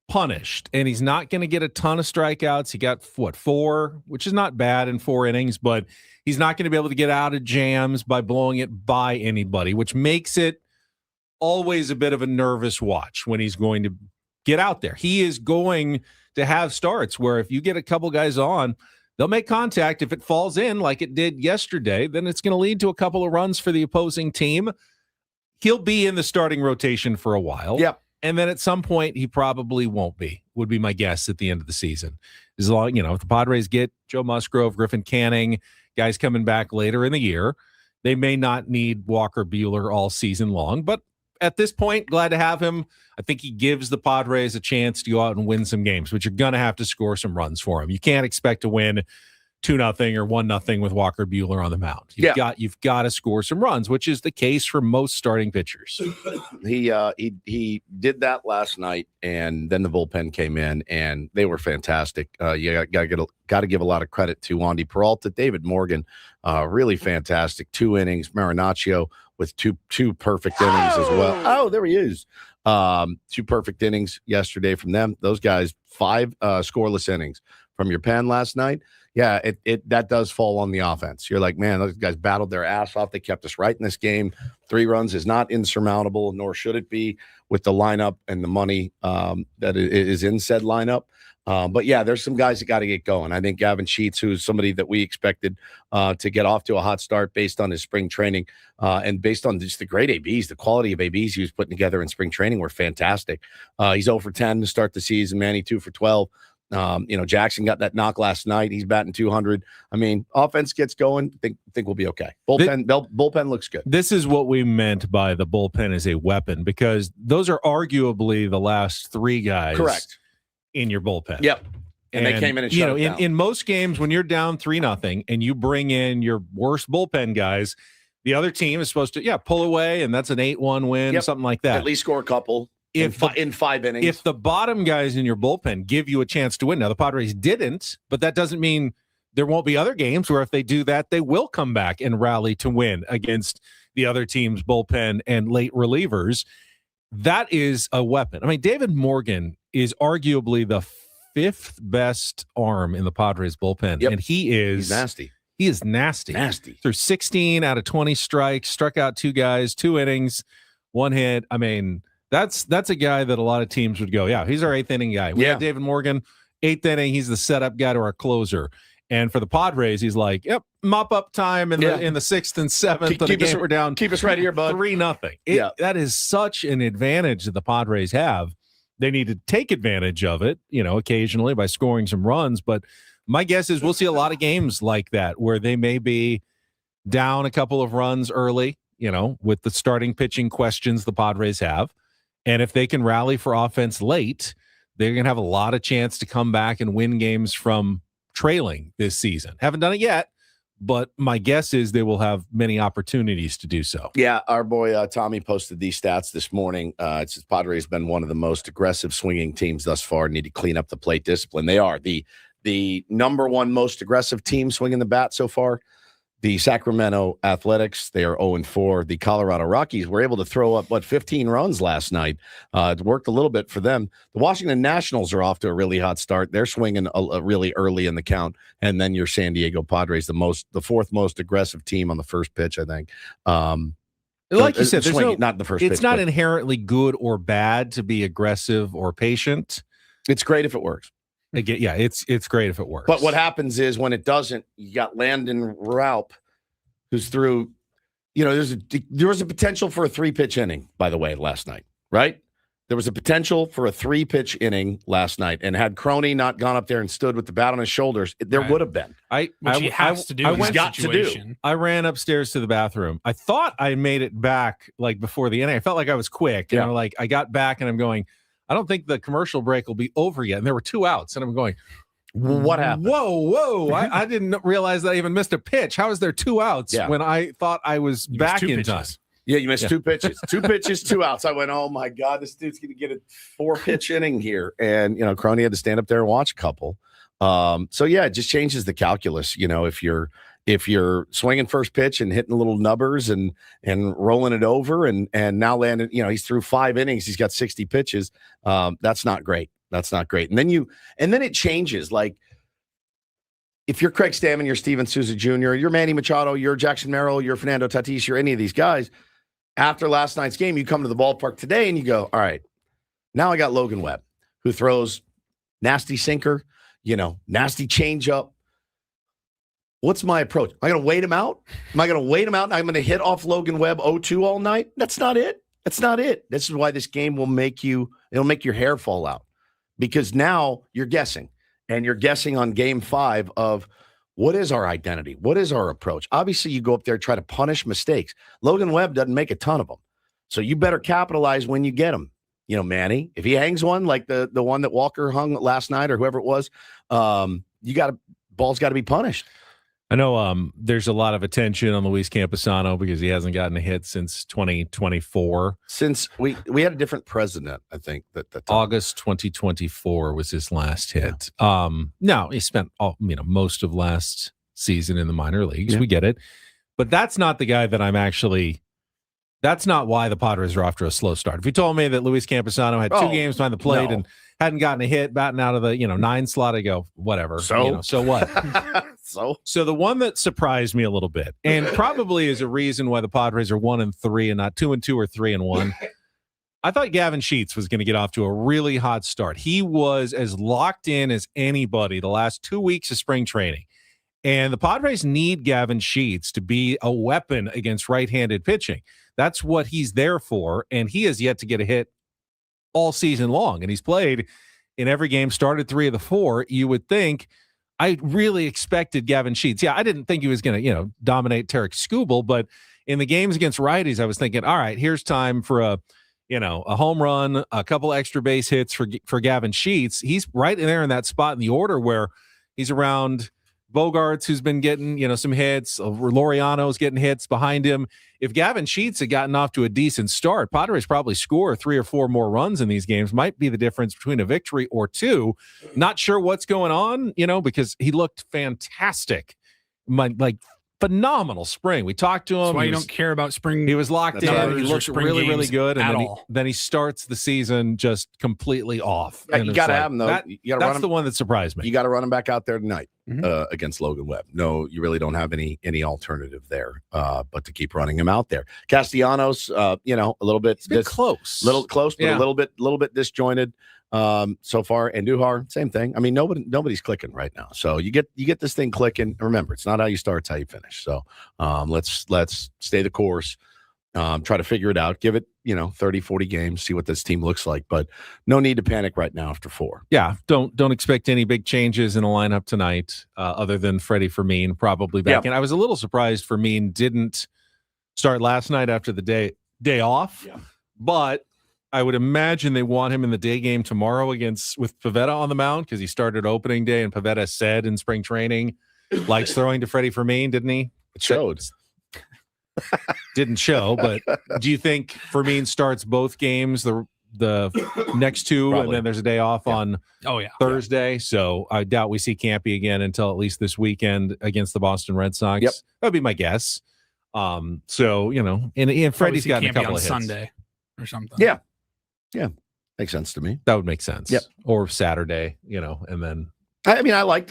[SPEAKER 3] punished, and he's not going to get a ton of strikeouts. He got 4, which is not bad in 4 innings, but he's not going to be able to get out of jams by blowing it by anybody, which makes it always a bit of a nervous watch when he's going to get out there. He is going to have starts where if you get a couple guys on, they'll make contact. If it falls in like it did yesterday, then it's going to lead to a couple of runs for the opposing team. He'll be in the starting rotation for a while.
[SPEAKER 1] Yep.
[SPEAKER 3] And then at some point, he probably won't be, would be my guess at the end of the season. As long, if the Padres get Joe Musgrove, Griffin Canning, guys coming back later in the year, they may not need Walker Buehler all season long. But at this point, glad to have him. I think he gives the Padres a chance to go out and win some games, but you're going to have to score some runs for him. You can't expect to win 2-0 or 1-0 with Walker Buehler on the mound. You've got to score some runs, which is the case for most starting pitchers.
[SPEAKER 1] He did that last night, and then the bullpen came in, and they were fantastic. You got to give a lot of credit to Wandy Peralta, David Morgan, really fantastic. 2 innings, Marinaccio with two perfect innings as well. Oh, there he is. 2 perfect innings yesterday from them. Those guys, 5 scoreless innings from your pen last night. Yeah, that does fall on the offense. You're like, man, those guys battled their ass off. They kept us right in this game. 3 runs is not insurmountable, nor should it be with the lineup and the money that is in said lineup. But yeah, there's some guys that got to get going. I think Gavin Sheets, who's somebody that we expected to get off to a hot start based on his spring training and based on just the great ABs, the quality of ABs he was putting together in spring training were fantastic. He's 0 for 10 to start the season. Manny 2 for 12. Jackson got that knock last night. He's batting 200. I mean, offense gets going. Think we'll be okay. Bullpen looks good.
[SPEAKER 3] This is what we meant by the bullpen as a weapon, because those are arguably the last 3 guys
[SPEAKER 1] correct
[SPEAKER 3] in your bullpen.
[SPEAKER 1] Yep. And they came in and shut it down.
[SPEAKER 3] In most games when you're down 3-0 and you bring in your worst bullpen guys, the other team is supposed to pull away, and that's an 8-1 win, something like that.
[SPEAKER 1] At least score a couple. In 5 innings.
[SPEAKER 3] If the bottom guys in your bullpen give you a chance to win, now the Padres didn't, but that doesn't mean there won't be other games where if they do that, they will come back and rally to win against the other team's bullpen and late relievers. That is a weapon. I mean, David Morgan is arguably the 5th best arm in the Padres bullpen, and he's
[SPEAKER 1] nasty.
[SPEAKER 3] He is nasty. Through 16 out of 20 strikes, struck out 2 guys, 2 innings, 1 hit. I mean, that's a guy that a lot of teams would go, he's our 8th inning guy. We have David Morgan, 8th inning. He's the setup guy to our closer. And for the Padres, he's like, mop up time in the 6th and 7th. We're down.
[SPEAKER 1] Keep us right here, bud.
[SPEAKER 3] 3-0. That is such an advantage that the Padres have. They need to take advantage of it, occasionally by scoring some runs. But my guess is we'll see a lot of games like that where they may be down a couple of runs early with the starting pitching questions the Padres have. And if they can rally for offense late, they're going to have a lot of chance to come back and win games from trailing this season. Haven't done it yet, but my guess is they will have many opportunities to do so.
[SPEAKER 1] Yeah, our boy Tommy posted these stats this morning. It says Padres been one of the most aggressive swinging teams thus far. Need to clean up the plate discipline. They are the number one most aggressive team swinging the bat so far. The Sacramento Athletics, they are 0-4. The Colorado Rockies were able to throw up, 15 runs last night. It worked a little bit for them. The Washington Nationals are off to a really hot start. They're swinging a really early in the count. And then your San Diego Padres, the fourth most aggressive team on the first pitch, I think.
[SPEAKER 3] Like you said,
[SPEAKER 1] not the first
[SPEAKER 3] it's
[SPEAKER 1] pitch.
[SPEAKER 3] Not inherently good or bad to be aggressive or patient.
[SPEAKER 1] It's great if it works.
[SPEAKER 3] Again, yeah, it's great if it works.
[SPEAKER 1] But what happens is when it doesn't, you got Landon Raup, who's through, there was a potential for a 3-pitch inning, by the way, last night, right? There was a potential for a 3-pitch inning last night, and had Crony not gone up there and stood with the bat on his shoulders, there would have been.
[SPEAKER 2] Which he has to do.
[SPEAKER 3] I ran upstairs to the bathroom. I thought I made it back before the inning. I felt like I was quick.
[SPEAKER 1] Yeah.
[SPEAKER 3] And I got back and I'm going, I don't think the commercial break will be over yet. And there were 2 outs. And I'm going,
[SPEAKER 1] what happened?
[SPEAKER 3] Whoa. I didn't realize that I even missed a pitch. How is there 2 outs when I thought I was back in time?
[SPEAKER 1] Yeah, you missed 2 pitches. 2 pitches, 2 outs. I went, oh, my God, this dude's going to get a 4-pitch inning here. And, Crony had to stand up there and watch a couple. So, yeah, it just changes the calculus. If you're swinging first pitch and hitting little nubbers and rolling it over and now landing, he's through 5 innings. He's got 60 pitches. That's not great. That's not great. And then it changes. If you're Craig Stammen, you're Steven Souza Jr., you're Manny Machado, you're Jackson Merrill, you're Fernando Tatis, you're any of these guys. After last night's game, you come to the ballpark today and you go, all right, now I got Logan Webb, who throws nasty sinker, nasty changeup. What's my approach? Am I going to wait him out? Am I going to wait him out and I'm going to hit off Logan Webb 0-2 all night? That's not it. That's not it. This is why this game will make your hair fall out, because now you're guessing, and you're guessing on game 5 of what is our identity? What is our approach? Obviously, you go up there and try to punish mistakes. Logan Webb doesn't make a ton of them. So you better capitalize when you get them. Manny, if he hangs one like the one that Walker hung last night or whoever it was, ball's got to be punished.
[SPEAKER 3] I know there's a lot of attention on Luis Campusano because he hasn't gotten a hit since 2024.
[SPEAKER 1] Since we had a different president, I think that
[SPEAKER 3] August 2024 was his last hit. Yeah. No, he spent most of last season in the minor leagues. Yeah. We get it, but that's not the guy that I'm actually. That's not why the Padres are off to a slow start. If you told me that Luis Campusano had 2 games behind the plate and hadn't gotten a hit, batting out of the 9 slot, I go, whatever. So what? So the one that surprised me a little bit, and probably is a reason why the Padres are 1-3 and not 2-2 or 3-1. I thought Gavin Sheets was going to get off to a really hot start. He was as locked in as anybody the last 2 weeks of spring training. And the Padres need Gavin Sheets to be a weapon against right-handed pitching. That's what he's there for, and he has yet to get a hit all season long. And he's played in every game, started 3 of the 4. You would think, I really expected Gavin Sheets. Yeah, I didn't think he was going to, dominate Tarek Skubal, but in the games against righties, I was thinking, all right, here's time for a home run, a couple extra base hits for Gavin Sheets. He's right in there in that spot in the order where he's around Bogarts, who's been getting, some hits. Laureano's getting hits behind him. If Gavin Sheets had gotten off to a decent start, Padres probably score 3 or 4 more runs in these games. Might be the difference between a victory or 2. Not sure what's going on, because he looked fantastic. Phenomenal spring. We talked to him.
[SPEAKER 2] That's why you don't care about spring.
[SPEAKER 3] He was locked in. He looked really, really good. And then he starts the season just completely off.
[SPEAKER 1] Yeah, you got to have him, though.
[SPEAKER 3] That's the one that surprised me.
[SPEAKER 1] You got to run him back out there tonight against Logan Webb. No, you really don't have any alternative there but to keep running him out there. Castellanos, a little bit
[SPEAKER 3] close.
[SPEAKER 1] But a little bit disjointed so far. And Duhar, same thing. I mean, nobody's clicking right now. So you get this thing clicking. Remember, it's not how you start, it's how you finish. So let's stay the course. Try to figure it out. Give it, 30, 40 games, see what this team looks like. But no need to panic right now after 4.
[SPEAKER 3] Yeah, don't expect any big changes in the lineup tonight other than Freddie Fermin probably back in. I was a little surprised Fermin didn't start last night after the day off.
[SPEAKER 1] Yeah.
[SPEAKER 3] But I would imagine they want him in the day game tomorrow with Pivetta on the mound because he started opening day, and Pivetta said in spring training likes throwing to Freddie Fermin, didn't he?
[SPEAKER 1] It showed.
[SPEAKER 3] Didn't show, but do you think Fermin starts both games, the next two,
[SPEAKER 1] Probably.
[SPEAKER 3] and then there's a day off on Thursday? So I doubt we see Campy again until at least this weekend against the Boston Red Sox.
[SPEAKER 1] Yep.
[SPEAKER 3] That would be my guess. So, and Freddie's gotten a couple of hits.
[SPEAKER 2] Sunday or something.
[SPEAKER 1] Yeah. Yeah. Makes sense to me.
[SPEAKER 3] That would make sense.
[SPEAKER 1] Yep.
[SPEAKER 3] Or Saturday, and then
[SPEAKER 1] I mean, I like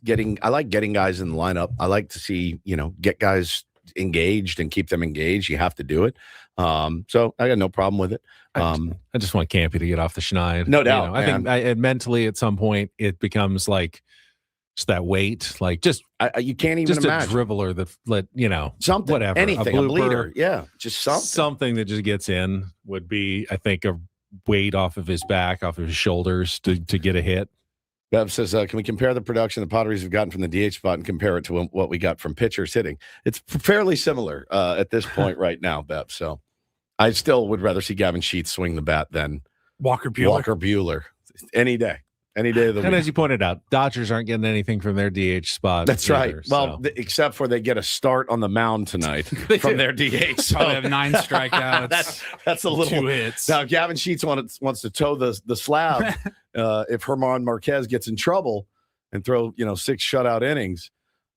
[SPEAKER 1] getting guys in the lineup. I like to see, get guys engaged and keep them engaged. You have to do it. So I got no problem with it.
[SPEAKER 3] I just want Campy to get off the schneid.
[SPEAKER 1] No doubt.
[SPEAKER 3] I think mentally at some point it becomes like just that weight, like
[SPEAKER 1] you can't even
[SPEAKER 3] just
[SPEAKER 1] imagine.
[SPEAKER 3] A dribbler that
[SPEAKER 1] something,
[SPEAKER 3] whatever,
[SPEAKER 1] anything, a
[SPEAKER 3] blooper,
[SPEAKER 1] bleeder. Yeah. Just
[SPEAKER 3] something that just gets in would be, I think, a weight off of his back, off of his shoulders to get a hit.
[SPEAKER 1] Bev says, can we compare the production the Padres have gotten from the DH spot and compare it to what we got from pitchers hitting? It's fairly similar at this point right now, Bev. So I still would rather see Gavin Sheets swing the bat than
[SPEAKER 2] Walker Buehler.
[SPEAKER 1] Any day of the week.
[SPEAKER 3] And as you pointed out, Dodgers aren't getting anything from their DH spot.
[SPEAKER 1] That's
[SPEAKER 3] either,
[SPEAKER 1] right. Well, except for they get a start on the mound tonight from their DH. So
[SPEAKER 2] they have 9 strikeouts.
[SPEAKER 1] that's a little
[SPEAKER 2] 2 hits.
[SPEAKER 1] Now, Gavin Sheets wants to toe the slab. If Herman Marquez gets in trouble and throw 6 shutout innings,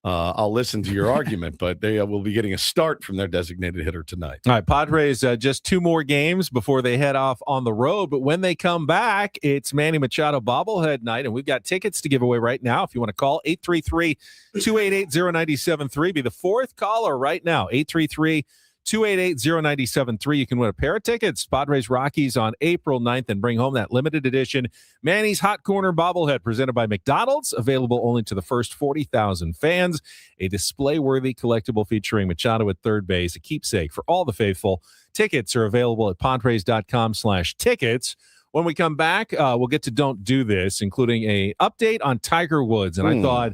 [SPEAKER 1] I'll listen to your argument. But they will be getting a start from their designated hitter tonight.
[SPEAKER 3] All right, Padres just 2 more games before they head off on the road. But when they come back, it's Manny Machado bobblehead night, and we've got tickets to give away right now. If you want to call 833-288-0973, be the 4th caller right now. 833-288-0973. You can win a pair of tickets. Padres Rockies on April 9th, and bring home that limited edition Manny's Hot Corner bobblehead presented by McDonald's, available only to the first 40,000 fans. A display-worthy collectible featuring Machado at third base, a keepsake for all the faithful. Tickets are available at Padres.com/tickets. When we come back, we'll get to Don't Do This, including a update on Tiger Woods. And I thought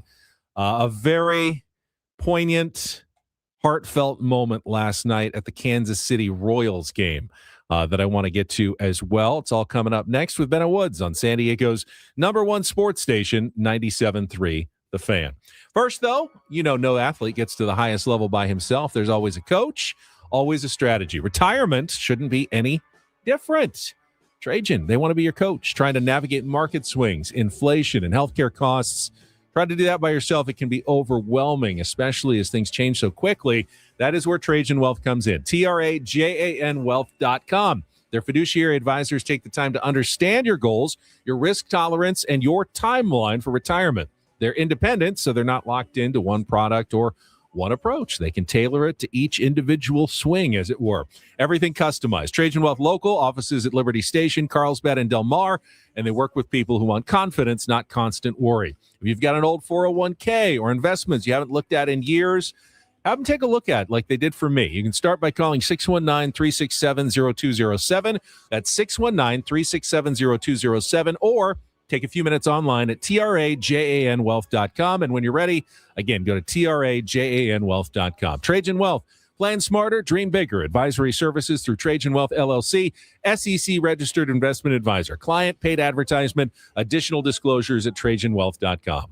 [SPEAKER 3] a very poignant, heartfelt moment last night at the Kansas City Royals game that I want to get to as well. It's all coming up next with Ben Woods on San Diego's #1 sports station, 97.3 The Fan. First, though, no athlete gets to the highest level by himself. There's always a coach, always a strategy. Retirement shouldn't be any different. Trajan, they want to be your coach, trying to navigate market swings, inflation, and healthcare costs. Try to do that by yourself. It can be overwhelming, especially as things change so quickly. That is where Trajan Wealth comes in. TRAJANwealth.com. Their fiduciary advisors take the time to understand your goals, your risk tolerance, and your timeline for retirement. They're independent, so they're not locked into one product or one approach. They can tailor it to each individual swing, as it were. Everything customized. Trajan Wealth Local, offices at Liberty Station, Carlsbad, and Del Mar, and they work with people who want confidence, not constant worry. If you've got an old 401k or investments you haven't looked at in years, have them take a look at like they did for me. You can start by calling 619-367-0207. That's 619-367-0207, or take a few minutes online at TRAJANwealth.com. And when you're ready, again, go to TRAJANwealth.com. Trajan Wealth. Plan smarter, dream bigger. Advisory services through Trajan Wealth, LLC, SEC-registered investment advisor. Client paid advertisement. Additional disclosures at TrajanWealth.com.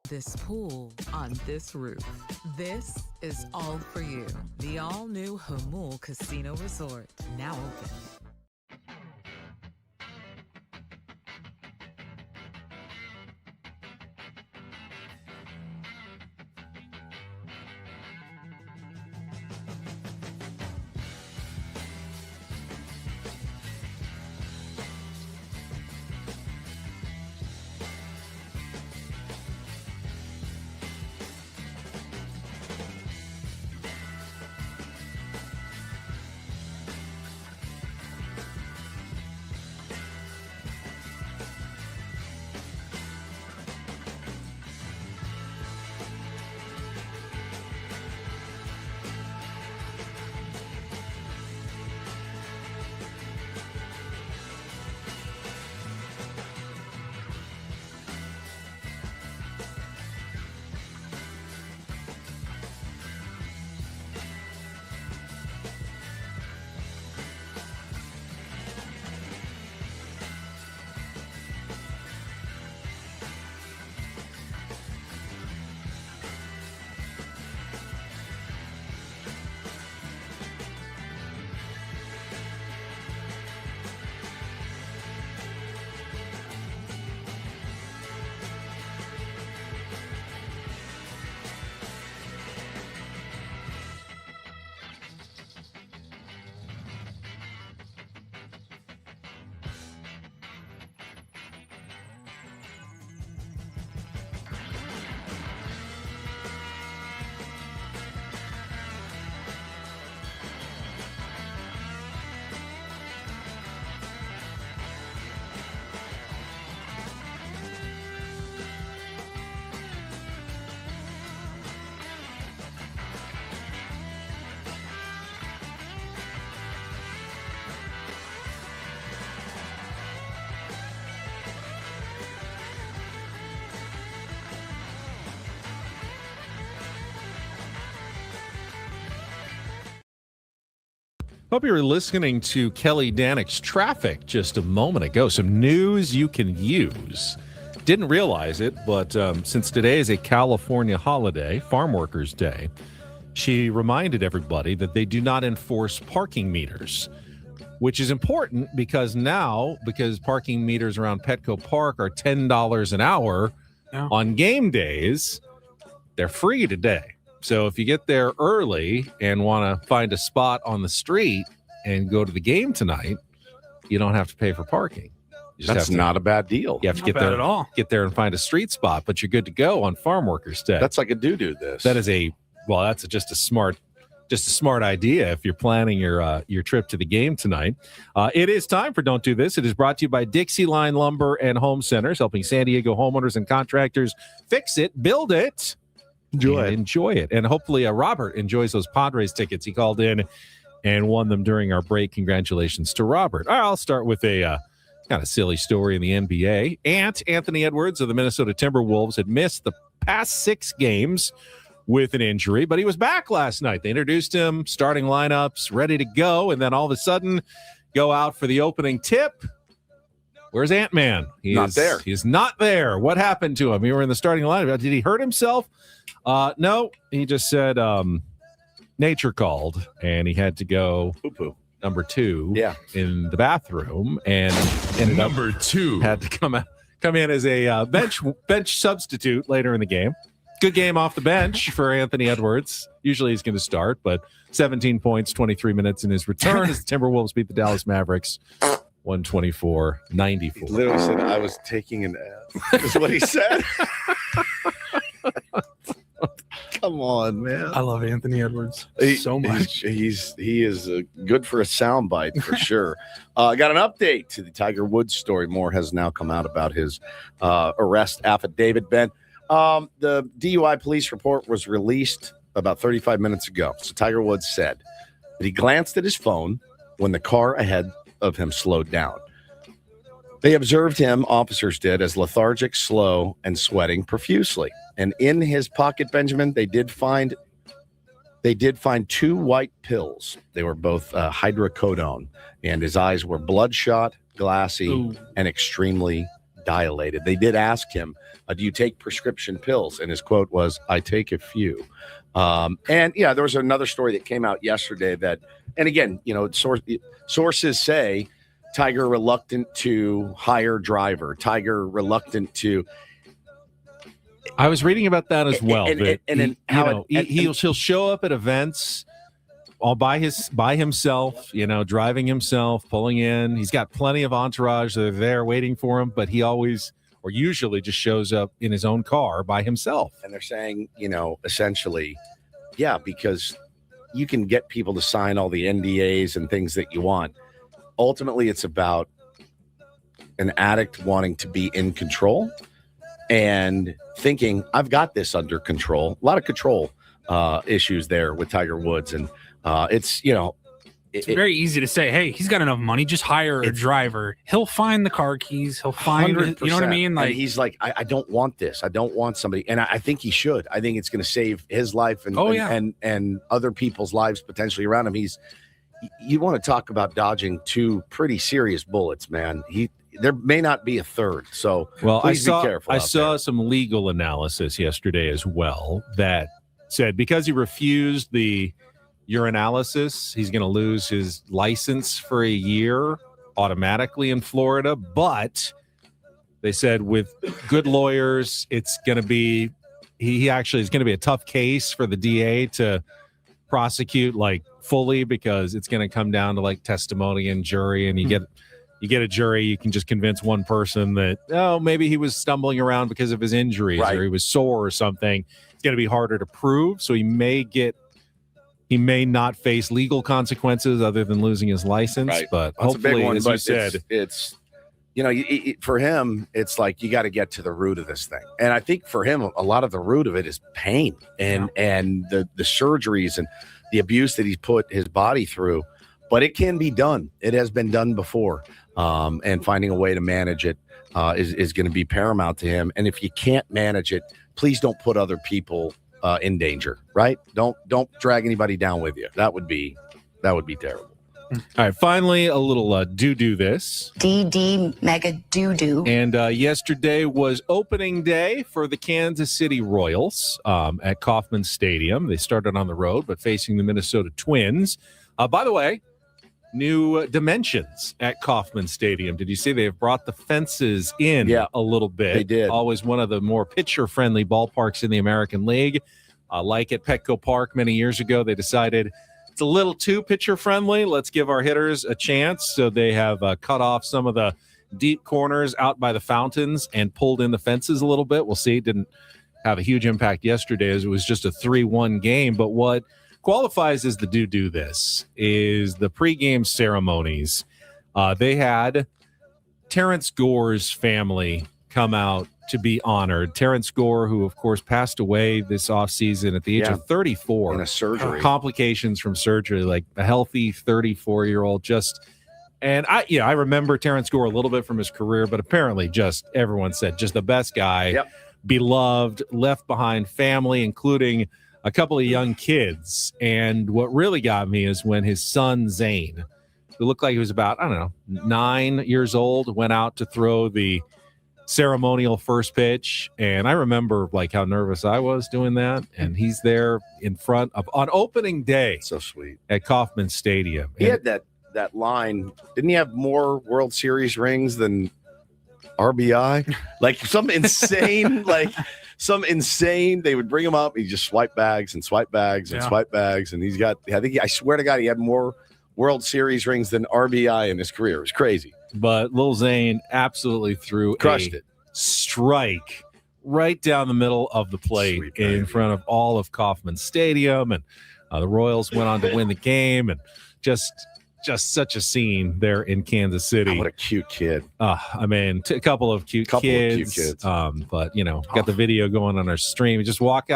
[SPEAKER 4] This pool on this roof. This is all for you. The all-new Hamul Casino Resort, now open.
[SPEAKER 3] Hope you were listening to Kelly Danick's Traffic just a moment ago. Some news you can use. Didn't realize it, but since today is a California holiday, Farm Workers Day, she reminded everybody that they do not enforce parking meters, which is important because parking meters around Petco Park are $10 an hour on game days, they're free today. So if you get there early and want to find a spot on the street and go to the game tonight, you don't have to pay for parking.
[SPEAKER 1] That's not a bad deal.
[SPEAKER 3] You have to get there at all. Get there and find a street spot, but you're good to go on Farm Workers Day.
[SPEAKER 1] That's like a do this.
[SPEAKER 3] That is just a smart idea if you're planning your trip to the game tonight. It is time for Don't Do This. It is brought to you by Dixie Line Lumber and Home Centers, helping San Diego homeowners and contractors fix it, build it, enjoy it. And hopefully Robert enjoys those Padres tickets. He called in and won them during our break. Congratulations to Robert. All right, I'll start with a kind of silly story in the NBA. Anthony Edwards of the Minnesota Timberwolves had missed the past 6 games with an injury, but he was back last night. They introduced him, starting lineups, ready to go, and then all of a sudden go out for the opening tip. Where's Ant-Man?
[SPEAKER 1] Not there.
[SPEAKER 3] He's not there. What happened to him? We were in the starting lineup. Did he hurt himself? No, he just said nature called, and he had to go number 2 in the bathroom, and ended
[SPEAKER 8] number 2
[SPEAKER 3] had to come in as a bench substitute later in the game. Good game off the bench for Anthony Edwards. Usually he's going to start, but 17 points, 23 minutes in his return as the Timberwolves beat the Dallas Mavericks 124-94.
[SPEAKER 1] He literally said, I was taking an F. Is what he said. Come on, man.
[SPEAKER 2] I love Anthony Edwards so much.
[SPEAKER 1] He is good for a soundbite for sure. I got an update to the Tiger Woods story. More has now come out about his arrest affidavit, Ben. The DUI police report was released about 35 minutes ago. So Tiger Woods said that he glanced at his phone when the car ahead of him slowed down. They observed him, officers did, as lethargic, slow, and sweating profusely. And in his pocket, Benjamin, they did find 2 white pills. They were both hydrocodone, and his eyes were bloodshot, glassy, and extremely dilated. They did ask him, do you take prescription pills? And his quote was, I take a few. And yeah, there was another story that came out yesterday that, and again, sources say Tiger reluctant to hire driver, Tiger reluctant to.
[SPEAKER 3] I was reading about that as well. He'll show up at events all by himself, driving himself, pulling in. He's got plenty of entourage that are there waiting for him, but he always or usually just shows up in his own car by himself.
[SPEAKER 1] And they're saying, essentially, yeah, because you can get people to sign all the NDAs and things that you want. Ultimately, it's about an addict wanting to be in control and thinking, I've got this under control. A lot of control issues there with Tiger Woods. And it's
[SPEAKER 2] very easy to say, hey, he's got enough money, just hire a driver. He'll find the car keys. He'll find,
[SPEAKER 1] 100%.
[SPEAKER 2] You know what I mean? Like,
[SPEAKER 1] and he's like, I don't want this. I don't want somebody. And I think he should. I think it's going to save his life and other people's lives potentially around him. You want to talk about dodging two pretty serious bullets, man. There may not be a third. So please be careful.
[SPEAKER 3] I saw some legal analysis yesterday as well that said because he refused the urinalysis, he's going to lose his license for a year automatically in Florida. But they said with good lawyers, it's going to be he actually is going to be a tough case for the DA to prosecute like fully, because it's going to come down to like testimony and jury, and you get a jury, you can just convince one person that maybe he was stumbling around because of his injuries or he was sore or something. It's going to be harder to prove, so he may not face legal consequences other than losing his license. But
[SPEAKER 1] that's
[SPEAKER 3] hopefully,
[SPEAKER 1] a big one,
[SPEAKER 3] as you said,
[SPEAKER 1] it's for him, it's like you got to get to the root of this thing. And I think for him, a lot of the root of it is pain and the surgeries and the abuse that he's put his body through. But it can be done. It has been done before. And finding a way to manage it is going to be paramount to him. And if you can't manage it, please don't put other people in danger, right? Don't drag anybody down with you. That would be terrible.
[SPEAKER 3] All right, finally, a little do this.
[SPEAKER 8] DD mega do.
[SPEAKER 3] And yesterday was opening day for the Kansas City Royals at Kauffman Stadium. They started on the road, but facing the Minnesota Twins. By the way, new dimensions at Kauffman Stadium. Did you see they have brought the fences in a little bit?
[SPEAKER 1] They did.
[SPEAKER 3] Always one of the more pitcher-friendly ballparks in the American League. Like at Petco Park many years ago, they decided it's a little too pitcher-friendly. Let's give our hitters a chance. So they have cut off some of the deep corners out by the fountains and pulled in the fences a little bit. We'll see. It didn't have a huge impact yesterday as it was just a 3-1 game. But what qualifies as the do this is the pregame ceremonies. They had Terrence Gore's family come out to be honored. Terrence Gore, who of course passed away this offseason at the age of 34
[SPEAKER 1] in a surgery,
[SPEAKER 3] complications from surgery, like a healthy 34-year-old. I remember Terrence Gore a little bit from his career, but apparently just everyone said just the best guy, beloved, left behind family, including a couple of young kids. And what really got me is when his son, Zane, who looked like he was about, 9 years old, went out to throw the ceremonial first pitch. And I remember like how nervous I was doing that. And he's there in front of on opening day.
[SPEAKER 1] So sweet. At
[SPEAKER 3] Kauffman Stadium.
[SPEAKER 1] He had that line. Didn't he have more World Series rings than RBI? Like some insane, they would bring him up. He just swipe bags and swipe bags and swipe bags. And he's got, I swear to God, he had more World Series rings than RBI in his career. It was crazy.
[SPEAKER 3] But Lil Zane absolutely
[SPEAKER 1] crushed it.
[SPEAKER 3] Strike right down the middle of the plate in front of all of Kauffman Stadium. And the Royals went on to win the game. And just such a scene there in Kansas City.
[SPEAKER 1] Oh, what a cute kid.
[SPEAKER 3] A couple of cute kids. But, got the video going on our stream.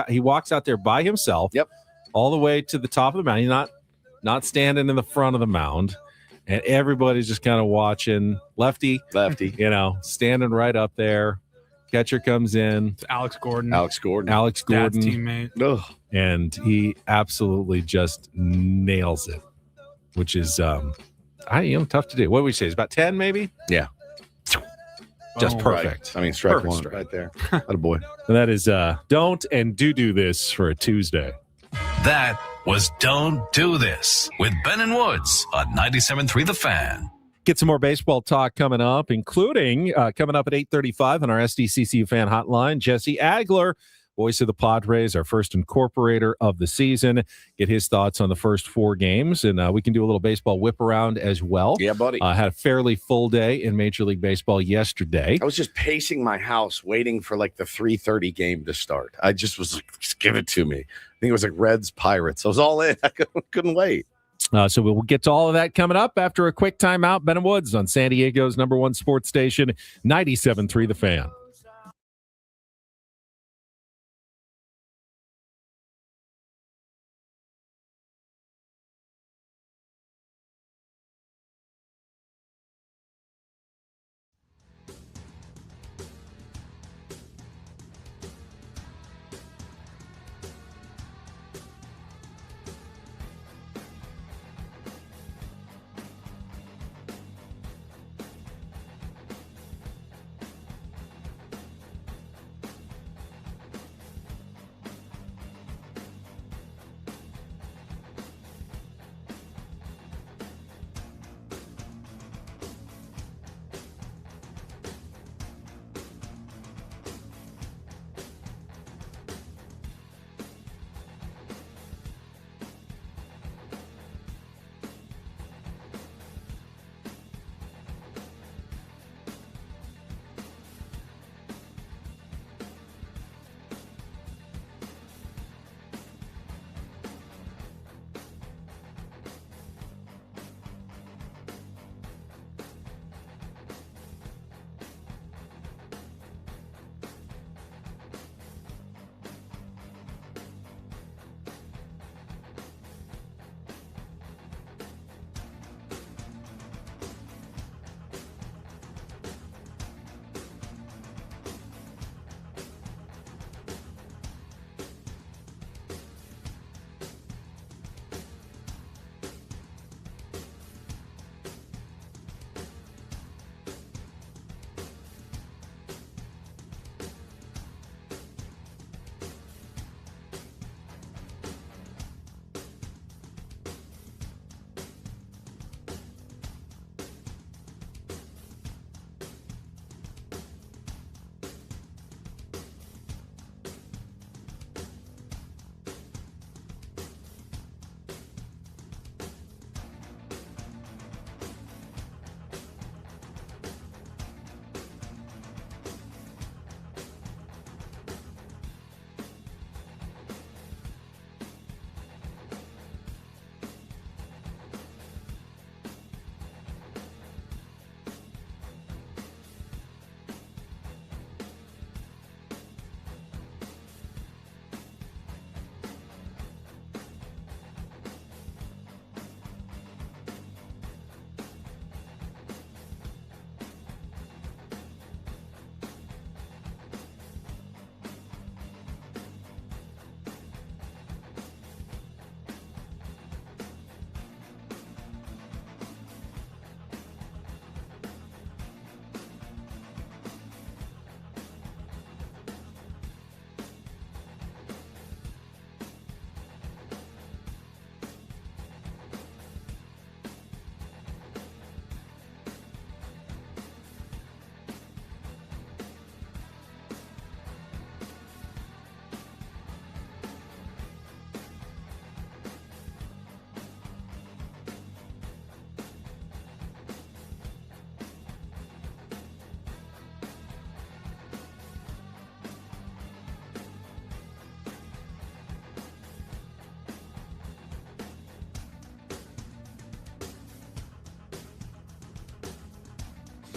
[SPEAKER 3] He walks out there by himself.
[SPEAKER 1] Yep.
[SPEAKER 3] All the way to the top of the mound. He's not standing in the front of the mound. And everybody's just kind of watching. Lefty, standing right up there. Catcher comes in.
[SPEAKER 2] It's Alex Gordon.
[SPEAKER 3] Dad's
[SPEAKER 2] teammate.
[SPEAKER 1] Ugh.
[SPEAKER 3] And he absolutely just nails it, which is tough to do. What would we say? It's about 10 maybe?
[SPEAKER 1] Yeah.
[SPEAKER 3] Just
[SPEAKER 2] Oh,
[SPEAKER 3] perfect.
[SPEAKER 1] Right. I mean, strike
[SPEAKER 3] Perfect
[SPEAKER 1] one
[SPEAKER 3] strike.
[SPEAKER 1] right there. Attaboy.
[SPEAKER 3] And that is Don't and Do This for a Tuesday.
[SPEAKER 5] That was Don't Do This with Ben and Woods on 97.3 The Fan.
[SPEAKER 3] Get some more baseball talk coming up, including coming up at 8:35 on our SDCCU fan hotline. Jesse Agler, voice of the Padres, our first incorporator of the season. Get his thoughts on the first 4 games, and we can do a little baseball whip around as well.
[SPEAKER 1] Yeah, buddy.
[SPEAKER 3] Had a fairly full day in Major League Baseball yesterday.
[SPEAKER 1] I was just pacing my house waiting for like the 3:30 game to start. I just was like, just give it to me. I think it was like Reds Pirates. I was all in. I couldn't wait.
[SPEAKER 3] So we'll get to all of that coming up after a quick timeout. Ben and Woods on San Diego's #1 sports station, 97.3 The Fan.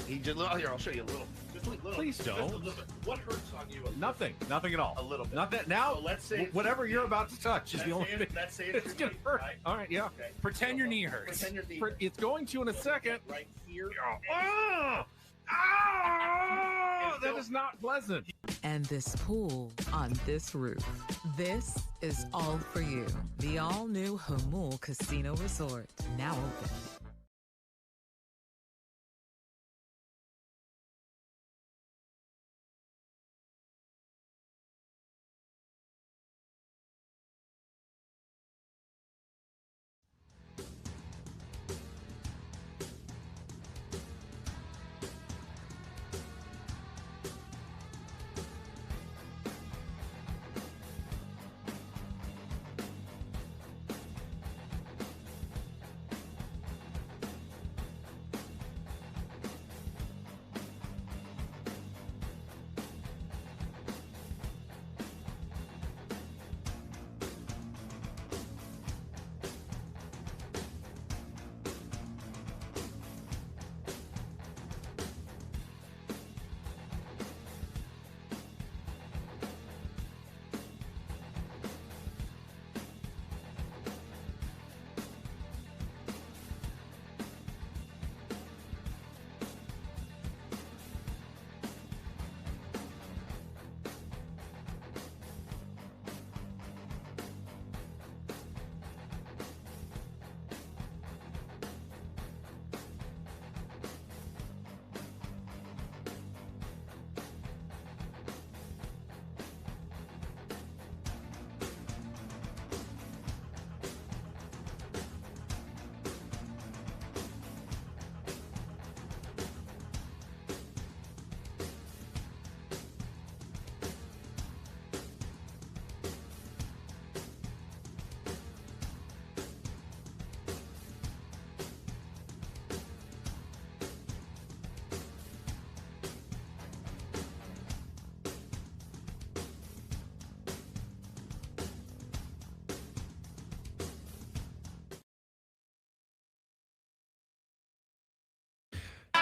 [SPEAKER 1] He just here. I'll show you a little. Just a little.
[SPEAKER 3] Please don't.
[SPEAKER 1] Just a little bit. What hurts on you?
[SPEAKER 3] Nothing at all.
[SPEAKER 1] A little bit.
[SPEAKER 3] Not that now.
[SPEAKER 1] So let's say
[SPEAKER 3] whatever you're about to touch is the only thing.
[SPEAKER 1] Let's say
[SPEAKER 3] It's gonna hurt.
[SPEAKER 1] Right?
[SPEAKER 3] All right, yeah.
[SPEAKER 1] Okay.
[SPEAKER 2] Pretend your knee hurts.
[SPEAKER 1] Pretend your knee.
[SPEAKER 3] It's going to in a second.
[SPEAKER 1] Right here.
[SPEAKER 3] That is not pleasant.
[SPEAKER 4] And this pool on this roof. This is all for you. The all-new Hamul Casino Resort, now open.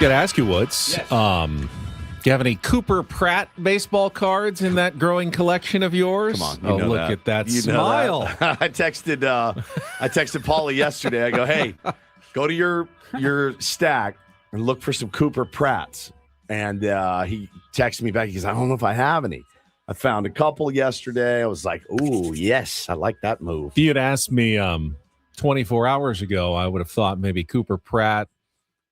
[SPEAKER 3] Got to ask you, Woods.
[SPEAKER 1] Yes.
[SPEAKER 3] Do you have any Cooper Pratt baseball cards in that growing collection of yours?
[SPEAKER 1] Come on,
[SPEAKER 3] oh, look at that smile.
[SPEAKER 1] I texted Paulie yesterday. I go, hey, go to your stack and look for some Cooper Pratts. And he texted me back. He goes, I don't know if I have any. I found a couple yesterday. I was like, ooh, yes, I like that move.
[SPEAKER 3] If you had asked me 24 hours ago, I would have thought maybe Cooper Pratt,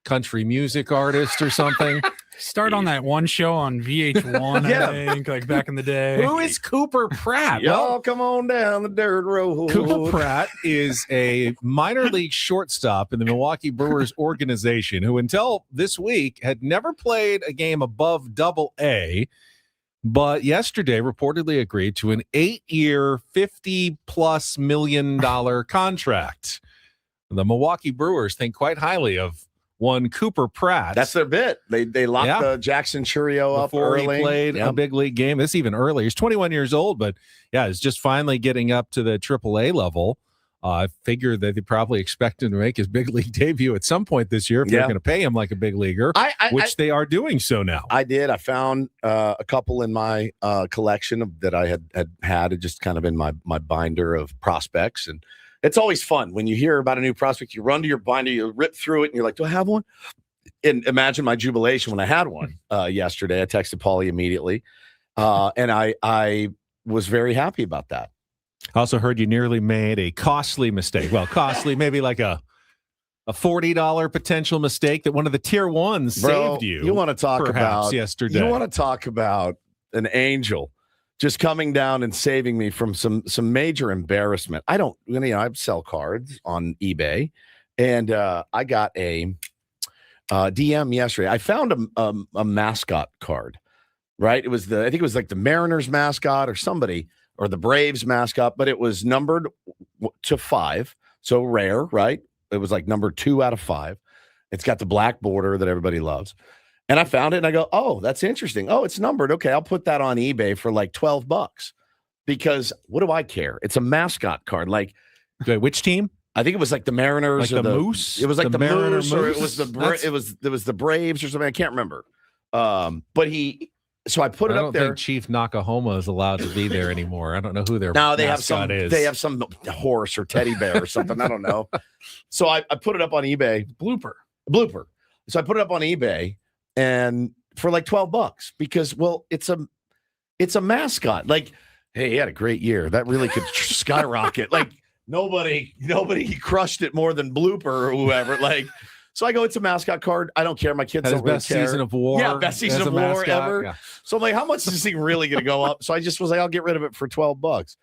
[SPEAKER 3] country music artist or something.
[SPEAKER 2] Start on that one show on VH1, I think, like back in the day.
[SPEAKER 3] Who is Cooper Pratt?
[SPEAKER 1] Y'all come on down the dirt road.
[SPEAKER 3] Cooper Pratt is a minor league shortstop in the Milwaukee Brewers organization who until this week had never played a game above Double-A, but yesterday reportedly agreed to an 8-year, $50+ million contract. The Milwaukee Brewers think quite highly of one Cooper Pratt.
[SPEAKER 1] That's their bit. They locked the Jackson Churio up
[SPEAKER 3] before
[SPEAKER 1] early.
[SPEAKER 3] He played a big league game. This is even earlier. He's 21 years old, but yeah, he's just finally getting up to the AAA level. I figured that they probably expect him to make his big league debut at some point this year if they're going to pay him like a big leaguer, which they are doing so now.
[SPEAKER 1] I did. I found a couple in my collection that I had just kind of in my binder of prospects. And it's always fun when you hear about a new prospect. You run to your binder, you rip through it, and you're like, do I have one? And imagine my jubilation when I had one yesterday. I texted Paulie immediately, and I was very happy about that.
[SPEAKER 3] I also heard you nearly made a costly mistake. Well, costly, maybe like a $40 potential mistake that one of the tier ones saved you.
[SPEAKER 1] You want to talk about
[SPEAKER 3] yesterday?
[SPEAKER 1] You want to talk about an angel just coming down and saving me from some major embarrassment. I sell cards on eBay, and I got a DM yesterday. I found a mascot card, right? I think it was like the Mariners mascot or somebody, or the Braves mascot, but it was numbered to 5, so rare, right? It was like number 2 out of 5. It's got the black border that everybody loves. And I found it and I go, oh, that's interesting. Oh, it's numbered. Okay, I'll put that on eBay for like $12 because what do I care? It's a mascot card. Like,
[SPEAKER 3] okay, which team?
[SPEAKER 1] I think it was like the Mariners,
[SPEAKER 3] like
[SPEAKER 1] or
[SPEAKER 3] the Moose.
[SPEAKER 1] It was like the Moose, or it was
[SPEAKER 3] it
[SPEAKER 1] was the Braves or something. I can't remember. So I put it up there.
[SPEAKER 3] I don't think Chief Nakahoma is allowed to be there anymore. I don't know who their mascot is.
[SPEAKER 1] They have some horse or teddy bear or something. I don't know. So I put it up on eBay.
[SPEAKER 2] Blooper.
[SPEAKER 1] So I put it up on eBay. And for like $12 because, well, it's a mascot. Like, hey, he had a great year. That really could skyrocket. Like nobody crushed it more than Blooper or whoever. Like, so I go, it's a mascot card. I don't care. My kids don't really
[SPEAKER 3] best
[SPEAKER 1] care.
[SPEAKER 3] Season of war.
[SPEAKER 1] Yeah, best season of war
[SPEAKER 3] mascot.
[SPEAKER 1] ever. Yeah. So I'm like, how much is this thing really going to go up? So I just was like, I'll get rid of it for $12.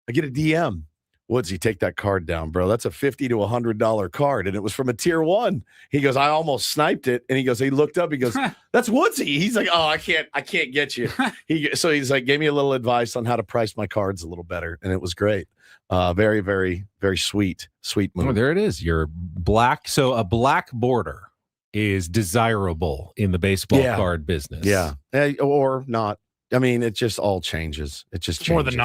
[SPEAKER 1] I get a DM. Woodsy, take that card down, bro. That's a $50 to $100 card. And it was from a tier 1. He goes, I almost sniped it. And he looked up, he goes, that's Woodsy. He's like, oh, I can't get you. So he's like, gave me a little advice on how to price my cards a little better. And it was great. Very, very, very sweet move.
[SPEAKER 3] Oh, there it is. You're black. So a black border is desirable in the baseball card business.
[SPEAKER 1] Yeah. Or not. I mean, it just all changes. It just changes.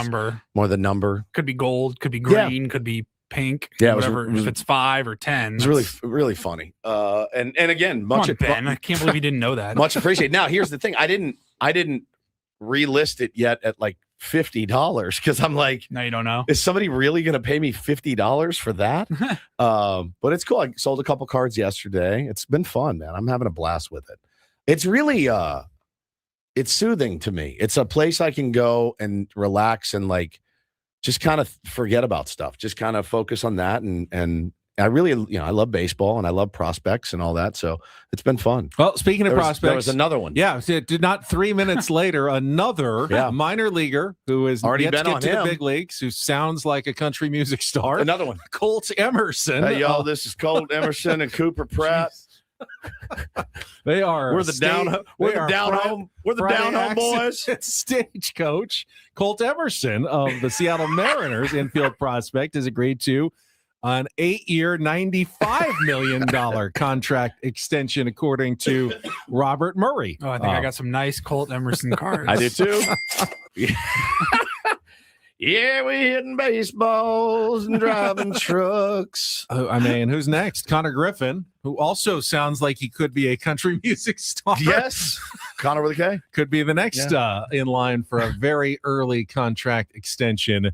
[SPEAKER 1] More the number.
[SPEAKER 2] Could be gold, could be green, could be pink.
[SPEAKER 1] Yeah,
[SPEAKER 2] whatever. If it's 5 or 10.
[SPEAKER 1] It's really, really funny. And again,
[SPEAKER 2] Ben, I can't believe you didn't know that.
[SPEAKER 1] Much appreciated. Now, here's the thing. I didn't relist it yet at like $50 because I'm like,
[SPEAKER 2] no, you don't know.
[SPEAKER 1] Is somebody really going to pay me $50 for that? But it's cool. I sold a couple cards yesterday. It's been fun, man. I'm having a blast with it. It's really it's soothing to me. It's a place I can go and relax and like just kind of forget about stuff. Just kind of focus on that. And I really, I love baseball and I love prospects and all that. So it's been fun.
[SPEAKER 3] Well, speaking of prospects,
[SPEAKER 1] there was another one.
[SPEAKER 3] Yeah. Not 3 minutes later, another minor leaguer who is
[SPEAKER 1] already
[SPEAKER 3] yet
[SPEAKER 1] been
[SPEAKER 3] to
[SPEAKER 1] on
[SPEAKER 3] get to
[SPEAKER 1] him.
[SPEAKER 3] the big leagues, who sounds like a country music star.
[SPEAKER 1] Another one.
[SPEAKER 3] Colt Emerson.
[SPEAKER 1] Hey, y'all, this is Colt Emerson and Cooper Pratt.
[SPEAKER 3] They are.
[SPEAKER 1] We're the down home boys.
[SPEAKER 3] Stagecoach Colt Emerson of the Seattle Mariners infield prospect has agreed to an 8-year, $95 million contract extension, according to Robert Murray.
[SPEAKER 2] Oh, I think I got some nice Colt Emerson cards.
[SPEAKER 1] I did too. Yeah, we hitting baseballs and driving trucks.
[SPEAKER 3] I mean, who's next? Connor Griffin, who also sounds like he could be a country music star.
[SPEAKER 1] Yes. Connor with a K.
[SPEAKER 3] Could be the next in line for a very early contract extension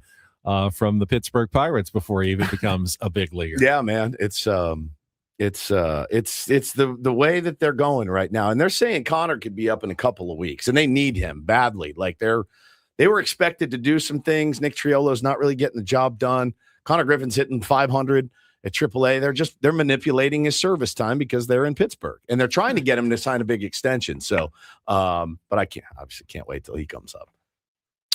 [SPEAKER 3] from the Pittsburgh Pirates before he even becomes a big leaguer.
[SPEAKER 1] Yeah, man. It's the way that they're going right now. And they're saying Connor could be up in a couple of weeks, and they need him badly. Like they were expected to do some things. Nick Triolo's not really getting the job done. Connor Griffin's hitting 500 at AAA. They're manipulating his service time because they're in Pittsburgh, and they're trying to get him to sign a big extension. So, but I obviously can't wait till he comes up.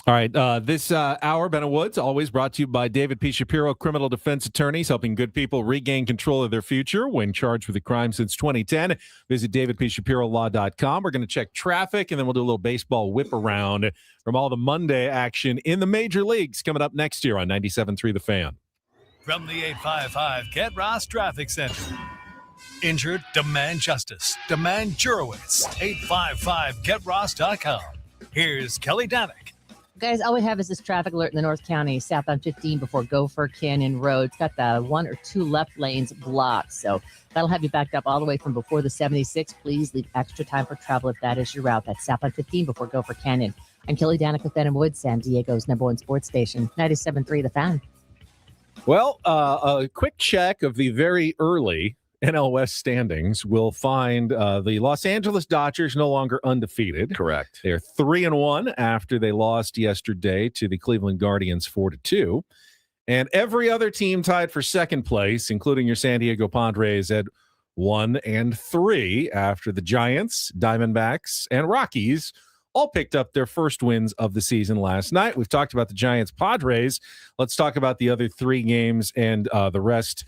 [SPEAKER 3] All right. This hour, Ben and Woods, always brought to you by David P. Shapiro, criminal defense attorneys, helping good people regain control of their future when charged with a crime since 2010. Visit davidpshapirolaw.com. We're going to check traffic, and then we'll do a little baseball whip around from all the Monday action in the major leagues coming up next year on 97.3 The Fan.
[SPEAKER 5] From the 855 Get Ross Traffic Center. Injured? Demand justice. Demand Jurowitz. 855GetRoss.com. Here's Kelly Danick.
[SPEAKER 6] Guys, all we have is this traffic alert in the North County, southbound 15 before Gopher Canyon Road. It's got the 1 or 2 left lanes blocked, so that'll have you backed up all the way from before the 76. Please leave extra time for travel if that is your route. That's southbound 15 before Gopher Canyon. I'm Kelly Danick with Ben and Woods, San Diego's #1 sports station, 97.3 The Fan.
[SPEAKER 3] Well, a quick check of the very early NL West standings will find the Los Angeles Dodgers no longer undefeated.
[SPEAKER 1] Correct.
[SPEAKER 3] They're 3-1 after they lost yesterday to the Cleveland Guardians 4-2. And every other team tied for second place, including your San Diego Padres at 1-3 after the Giants, Diamondbacks, and Rockies all picked up their first wins of the season last night. We've talked about the Giants Padres. Let's talk about the other 3 games and the rest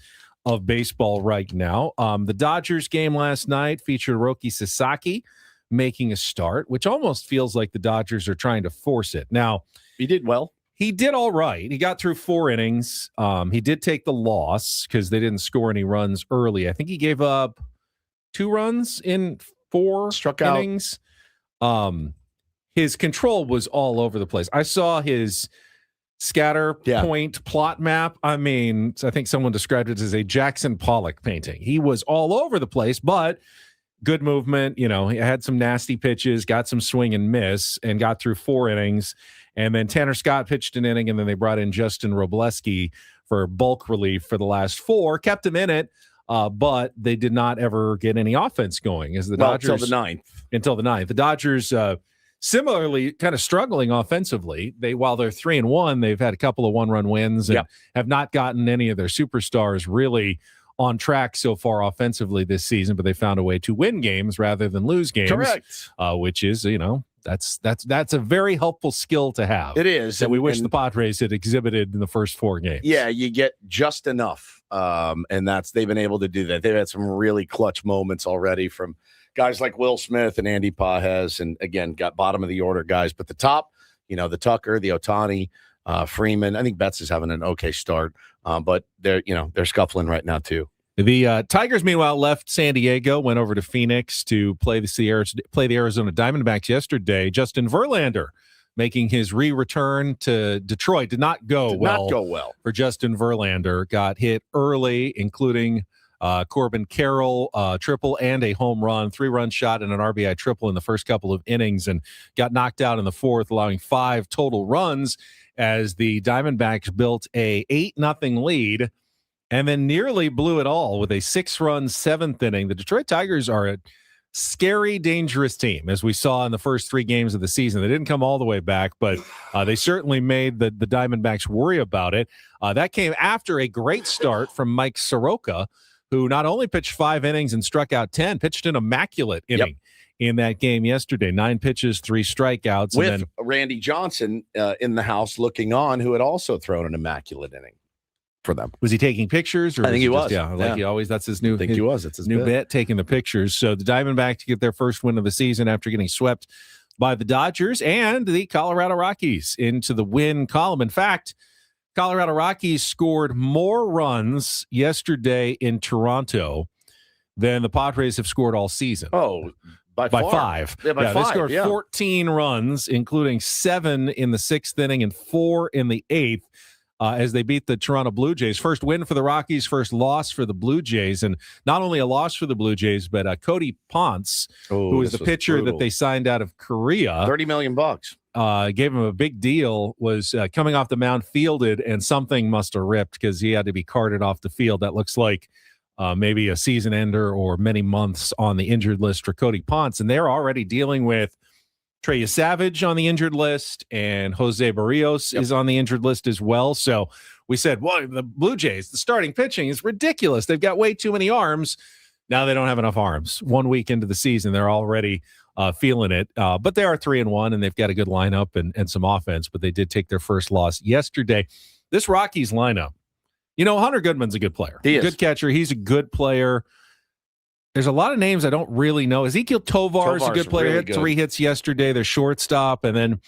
[SPEAKER 3] of baseball right now. The Dodgers game last night featured Roki Sasaki making a start, which almost feels like the Dodgers are trying to force it. Now,
[SPEAKER 1] he did well.
[SPEAKER 3] He did all right. He got through 4 innings. He did take the loss because they didn't score any runs early. I think he gave up 2 runs in 4 innings. His control was all over the place. I saw his scatter point plot map. I mean, I think someone described it as a Jackson Pollock painting. He was all over the place, but good movement. You know, he had some nasty pitches, got some swing and miss, and got through 4 innings. And then Tanner Scott pitched an inning, and then they brought in Justin Robleski for bulk relief for the last 4. Kept him in it, but they did not ever get any offense going. As the Dodgers
[SPEAKER 1] until the 9th.
[SPEAKER 3] The Dodgers similarly kind of struggling offensively. While they're 3-1, they've had a couple of 1-run wins and have not gotten any of their superstars really on track so far offensively this season, but they found a way to win games rather than lose games.
[SPEAKER 1] Correct.
[SPEAKER 3] Which is, that's a very helpful skill to have.
[SPEAKER 1] It is.
[SPEAKER 3] That we wish the Padres had exhibited in the first 4 games.
[SPEAKER 1] Yeah, you get just enough. And they've been able to do that. They've had some really clutch moments already from guys like Will Smith and Andy Pajes, and again, got bottom of the order guys. But the top, the Tucker, the Ohtani, Freeman. I think Betts is having an okay start, but they're scuffling right now too.
[SPEAKER 3] The Tigers, meanwhile, left San Diego, went over to Phoenix to play the Arizona Diamondbacks yesterday. Justin Verlander making his return to Detroit. Did not go well for Justin Verlander. Got hit early, including Corbin Carroll triple and a home run, 3-run shot and an RBI triple in the first couple of innings, and got knocked out in the 4th, allowing 5 total runs as the Diamondbacks built a 8-0 lead and then nearly blew it all with a 6-run 7th inning. The Detroit Tigers are a scary, dangerous team, as we saw in the first 3 games of the season. They didn't come all the way back, but they certainly made the Diamondbacks worry about it. That came after a great start from Mike Soroka, who not only pitched 5 innings and struck out 10, pitched an immaculate inning in that game yesterday. 9 pitches, 3 strikeouts.
[SPEAKER 1] With
[SPEAKER 3] and then
[SPEAKER 1] Randy Johnson in the house looking on, who had also thrown an immaculate inning for them.
[SPEAKER 3] Was he taking pictures? Or
[SPEAKER 1] I think he was.
[SPEAKER 3] He always, that's his new,
[SPEAKER 1] I think he was. It's his
[SPEAKER 3] new bit, taking the pictures. So the Diamondbacks get their first win of the season after getting swept by the Dodgers and the Colorado Rockies into the win column. In fact, Colorado Rockies scored more runs yesterday in Toronto than the Padres have scored all season.
[SPEAKER 1] Oh, by
[SPEAKER 3] by
[SPEAKER 1] far.
[SPEAKER 3] 5.
[SPEAKER 1] Yeah, by 5.
[SPEAKER 3] They scored
[SPEAKER 1] yeah.
[SPEAKER 3] 14 runs, including 7 in the 6th inning and 4 in the 8th. As they beat the Toronto Blue Jays. First win for the Rockies, first loss for the Blue Jays. And not only a loss for the Blue Jays, but Cody Ponce, who is the pitcher that they signed out of Korea.
[SPEAKER 1] $30 million.
[SPEAKER 3] Gave him a big deal, was coming off the mound, fielded, and something must have ripped because he had to be carted off the field. That looks like maybe a season ender or many months on the injured list for Cody Ponce. And they're already dealing with Trey Savage on the injured list, and Jose Barrios is on the injured list as well. So we said, well, the Blue Jays, the starting pitching is ridiculous. They've got way too many arms. Now they don't have enough arms. 1 week into the season, they're already feeling it. But they are 3-1, and they've got a good lineup and some offense, but they did take their first loss yesterday. This Rockies lineup, Hunter Goodman's a good player.
[SPEAKER 1] He is.
[SPEAKER 3] Good catcher. He's a good player. There's a lot of names I don't really know. Ezekiel Tovar is a good player. He had 3 hits yesterday. They're shortstop. And then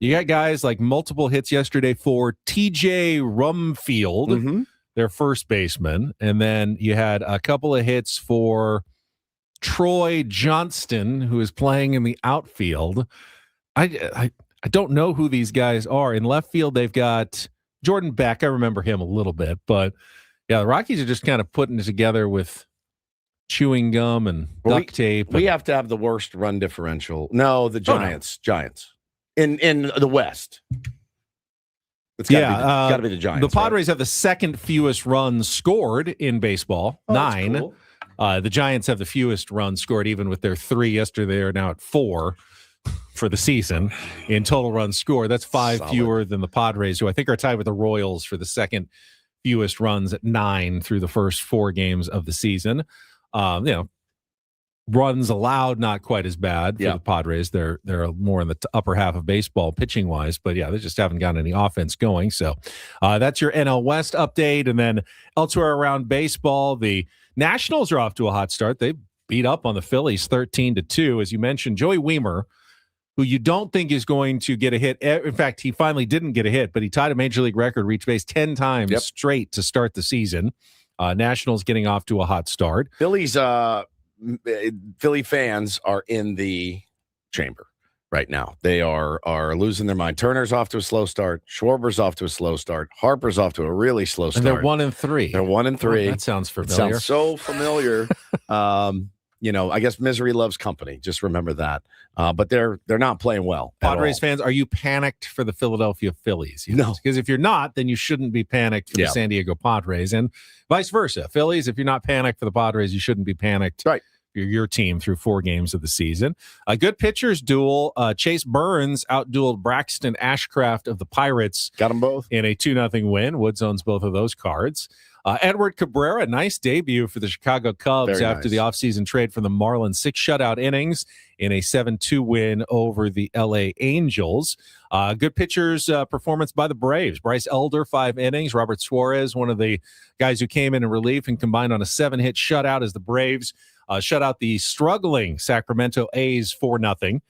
[SPEAKER 3] you got guys like multiple hits yesterday for TJ Rumfield, their first baseman. And then you had a couple of hits for Troy Johnston, who is playing in the outfield. I don't know who these guys are. In left field, they've got Jordan Beck. I remember him a little bit. But, yeah, the Rockies are just kind of putting it together with chewing gum and duct tape.
[SPEAKER 1] We have to have the worst run differential. No, the Giants. Giants in the West. It's got to be the Giants.
[SPEAKER 3] The Padres have the second fewest runs scored in baseball, 9. Cool. The Giants have the fewest runs scored, even with their 3 yesterday. They're now at 4 for the season in total runs scored. That's 5 fewer than the Padres, who I think are tied with the Royals for the second fewest runs at 9 through the first 4 games of the season. Runs allowed, not quite as bad for the Padres. They're more in the upper half of baseball pitching wise, but yeah, they just haven't gotten any offense going. So that's your NL West update. And then elsewhere around baseball, the Nationals are off to a hot start. They beat up on the Phillies 13-2. As you mentioned, Joey Wiemer, who you don't think is going to get a hit. In fact, he finally didn't get a hit, but he tied a major league record, reached base 10 times straight to start the season. Nationals getting off to a hot start.
[SPEAKER 1] Philly fans are in the chamber right now. They are losing their mind. Turner's off to a slow start. Schwarber's off to a slow start. Harper's off to a really slow start.
[SPEAKER 3] And they're 1-3.
[SPEAKER 1] They're 1-3.
[SPEAKER 3] Oh, that sounds familiar.
[SPEAKER 1] It sounds so familiar. I guess misery loves company. Just remember that. But they're not playing well.
[SPEAKER 3] Padres fans, are you panicked for the Philadelphia Phillies?
[SPEAKER 1] No.
[SPEAKER 3] Because if you're not, then you shouldn't be panicked for the San Diego Padres, and vice versa. Phillies, if you're not panicked for the Padres, you shouldn't be panicked.
[SPEAKER 1] Right.
[SPEAKER 3] Your team through 4 games of the season. A good pitchers duel. Chase Burns outdueled Braxton Ashcraft of the Pirates.
[SPEAKER 1] Got them both
[SPEAKER 3] in a 2-0 win. Woods owns both of those cards. Edward Cabrera, nice debut for the Chicago Cubs after the offseason trade from the Marlins. 6 shutout innings in a 7-2 win over the LA Angels. Good pitchers performance by the Braves. Bryce Elder, 5 innings. Robert Suarez, one of the guys who came in relief and combined on a 7-hit shutout as the Braves shut out the struggling Sacramento A's 4-0.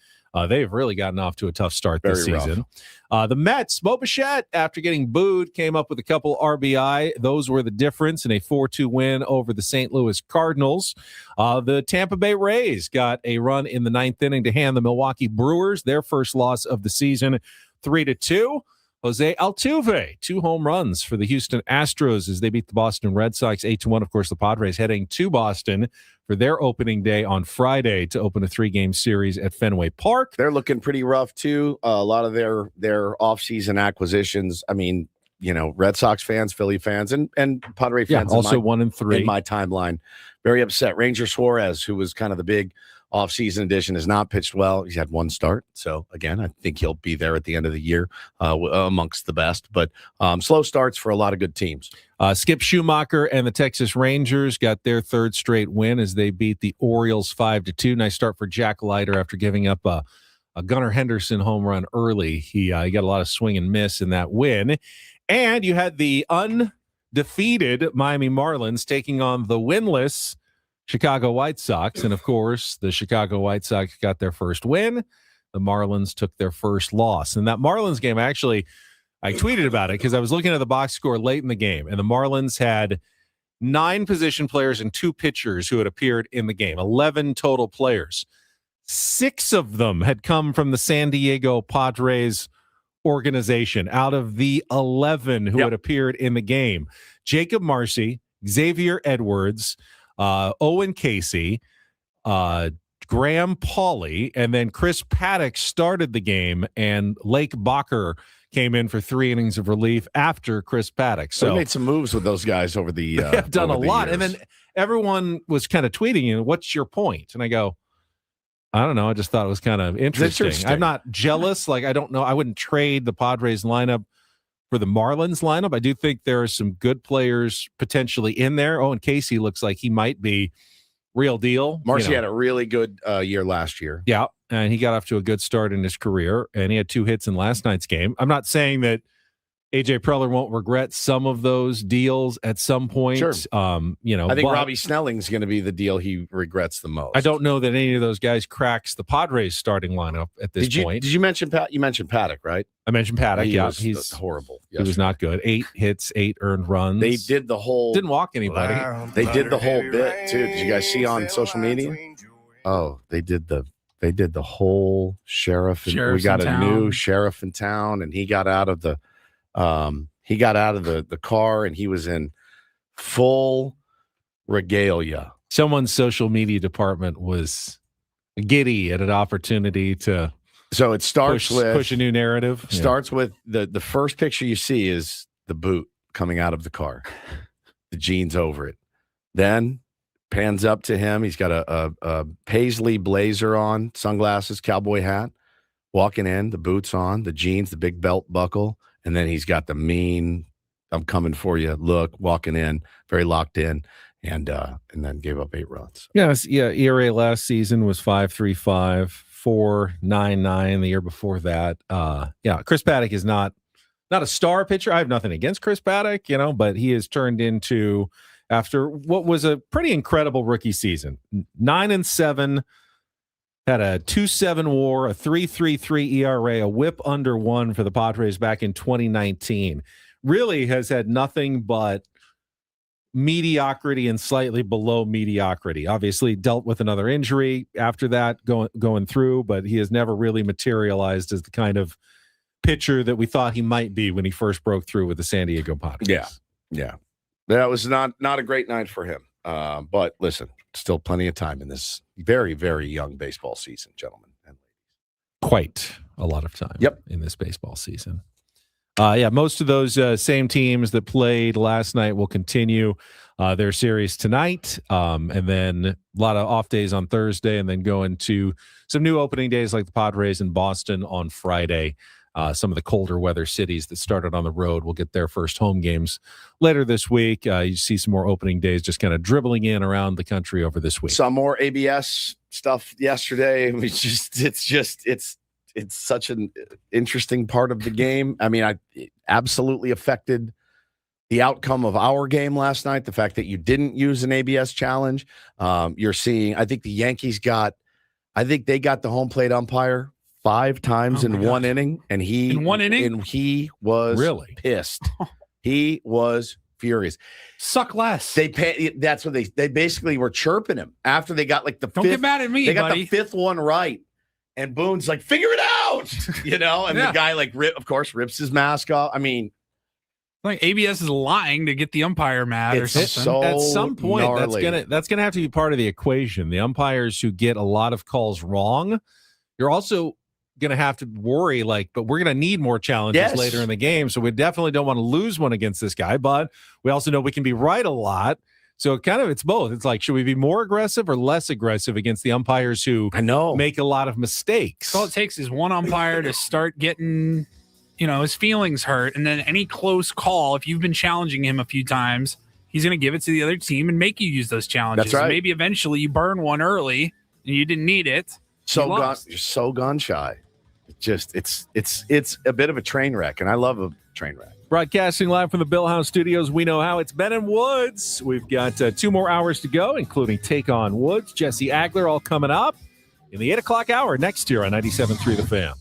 [SPEAKER 3] They've really gotten off to a tough start this season. The Mets, Mo Bichette, after getting booed, came up with a couple RBI. Those were the difference in a 4-2 win over the St. Louis Cardinals. The Tampa Bay Rays got a run in the 9th inning to hand the Milwaukee Brewers their first loss of the season, 3-2. Jose Altuve, 2 home runs for the Houston Astros as they beat the Boston Red Sox 8-1. Of course, the Padres heading to Boston for their opening day on Friday to open a 3-game series at Fenway Park.
[SPEAKER 1] They're looking pretty rough too. A lot of their offseason acquisitions. I mean, Red Sox fans, Philly fans, and Padre fans.
[SPEAKER 3] Also 1-3
[SPEAKER 1] in my timeline. Very upset. Ranger Suarez, who was kind of the big offseason addition, has not pitched well. He's had 1 start. So, again, I think he'll be there at the end of the year amongst the best. But slow starts for a lot of good teams.
[SPEAKER 3] Skip Schumacher and the Texas Rangers got their 3rd straight win as they beat the Orioles 5-2. Nice start for Jack Leiter after giving up a Gunnar Henderson home run early. He got a lot of swing and miss in that win. And you had the undefeated Miami Marlins taking on the winless Chicago White Sox. And, of course, the Chicago White Sox got their first win. The Marlins took their first loss. And that Marlins game, actually, I tweeted about it because I was looking at the box score late in the game, and the Marlins had 9 position players and 2 pitchers who had appeared in the game, 11 total players. 6 of them had come from the San Diego Padres organization out of the 11 who had appeared in the game. Jacob Marcy, Xavier Edwards, Owen Casey, Graham Pauley, and then Chris Paddock started the game, and Lake Bacher came in for 3 innings of relief after Chris Paddock. So
[SPEAKER 1] we made some moves with those guys over the
[SPEAKER 3] they have done a lot.
[SPEAKER 1] years.
[SPEAKER 3] And then everyone was kind of tweeting, what's your point? And I go, I don't know. I just thought it was kind of interesting. I'm not jealous. Like, I don't know. I wouldn't trade the Padres lineup for the Marlins lineup. I do think there are some good players potentially in there. Owen Casey looks like he might be real deal.
[SPEAKER 1] Marcy had a really good year last year.
[SPEAKER 3] Yeah, and he got off to a good start in his career, and he had 2 hits in last night's game. I'm not saying that AJ Preller won't regret some of those deals at some point.
[SPEAKER 1] Sure.
[SPEAKER 3] I
[SPEAKER 1] think Robbie Snelling's going to be the deal he regrets the most.
[SPEAKER 3] I don't know that any of those guys cracks the Padres starting lineup at this point.
[SPEAKER 1] Did you mention You mentioned Paddock, right?
[SPEAKER 3] I mentioned Paddock.
[SPEAKER 1] He's horrible.
[SPEAKER 3] He was not good. 8 hits, 8 earned runs.
[SPEAKER 1] They did the whole.
[SPEAKER 3] Didn't walk anybody.
[SPEAKER 1] They did the whole bit too. Did you guys see on social media? Oh, they did the whole sheriff. And we got a new sheriff in town, and he got out of the the car, and he was in full regalia.
[SPEAKER 3] Someone's social media department was giddy at an opportunity to.
[SPEAKER 1] So it starts
[SPEAKER 3] push a new narrative.
[SPEAKER 1] Starts with the first picture you see is the boot coming out of the car, the jeans over it. Then pans up to him. He's got a paisley blazer on, sunglasses, cowboy hat, walking in, the boots on, the jeans, the big belt buckle. And then he's got the mean, I'm coming for you look, walking in, very locked in, and then gave up 8 runs.
[SPEAKER 3] ERA last season was 5.35, 4.99 the year before that. Chris Paddock is not a star pitcher. I have nothing against Chris Paddock, but he has turned into, after what was a pretty incredible rookie season, 9-7. Had a 2.7 WAR, a 3.33 ERA, a WHIP under 1 for the Padres back in 2019. Really has had nothing but mediocrity and slightly below mediocrity. Obviously dealt with another injury after that going through, but he has never really materialized as the kind of pitcher that we thought he might be when he first broke through with the San Diego Padres.
[SPEAKER 1] Yeah. That was not a great night for him. But listen, still plenty of time in this very, very young baseball season, gentlemen and ladies.
[SPEAKER 3] Quite a lot of time in this baseball season. Most of those same teams that played last night will continue their series tonight, and then a lot of off days on Thursday, and then go into some new opening days like the Padres in Boston on Friday. Some of the colder weather cities that started on the road will get their first home games later this week. You see some more opening days just kind of dribbling in around the country over this week.
[SPEAKER 1] Some more ABS stuff yesterday. It's such an interesting part of the game. I mean, it absolutely affected the outcome of our game last night. The fact that you didn't use an ABS challenge. You're seeing, I think the Yankees got the home plate umpire 5 times in one inning, and he was really pissed. He was furious.
[SPEAKER 2] Suck less.
[SPEAKER 1] That's what they basically were chirping him after they got like the
[SPEAKER 2] Don't
[SPEAKER 1] fifth.
[SPEAKER 2] get mad at me,
[SPEAKER 1] They got
[SPEAKER 2] buddy.
[SPEAKER 1] the 5th one right, and Boone's like, figure it out, And the guy rips his mask off. I mean,
[SPEAKER 2] like ABS is lying to get the umpire mad or something.
[SPEAKER 3] At some point,
[SPEAKER 1] gnarly.
[SPEAKER 3] that's gonna have to be part of the equation. The umpires who get a lot of calls wrong, you're also going to have to worry, but we're going to need more challenges later in the game. So we definitely don't want to lose one against this guy, but we also know we can be right a lot. So it's both. It's like, should we be more aggressive or less aggressive against the umpires who make a lot of mistakes?
[SPEAKER 2] All it takes is one umpire to start getting, his feelings hurt. And then any close call, if you've been challenging him a few times, he's going to give it to the other team and make you use those challenges.
[SPEAKER 1] That's right.
[SPEAKER 2] And maybe eventually you burn one early and you didn't need it.
[SPEAKER 1] You're so gun shy. It's a bit of a train wreck, and I love a train wreck.
[SPEAKER 3] Broadcasting live from the Bill House Studios, we know how. It's Ben and Woods. We've got 2 more hours to go, including Take on Woods, Jesse Agler, all coming up in the 8 o'clock hour next year on 97.3 The Fan.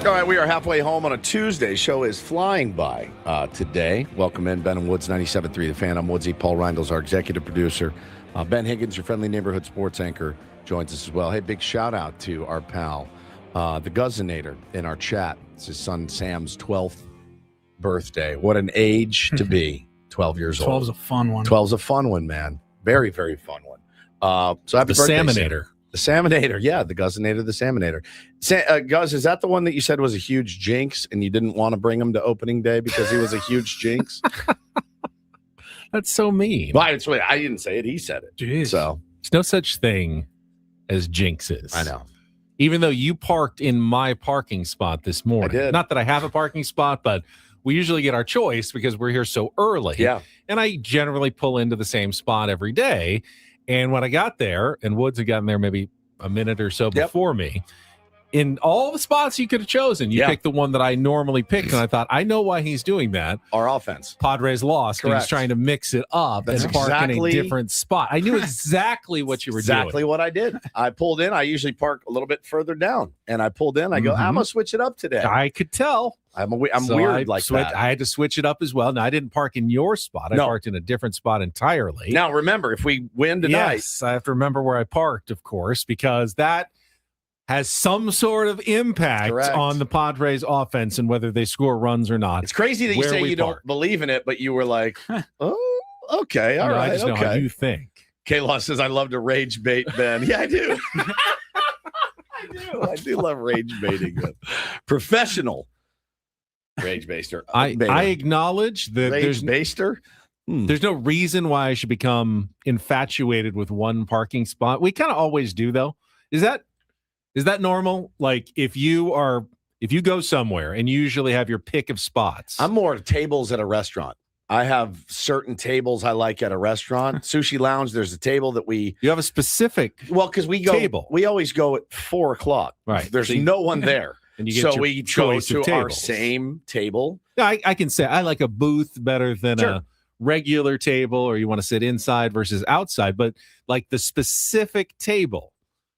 [SPEAKER 1] All right, we are halfway home on a Tuesday. Show is flying by today. Welcome in, Ben and Woods, 97.3 The Fan. I'm Woodsy. Paul Reindl's our executive producer. Ben Higgins, your friendly neighborhood sports anchor, joins us as well. Hey, big shout out to our pal, the Guzzinator, in our chat. It's his son Sam's 12th birthday. What an age to be, 12 years old.
[SPEAKER 2] 12's a fun one.
[SPEAKER 1] 12's a fun one, man. Very, very fun one. So happy
[SPEAKER 3] The
[SPEAKER 1] birthday,
[SPEAKER 3] Salmonator.
[SPEAKER 1] Sam. The Salmonator, yeah, the Guzzinator, the Salmonator. Guzz, is that the one that you said was a huge jinx and you didn't want to bring him to opening day because he was a huge jinx?
[SPEAKER 3] That's so mean.
[SPEAKER 1] Well, I didn't say it. He said it.
[SPEAKER 2] Jeez.
[SPEAKER 1] So
[SPEAKER 3] There's no such thing as jinxes.
[SPEAKER 1] I know.
[SPEAKER 3] Even though you parked in my parking spot this morning.
[SPEAKER 1] I did.
[SPEAKER 3] Not that I have a parking spot, but we usually get our choice because we're here so early.
[SPEAKER 1] Yeah.
[SPEAKER 3] And I generally pull into the same spot every day. And when I got there, and Woods had gotten there maybe a minute or so before me, in all the spots you could have chosen, you picked the one that I normally pick. And I thought, I know why he's doing that.
[SPEAKER 1] Our offense.
[SPEAKER 3] Padres lost.
[SPEAKER 1] Correct.
[SPEAKER 3] And he's trying to mix it up
[SPEAKER 1] That's
[SPEAKER 3] and park
[SPEAKER 1] exactly-
[SPEAKER 3] in a different spot. I knew exactly what you were doing.
[SPEAKER 1] Exactly what I did. I pulled in. I usually park a little bit further down. And I pulled in. I go, I'm going to switch it up today.
[SPEAKER 3] I could tell.
[SPEAKER 1] I'm
[SPEAKER 3] So
[SPEAKER 1] weird like that.
[SPEAKER 3] I had to switch it up as well. Now, I didn't park in your spot. I parked in a different spot entirely.
[SPEAKER 1] Now, remember, if we win tonight.
[SPEAKER 3] Yes, I have to remember where I parked, of course, because that has some sort of impact
[SPEAKER 1] Correct.
[SPEAKER 3] on the Padres offense and whether they score runs or not.
[SPEAKER 1] It's crazy that you
[SPEAKER 3] where
[SPEAKER 1] say
[SPEAKER 3] we
[SPEAKER 1] you
[SPEAKER 3] park.
[SPEAKER 1] don't believe in it, but you were like, oh, okay, all
[SPEAKER 3] No,
[SPEAKER 1] right,
[SPEAKER 3] I just know how
[SPEAKER 1] okay.
[SPEAKER 3] you think.
[SPEAKER 1] Kayla says, I love to rage bait, Ben. Yeah, I do. I do love rage baiting. Professional rage baster.
[SPEAKER 3] I acknowledge that
[SPEAKER 1] Rage baster?
[SPEAKER 3] there's no reason why I should become infatuated with one parking spot. We kind of always do, though. Is that normal? Like if you go somewhere and you usually have your pick of spots.
[SPEAKER 1] I'm more tables at a restaurant. I have certain tables I like at a restaurant. Sushi Lounge, there's a table that
[SPEAKER 3] you have a specific
[SPEAKER 1] because we always go at 4:00.
[SPEAKER 3] Right.
[SPEAKER 1] There's no one there.
[SPEAKER 3] And you get your
[SPEAKER 1] we go
[SPEAKER 3] choice
[SPEAKER 1] to
[SPEAKER 3] of
[SPEAKER 1] our
[SPEAKER 3] tables.
[SPEAKER 1] same table.
[SPEAKER 3] Yeah, I can say I like a booth better than a regular table, or you want to sit inside versus outside. But like the specific table,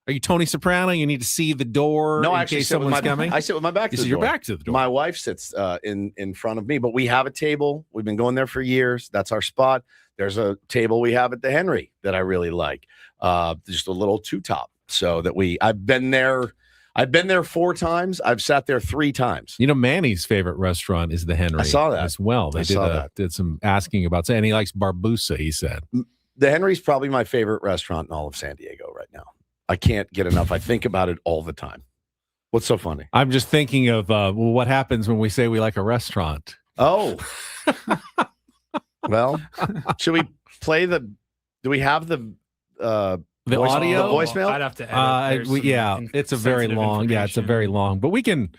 [SPEAKER 3] are you Tony Soprano? You need to see the door
[SPEAKER 1] No,
[SPEAKER 3] in
[SPEAKER 1] I actually
[SPEAKER 3] case
[SPEAKER 1] sit with
[SPEAKER 3] someone's
[SPEAKER 1] my
[SPEAKER 3] coming.
[SPEAKER 1] I sit with my back to the
[SPEAKER 3] Your
[SPEAKER 1] door.
[SPEAKER 3] back to the door.
[SPEAKER 1] My wife sits in front of me, but we have a table. We've been going there for years. That's our spot. There's a table we have at the Henry that I really like. Just a little two-top. So that I've been there 4 times. I've sat there 3 times.
[SPEAKER 3] You know, Manny's favorite restaurant is the Henry.
[SPEAKER 1] I saw that
[SPEAKER 3] as well. They did some asking about, and he likes Barbusa, he said.
[SPEAKER 1] The Henry's probably my favorite restaurant in all of San Diego right now. I can't get enough. I think about it all the time. What's so funny?
[SPEAKER 3] I'm just thinking of what happens when we say we like a restaurant.
[SPEAKER 1] Oh. Well, should we play do we have the
[SPEAKER 3] audio?
[SPEAKER 1] The voicemail?
[SPEAKER 2] I'd have to edit.
[SPEAKER 3] It's a very long. Yeah, it's a very long. But we can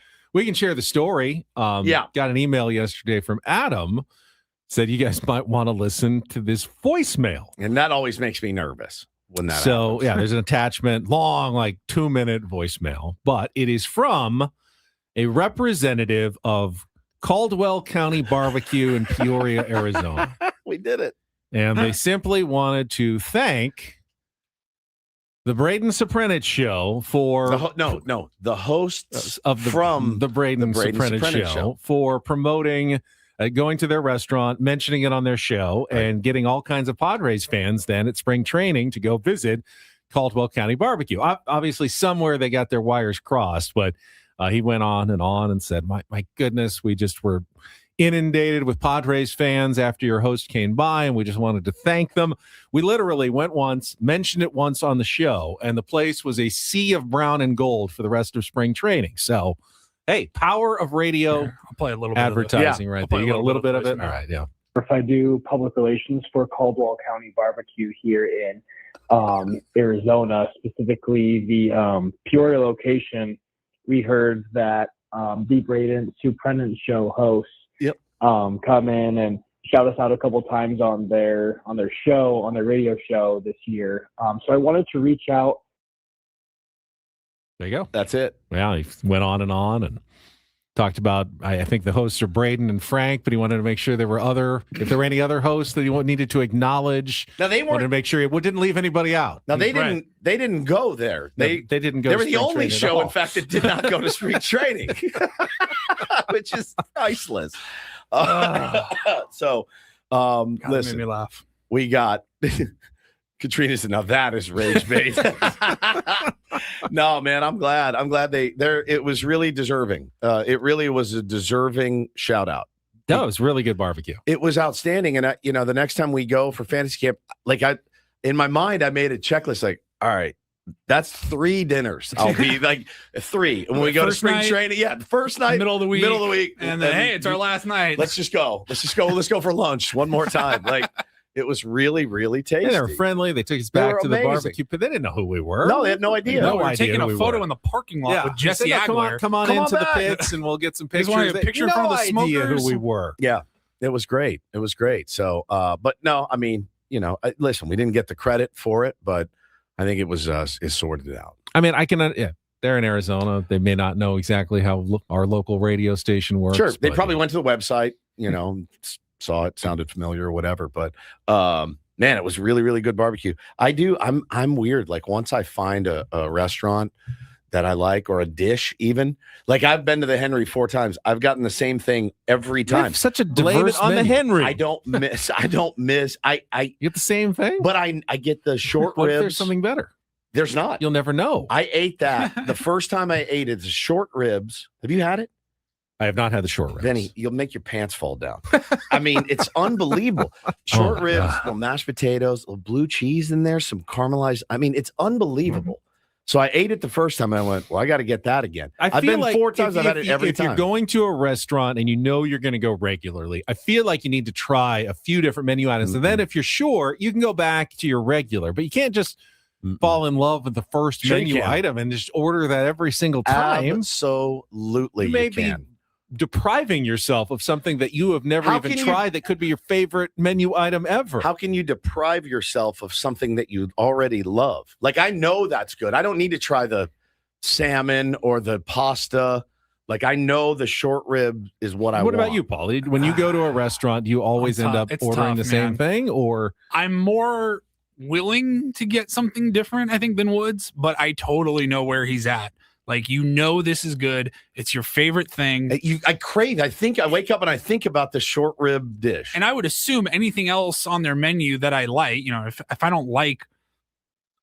[SPEAKER 3] share the story. Got an email yesterday from Adam. Said you guys might want to listen to this voicemail.
[SPEAKER 1] And that always makes me nervous when that
[SPEAKER 3] So,
[SPEAKER 1] happens.
[SPEAKER 3] yeah, there's an attachment, long, like 2-minute voicemail, but it is from a representative of Caldwell County Barbecue in Peoria, Arizona.
[SPEAKER 1] We did it.
[SPEAKER 3] And they simply wanted to thank the Braden Soprenich Show for
[SPEAKER 1] the hosts
[SPEAKER 3] of the Braden Soprenich Show for promoting going to their restaurant, mentioning it on their show, and getting all kinds of Padres fans then at spring training to go visit Caldwell County Barbecue. Obviously, somewhere they got their wires crossed, but he went on and said, my goodness, we just were inundated with Padres fans after your host came by, and we just wanted to thank them. We literally went once, mentioned it once on the show, and the place was a sea of brown and gold for the rest of spring training. So, hey, power of radio.
[SPEAKER 2] I'll play a little
[SPEAKER 3] advertising
[SPEAKER 2] bit
[SPEAKER 3] right there. You get a little bit of it. All right, yeah.
[SPEAKER 12] If I do public relations for Caldwell County Barbecue here in Arizona, specifically the Peoria location, we heard that the Braden Soprenich Show hosts come in and shout us out a couple times on their show, on their radio show this year. So I wanted to reach out.
[SPEAKER 3] There you go.
[SPEAKER 1] That's it.
[SPEAKER 3] Yeah, he went on and Talked about, I think the hosts are Braden and Frank, but he wanted to make sure there were any other hosts that he needed to acknowledge.
[SPEAKER 1] Now they
[SPEAKER 3] wanted to make sure he didn't leave anybody out.
[SPEAKER 1] Now they didn't go there. They
[SPEAKER 3] didn't go.
[SPEAKER 1] They were the only show, in fact, that did not go to spring training, which is priceless. So, listen,
[SPEAKER 2] made me laugh.
[SPEAKER 1] We got Katrina said, "Now that is rage bait." No, man, I'm glad. It was really deserving. It really was a deserving shout out.
[SPEAKER 3] No, it was really good barbecue.
[SPEAKER 1] It was outstanding. And the next time we go for fantasy camp, in my mind, I made a checklist. Like, all right, that's 3 dinners. I'll be like 3. And when we go to spring training, the first night,
[SPEAKER 2] middle of the week,
[SPEAKER 1] and
[SPEAKER 2] then hey, it's our last night.
[SPEAKER 1] Let's just go. Let's go for lunch one more time. Like. It was really, really tasty.
[SPEAKER 3] And they were friendly. They took us back to the barbecue, but they didn't know who we were.
[SPEAKER 1] No, they had no idea.
[SPEAKER 2] We were taking a photo in the parking lot with Jesse Agler.
[SPEAKER 3] Come on into the pits and we'll get some pictures.
[SPEAKER 2] A picture from the smokers.
[SPEAKER 3] Who we were.
[SPEAKER 1] Yeah, it was great. So, but no, I mean, listen, we didn't get the credit for it, but I think it was it sorted it out.
[SPEAKER 3] I mean, they're in Arizona. They may not know exactly how our local radio station works.
[SPEAKER 1] Sure, they probably went to the website, saw it, sounded familiar or whatever, but man, it was really, really good barbecue. I'm weird. Like once I find a restaurant that I like or a dish, even like I've been to the Henry 4 times. I've gotten the same thing every time.
[SPEAKER 3] Such a diverse on the Henry.
[SPEAKER 1] I don't miss. I
[SPEAKER 3] you get the same thing,
[SPEAKER 1] but I get the short
[SPEAKER 3] what
[SPEAKER 1] ribs.
[SPEAKER 3] If there's something better.
[SPEAKER 1] There's not.
[SPEAKER 3] You'll never know.
[SPEAKER 1] I ate that the first time I ate it. The short ribs. Have you had it?
[SPEAKER 3] I have not had the short ribs.
[SPEAKER 1] Benny, you'll make your pants fall down. I mean, it's unbelievable. Short ribs, little mashed potatoes, little blue cheese in there, some caramelized. I mean, it's unbelievable. So I ate it the first time. And I went, well, I got to get that again. I've been like 4 times. I've had it every time.
[SPEAKER 3] If you're going to a restaurant and you're going to go regularly, I feel like you need to try a few different menu items. And then if you're sure, you can go back to your regular. But you can't just fall in love with the first menu item and just order that every single time.
[SPEAKER 1] Absolutely,
[SPEAKER 3] you can. Depriving yourself of something that you have never even tried that could be your favorite menu item ever.
[SPEAKER 1] How can you deprive yourself of something that you already love? Like, I know that's good. I don't need to try the salmon or the pasta. Like, I know the short rib is what I want.
[SPEAKER 3] What about you, Paul? When you go to a restaurant, do you always end up ordering the same thing? Or
[SPEAKER 2] I'm more willing to get something different, I think, than Woods, but I totally know where he's at. Like, this is good. It's your favorite thing.
[SPEAKER 1] I crave. I think I wake up and I think about the short rib dish.
[SPEAKER 2] And I would assume anything else on their menu that I like, if I don't like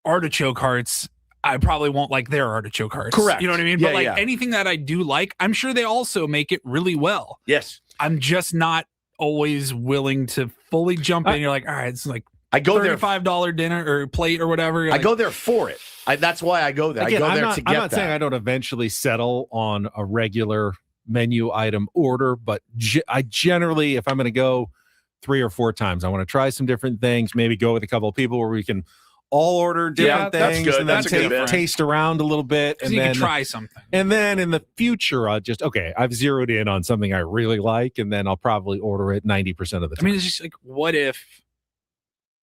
[SPEAKER 2] artichoke hearts, I probably won't like their artichoke hearts.
[SPEAKER 1] Correct.
[SPEAKER 2] You know what I mean?
[SPEAKER 1] Yeah,
[SPEAKER 2] but anything that I do like, I'm sure they also make it really well.
[SPEAKER 1] Yes.
[SPEAKER 2] I'm just not always willing to fully jump in. You're like, all right, it's like
[SPEAKER 1] I go there
[SPEAKER 2] $35 dinner or plate or whatever.
[SPEAKER 1] I go there for it. That's why I go there.
[SPEAKER 3] Again,
[SPEAKER 1] I go there to get that.
[SPEAKER 3] I'm not saying I don't eventually settle on a regular menu item order, but I generally, if I'm going to go 3 or 4 times, I want to try some different things, maybe go with a couple of people where we can all order different things.
[SPEAKER 1] That's good.
[SPEAKER 3] And
[SPEAKER 1] that's
[SPEAKER 3] then taste around a little bit.
[SPEAKER 2] And then try something.
[SPEAKER 3] And then in the future, I'll just, I've zeroed in on something I really like, and then I'll probably order it 90% of the time.
[SPEAKER 2] I mean, it's just like, what if,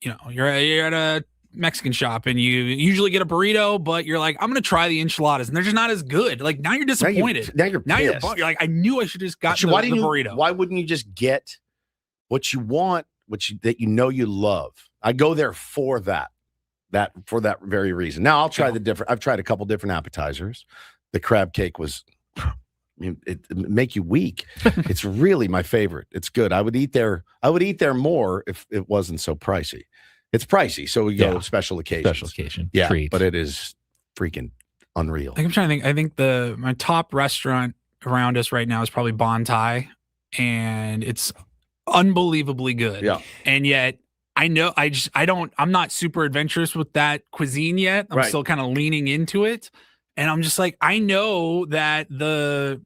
[SPEAKER 2] you're at a Mexican shop and you usually get a burrito, but you're like, I'm going to try the enchiladas and they're just not as good. Like, now you're disappointed.
[SPEAKER 1] Now you're
[SPEAKER 2] you're like, I knew I should just got the burrito.
[SPEAKER 1] Why wouldn't you just get what you want, that you love? I go there for that for that very reason. Now I'll try I've tried a couple different appetizers. The crab cake was, it make you weak. It's really my favorite. It's good. I would eat there more if it wasn't so pricey. It's pricey, so we go special occasions.
[SPEAKER 3] Special occasion.
[SPEAKER 1] Yeah,
[SPEAKER 3] treat.
[SPEAKER 1] But it is freaking unreal.
[SPEAKER 2] I'm trying to think. I think my top restaurant around us right now is probably Bon Thai, and it's unbelievably good.
[SPEAKER 1] Yeah.
[SPEAKER 2] And yet I'm not super adventurous with that cuisine yet. I'm still kind of leaning into it. And I'm just like, I know that the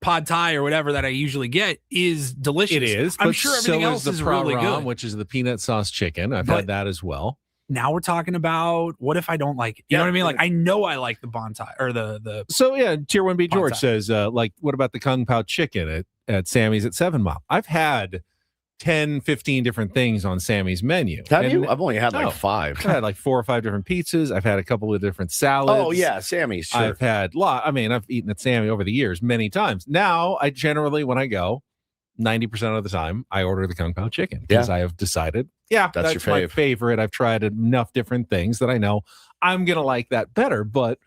[SPEAKER 2] pad thai or whatever that I usually get is delicious.
[SPEAKER 3] It is.
[SPEAKER 2] I'm sure everything else is really good.
[SPEAKER 3] Which is the peanut sauce chicken. I've had that as well.
[SPEAKER 2] Now we're talking about what if I don't like it? You know what I mean? Like, I know I like the Bon Thai or the.
[SPEAKER 3] So yeah, Tier 1B George says, what about the Kung Pao chicken at Sammy's at 7 Mile? I've had 10, 15 different things on Sammy's menu.
[SPEAKER 1] Have
[SPEAKER 3] And-
[SPEAKER 1] you? I've only had like
[SPEAKER 3] No.
[SPEAKER 1] 5.
[SPEAKER 3] I've had like 4 or 5 different pizzas. I've had a couple of different salads.
[SPEAKER 1] Oh yeah, Sammy's. Sure.
[SPEAKER 3] I've had I've eaten at Sammy over the years many times. Now I generally, when I go, 90% of the time I order the Kung Pao chicken because I have decided, that's
[SPEAKER 1] your
[SPEAKER 3] my
[SPEAKER 1] fave.
[SPEAKER 3] favorite. I've tried enough different things that I know I'm going to like that better, but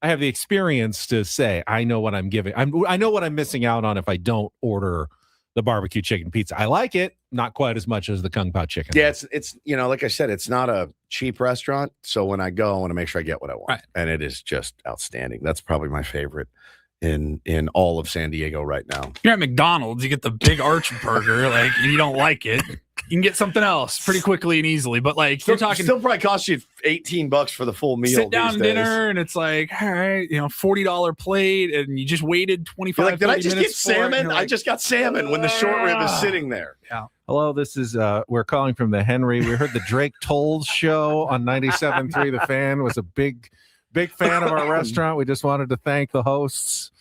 [SPEAKER 3] I have the experience to say, I know what I'm giving. I know what I'm missing out on if I don't order the barbecue chicken pizza. I like it, not quite as much as the Kung Pao chicken.
[SPEAKER 1] Yeah, it's like I said, it's not a cheap restaurant. So when I go, I want to make sure I get what I want.
[SPEAKER 2] Right.
[SPEAKER 1] And it is just outstanding. That's probably my favorite in all of San Diego right now.
[SPEAKER 2] You're at McDonald's, you get the big arch burger, like, and you don't like it. You can get something else pretty quickly and easily. But like, you're talking
[SPEAKER 1] still probably cost you $18 for the full meal.
[SPEAKER 2] sit down
[SPEAKER 1] these days.
[SPEAKER 2] dinner, and it's like, all right, $40 plate, and you just waited 25
[SPEAKER 1] You're like, did I
[SPEAKER 2] 30
[SPEAKER 1] just get
[SPEAKER 2] minutes for it?" And
[SPEAKER 1] salmon?
[SPEAKER 2] you're
[SPEAKER 1] I
[SPEAKER 2] like,
[SPEAKER 1] just got salmon when the short rib is sitting there.
[SPEAKER 2] Yeah.
[SPEAKER 3] Hello, this is we're calling from the Henry. We heard the Drake Tolles show on 97.3. The Fan was a big fan of our restaurant. We just wanted to thank the hosts.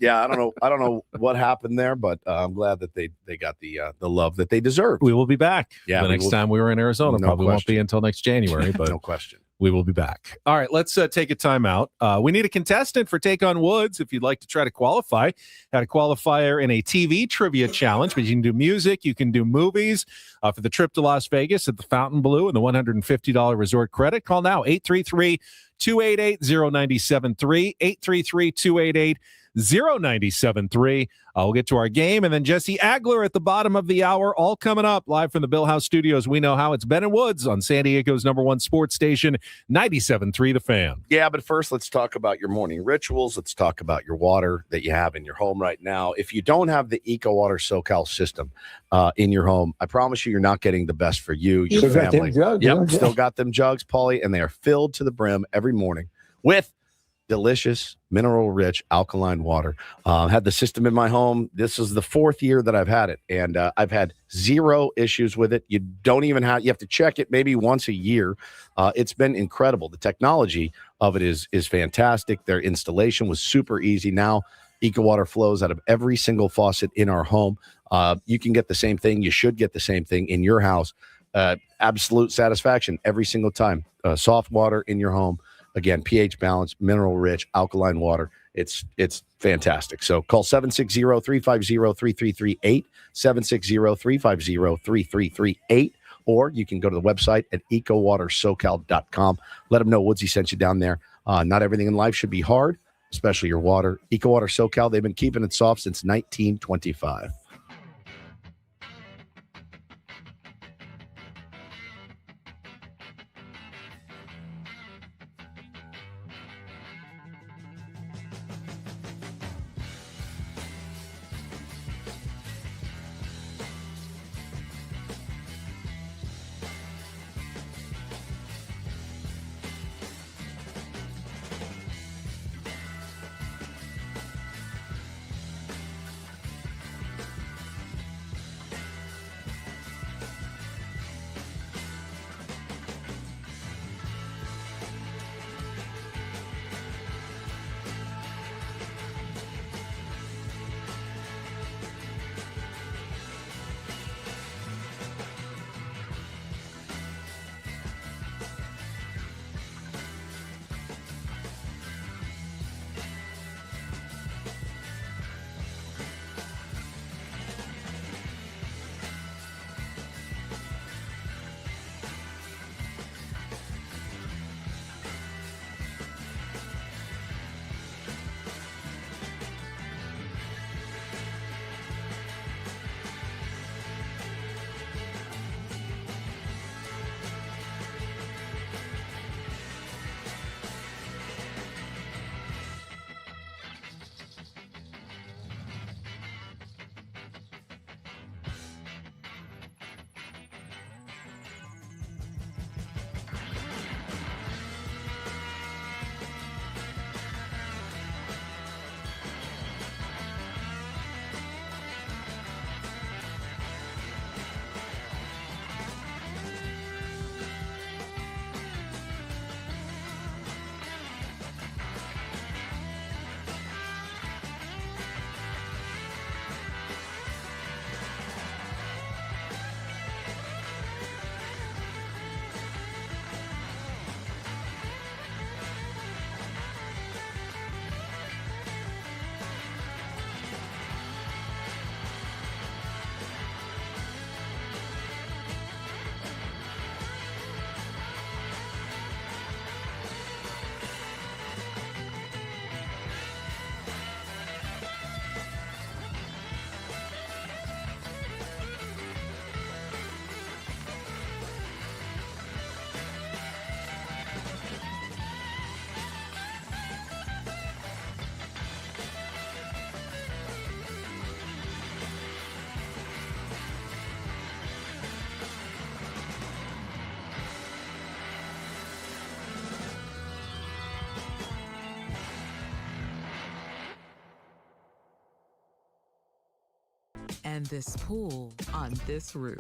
[SPEAKER 1] Yeah, I don't know what happened there, but I'm glad that they got the love that they deserve.
[SPEAKER 3] We will be back.
[SPEAKER 1] Yeah,
[SPEAKER 3] the
[SPEAKER 1] we
[SPEAKER 3] next
[SPEAKER 1] will-
[SPEAKER 3] time we were in Arizona.
[SPEAKER 1] No
[SPEAKER 3] Probably won't
[SPEAKER 1] question.
[SPEAKER 3] be until next January, but
[SPEAKER 1] No question.
[SPEAKER 3] we will be back. All right, let's take a time out. We need a contestant for Take on Woods. If you'd like to try to qualify, had a qualifier in a TV trivia challenge, but you can do music, you can do movies for the trip to Las Vegas at the Fountain Blue and the $150 resort credit. Call now, 833-288-0973, 833-288-0973. We'll get to our game, and then Jesse Agler at the bottom of the hour, all coming up live from the Bill House Studios. We know how. It's Ben and Woods on San Diego's #1 sports station, 97.3 The Fan.
[SPEAKER 1] Yeah, but first, let's talk about your morning rituals. Let's talk about your water that you have in your home right now. If you don't have the Eco Water SoCal system in your home, I promise you're not getting the best for you, your
[SPEAKER 13] Still got
[SPEAKER 1] family.
[SPEAKER 13] them jugs,
[SPEAKER 1] Yep,
[SPEAKER 13] huh?
[SPEAKER 1] still got them jugs, Paulie, and they are filled to the brim every morning with delicious, mineral-rich, alkaline water. Had the system in my home. This is the 4th year that I've had it, and I've had 0 issues with it. You have to check it maybe once a year. It's been incredible. The technology of it is fantastic. Their installation was super easy. Now, EcoWater flows out of every single faucet in our home. You can get the same thing. You should get the same thing in your house. Absolute satisfaction every single time. Soft water in your home. Again, pH balanced, mineral rich, alkaline water. It's fantastic. So call 760-350-3338, 760-350-3338, or you can go to the website at ecowatersocal.com. Let them know Woodsy sent you down there. Not everything in life should be hard, especially your water. EcoWater SoCal, they've been keeping it soft since 1925.
[SPEAKER 4] and this pool on this roof.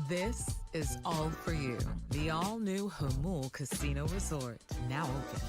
[SPEAKER 4] This is all for you. The all-new Hamul Casino Resort, now open.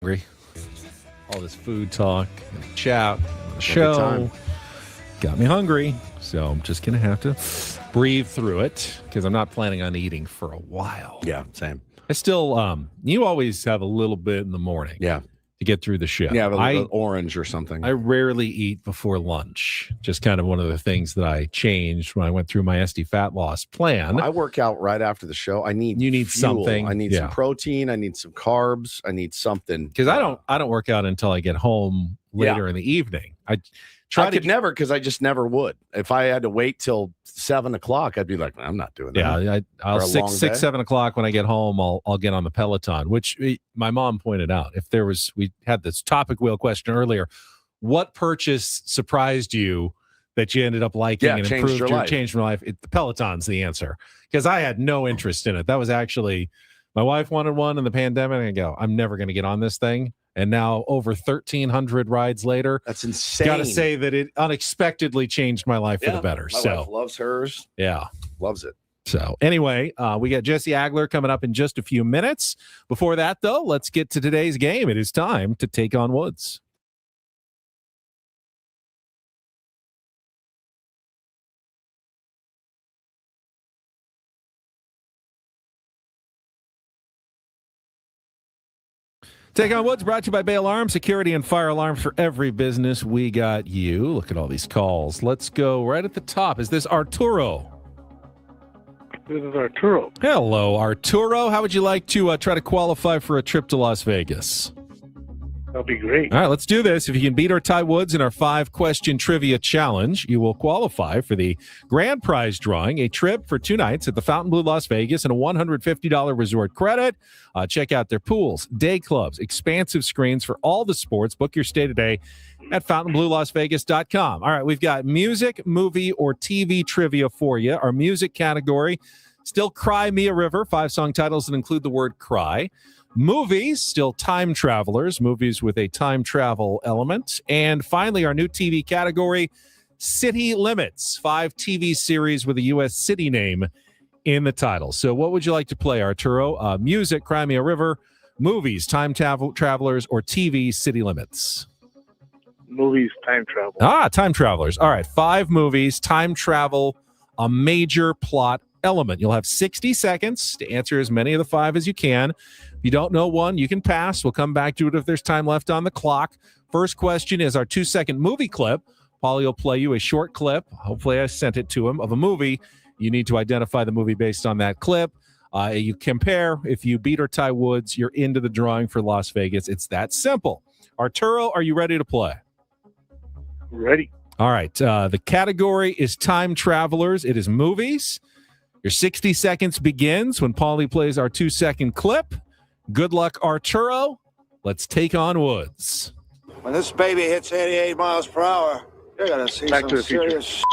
[SPEAKER 3] Hungry. All this food talk and chat, and the
[SPEAKER 1] Every time.
[SPEAKER 3] show got me hungry. So I'm just going to have to breathe through it because I'm not planning on eating for a while.
[SPEAKER 1] Yeah, same.
[SPEAKER 3] I still, you always have a little bit in the morning.
[SPEAKER 1] Yeah.
[SPEAKER 3] To get through the shift.
[SPEAKER 1] Yeah, an orange or something.
[SPEAKER 3] I rarely eat before lunch. Just kind of one of the things that I changed when I went through my SD fat loss plan.
[SPEAKER 1] I work out right after the show. You need fuel.
[SPEAKER 3] Something.
[SPEAKER 1] I need some protein. I need some carbs. I need something.
[SPEAKER 3] Because I don't work out until I get home later in the evening. I could
[SPEAKER 1] never, because I just never would. If I had to wait till 7 o'clock, I'd be like, I'm not doing that.
[SPEAKER 3] Yeah, I'll 7 o'clock when I get home. I'll get on the Peloton, which my mom pointed out. We had this topic wheel question earlier. What purchase surprised you that you ended up liking and changed your life? The Peloton's the answer, because I had no interest in it. That was actually, my wife wanted one in the pandemic, and I go, I'm never going to get on this thing. And now over 1,300 rides later,
[SPEAKER 1] that's insane.
[SPEAKER 3] Got to say that it unexpectedly changed my life for the better.
[SPEAKER 1] My wife loves hers.
[SPEAKER 3] Yeah.
[SPEAKER 1] Loves it.
[SPEAKER 3] So anyway, we got Jesse Agler coming up in just a few minutes. Before that, though, let's get to today's game. It is time to take on Woods. Take on Woods, brought to you by Bay Alarm, security and fire alarms for every business. We got you. Look at all these calls. Let's go right at the top. Is this Arturo?
[SPEAKER 13] This is Arturo.
[SPEAKER 3] Hello, Arturo. How would you like to try to qualify for a trip to Las Vegas?
[SPEAKER 13] That'll be great.
[SPEAKER 3] All right, let's do this. If you can beat or tie Woods in our 5-question trivia challenge, you will qualify for the grand prize drawing, a trip for 2 nights at the Fontainebleau Las Vegas and a $150 resort credit. Check out their pools, day clubs, expansive screens for all the sports. Book your stay today at FontainebleauLasVegas.com. All right, we've got music, movie, or TV trivia for you. Our music category, still Cry Me a River, 5 song titles that include the word cry. Movies, still time travelers, movies with a time travel element. And finally, our new TV category, City Limits, 5 TV series with a U.S. city name in the title. So what would you like to play, Arturo? Music, Cry Me a River, movies, time travelers, or TV, City Limits?
[SPEAKER 13] Movies, time travel.
[SPEAKER 3] Time travelers. All right, 5 movies, time travel, a major plot element. You'll have 60 seconds to answer as many of the 5 as you can. If you don't know one, you can pass. We'll come back to it if there's time left on the clock. First question is our 2-second movie clip. Paulie will play you a short clip. Hopefully I sent it to him of a movie. You need to identify the movie based on that clip. You compare. If you beat or tie Woods, you're into the drawing for Las Vegas. It's that simple. Arturo, are you ready to play?
[SPEAKER 13] Ready.
[SPEAKER 3] All right. The category is time travelers. It is movies. Your 60 seconds begins when Paulie plays our 2-second clip. Good luck, Arturo. Let's take on Woods.
[SPEAKER 14] When this baby hits 88 miles per hour, you're going to see
[SPEAKER 13] Back to
[SPEAKER 14] some
[SPEAKER 13] the Future.
[SPEAKER 14] serious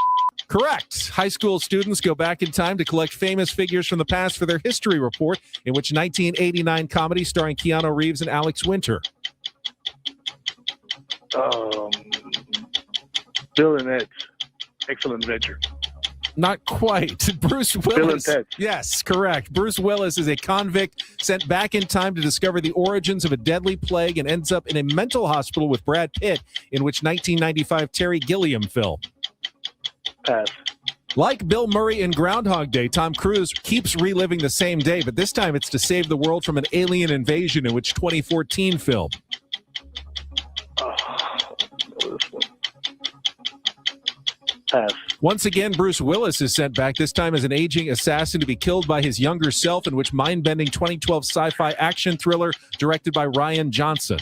[SPEAKER 3] Correct. High school students go back in time to collect famous figures from the past for their history report, in which 1989 comedy starring Keanu Reeves and Alex Winter.
[SPEAKER 13] Bill and Ed's Excellent Adventure.
[SPEAKER 3] Not quite. Bruce
[SPEAKER 13] Bill and
[SPEAKER 3] Willis.
[SPEAKER 13] Ted.
[SPEAKER 3] Yes, correct. Bruce Willis is a convict sent back in time to discover the origins of a deadly plague and ends up in a mental hospital with Brad Pitt, in which 1995 Terry Gilliam film.
[SPEAKER 13] Pass.
[SPEAKER 3] Like Bill Murray in Groundhog Day, Tom Cruise keeps reliving the same day, but this time it's to save the world from an alien invasion, in which 2014 film.
[SPEAKER 13] Pass.
[SPEAKER 3] Once again, Bruce Willis is sent back, this time as an aging assassin to be killed by his younger self, in which mind-bending 2012 sci-fi action thriller directed by Rian Johnson.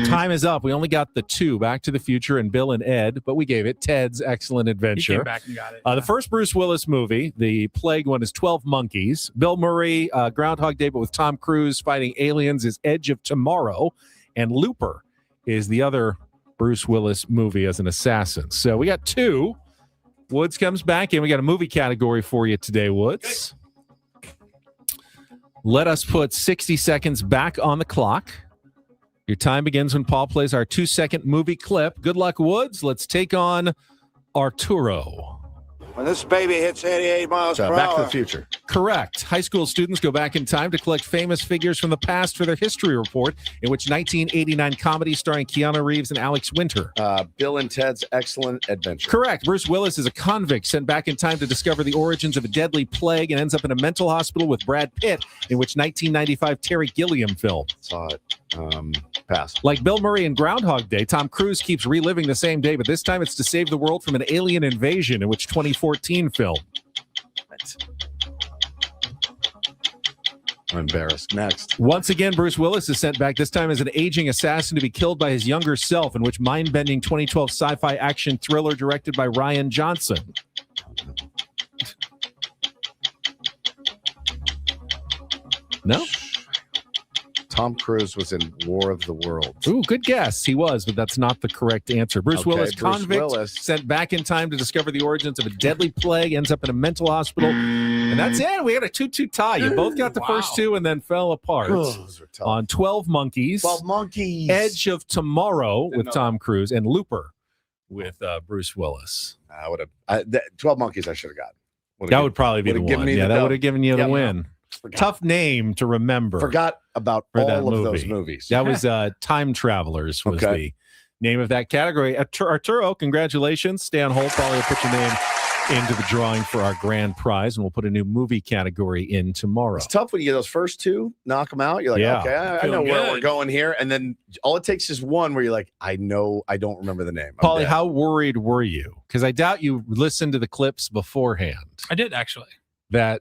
[SPEAKER 3] Time is up. We only got the 2, Back to the Future and Bill and Ed, but we gave it Ted's Excellent Adventure.
[SPEAKER 2] He came back and got it.
[SPEAKER 3] The first Bruce Willis movie, the plague one, is 12 Monkeys. Bill Murray, Groundhog Day, but with Tom Cruise fighting aliens, is Edge of Tomorrow. And Looper is the other Bruce Willis movie as an assassin. So we got 2. Woods comes back in. We got a movie category for you today, Woods. Let us put 60 seconds back on the clock. Your time begins when Paul plays our 2-second movie clip. Good luck, Woods. Let's take on Arturo.
[SPEAKER 14] When this baby hits 88 miles per
[SPEAKER 1] Back
[SPEAKER 14] hour.
[SPEAKER 1] to the Future.
[SPEAKER 3] Correct. High school students go back in time to collect famous figures from the past for their history report, in which 1989 comedy starring Keanu Reeves and Alex Winter.
[SPEAKER 1] Bill and Ted's Excellent Adventure.
[SPEAKER 3] Correct. Bruce Willis is a convict sent back in time to discover the origins of a deadly plague and ends up in a mental hospital with Brad Pitt, in which 1995 Terry Gilliam film.
[SPEAKER 1] Saw it. Pass.
[SPEAKER 3] Like Bill Murray in Groundhog Day, Tom Cruise keeps reliving the same day, but this time it's to save the world from an alien invasion, in which 2014 film.
[SPEAKER 1] I'm embarrassed. Next.
[SPEAKER 3] Once again, Bruce Willis is sent back, this time as an aging assassin to be killed by his younger self, in which mind-bending 2012 sci-fi action thriller directed by Rian Johnson. No?
[SPEAKER 1] Tom Cruise was in War of the Worlds.
[SPEAKER 3] Ooh, good guess. He was, but that's not the correct answer. Bruce
[SPEAKER 1] Okay,
[SPEAKER 3] Willis,
[SPEAKER 1] Bruce
[SPEAKER 3] convict,
[SPEAKER 1] Willis.
[SPEAKER 3] sent back in time to discover the origins of a deadly plague, ends up in a mental hospital. And that's it. We had a 2-2 tie. You both got the first 2 and then fell apart on 12 Monkeys.
[SPEAKER 1] 12 Monkeys.
[SPEAKER 3] Edge of Tomorrow with Tom Cruise, and Looper with Bruce Willis.
[SPEAKER 1] I would have 12 Monkeys. I should have gotten.
[SPEAKER 3] That would probably be the one. Yeah, that would have given you the win. Tough name to remember.
[SPEAKER 1] Forgot about
[SPEAKER 3] for
[SPEAKER 1] all
[SPEAKER 3] that
[SPEAKER 1] of
[SPEAKER 3] movie.
[SPEAKER 1] those movies.
[SPEAKER 3] That was Time Travelers was the name of that category. Arturo, congratulations. Stay on hold. Probably will put your name into the drawing for our grand prize, and we'll put a new movie category in tomorrow.
[SPEAKER 1] It's tough when you get those first 2, knock them out. You're like,
[SPEAKER 3] Yeah.
[SPEAKER 1] okay, I know where we're going here. And then all it takes is one where you're like, I know, I don't remember the name.
[SPEAKER 3] Paulie, how worried were you? Because I doubt you listened to the clips beforehand.
[SPEAKER 2] I did, actually.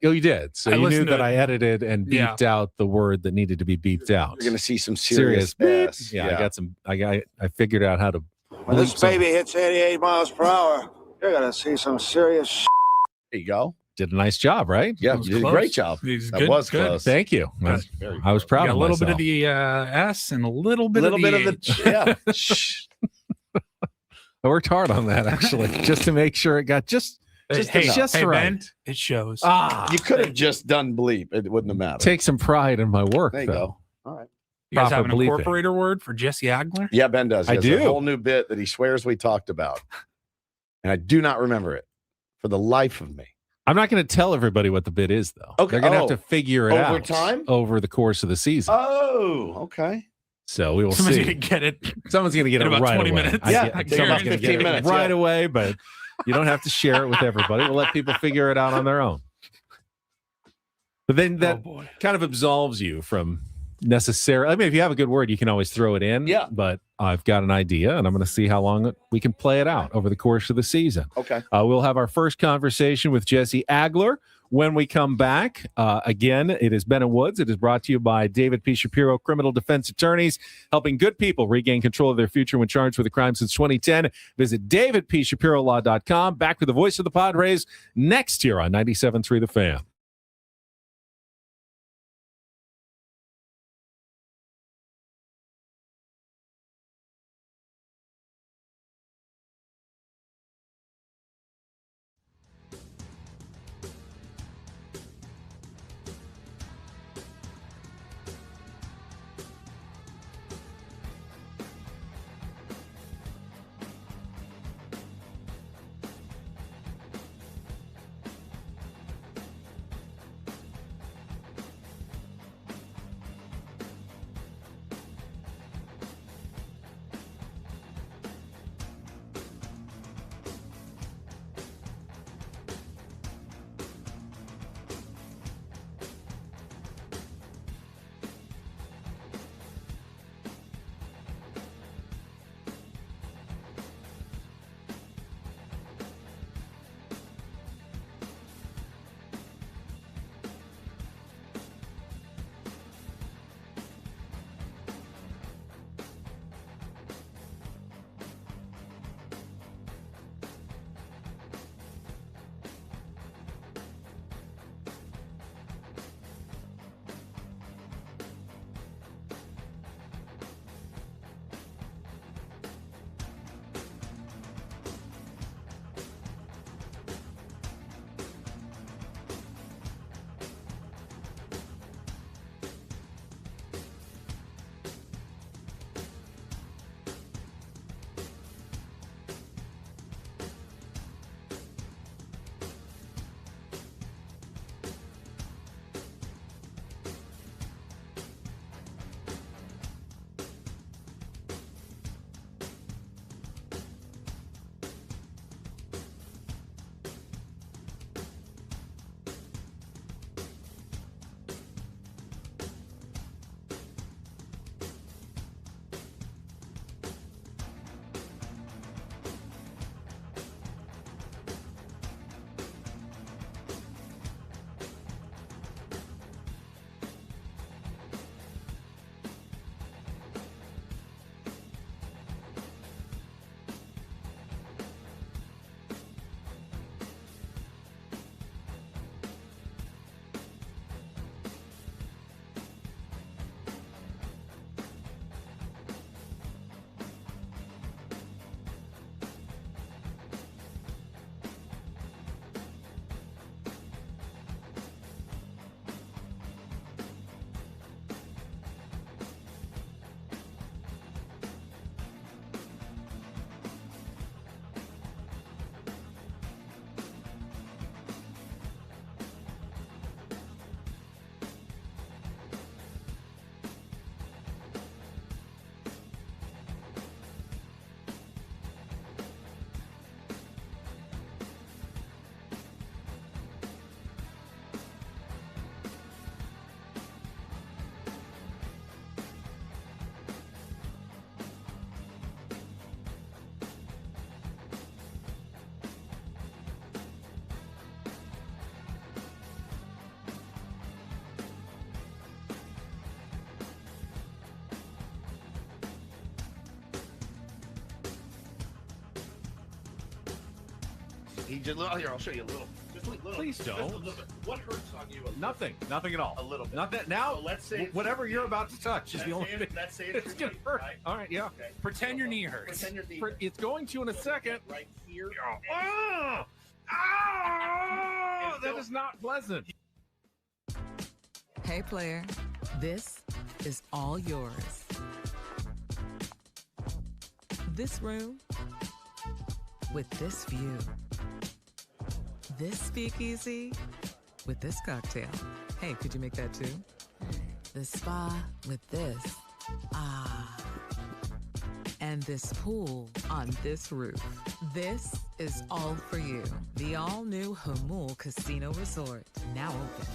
[SPEAKER 3] You did. So
[SPEAKER 2] I
[SPEAKER 3] you knew
[SPEAKER 2] listened to
[SPEAKER 3] that
[SPEAKER 2] it.
[SPEAKER 3] I edited and beeped out the word that needed to be beeped out.
[SPEAKER 1] You're going to see some serious
[SPEAKER 3] beep.
[SPEAKER 1] ass.
[SPEAKER 3] Yeah, I got some. I figured out how to.
[SPEAKER 14] When this baby hits 88 miles per hour, you're going to see some serious
[SPEAKER 1] There you go.
[SPEAKER 3] Did a nice job, right?
[SPEAKER 1] Yeah, you did a great job. That was close.
[SPEAKER 3] Thank you. I was proud
[SPEAKER 2] Got
[SPEAKER 3] of
[SPEAKER 2] a little
[SPEAKER 3] myself.
[SPEAKER 2] bit of the S and a little bit
[SPEAKER 1] Little
[SPEAKER 2] of the
[SPEAKER 1] bit of
[SPEAKER 2] H.
[SPEAKER 1] the yeah.
[SPEAKER 3] I worked hard on that actually, just to make sure it got just
[SPEAKER 1] enough.
[SPEAKER 3] right.
[SPEAKER 2] Ben, it shows.
[SPEAKER 1] You could have just done bleep. It wouldn't have mattered.
[SPEAKER 3] Take some pride in my work.
[SPEAKER 1] There you
[SPEAKER 3] though.
[SPEAKER 1] go. All right.
[SPEAKER 2] You guys have
[SPEAKER 3] proper
[SPEAKER 2] an
[SPEAKER 3] bleeping.
[SPEAKER 2] incorporator word for Jesse Agler?
[SPEAKER 1] Yeah, Ben does. He
[SPEAKER 3] I
[SPEAKER 1] has
[SPEAKER 3] do.
[SPEAKER 1] a whole new bit that he swears we talked about. And I do not remember it for the life of me.
[SPEAKER 3] I'm not going to tell everybody what the bit is, though.
[SPEAKER 1] Okay.
[SPEAKER 3] They're going to have to figure it
[SPEAKER 1] Over
[SPEAKER 3] out
[SPEAKER 1] time?
[SPEAKER 3] over the course of the season.
[SPEAKER 1] Oh, okay.
[SPEAKER 3] So we will
[SPEAKER 2] Somebody's
[SPEAKER 3] see.
[SPEAKER 2] gonna get it.
[SPEAKER 3] Someone's going to get
[SPEAKER 2] in
[SPEAKER 3] it
[SPEAKER 2] about
[SPEAKER 3] right
[SPEAKER 2] 20
[SPEAKER 3] away.
[SPEAKER 2] minutes.
[SPEAKER 1] Yeah,
[SPEAKER 3] I
[SPEAKER 1] take about
[SPEAKER 3] someone's gonna
[SPEAKER 1] 15
[SPEAKER 3] get it
[SPEAKER 1] minutes,
[SPEAKER 3] right
[SPEAKER 1] yeah.
[SPEAKER 3] away, but you don't have to share it with everybody. We'll let people figure it out on their own. But then that kind of absolves you from necessarily. I mean, if you have a good word, you can always throw it in.
[SPEAKER 1] Yeah.
[SPEAKER 3] But I've got an idea, and I'm going to see how long we can play it out over the course of the season.
[SPEAKER 1] Okay.
[SPEAKER 3] We'll have our first conversation with Jesse Agler when we come back. Again, it is Ben and Woods. It is brought to you by David P. Shapiro, criminal defense attorneys, helping good people regain control of their future when charged with a crime since 2010. Visit davidpshapirolaw.com. Back with the voice of the Padres next year on 97.3 The Fan.
[SPEAKER 1] He just here. I'll show you a little. Just a little.
[SPEAKER 3] Please don't.
[SPEAKER 1] Just a little bit. What hurts on you?
[SPEAKER 3] Nothing at all.
[SPEAKER 1] A little bit.
[SPEAKER 3] Not that now.
[SPEAKER 1] So let's say
[SPEAKER 3] whatever you're about to touch is the only thing.
[SPEAKER 1] Let's say
[SPEAKER 3] It's gonna hurt.
[SPEAKER 1] Right?
[SPEAKER 3] All right, yeah.
[SPEAKER 1] Okay.
[SPEAKER 2] Pretend your knee hurts.
[SPEAKER 1] Pretend your knee.
[SPEAKER 3] It's going to in a second.
[SPEAKER 1] Right here.
[SPEAKER 3] Oh, oh, that is not pleasant.
[SPEAKER 4] Hey, player, this is all yours. This room with this view. This speakeasy with this cocktail. Hey, could you make that too? The spa with this. Ah. And this pool on this roof. This is all for you. The all-new Hamul Casino Resort, now open.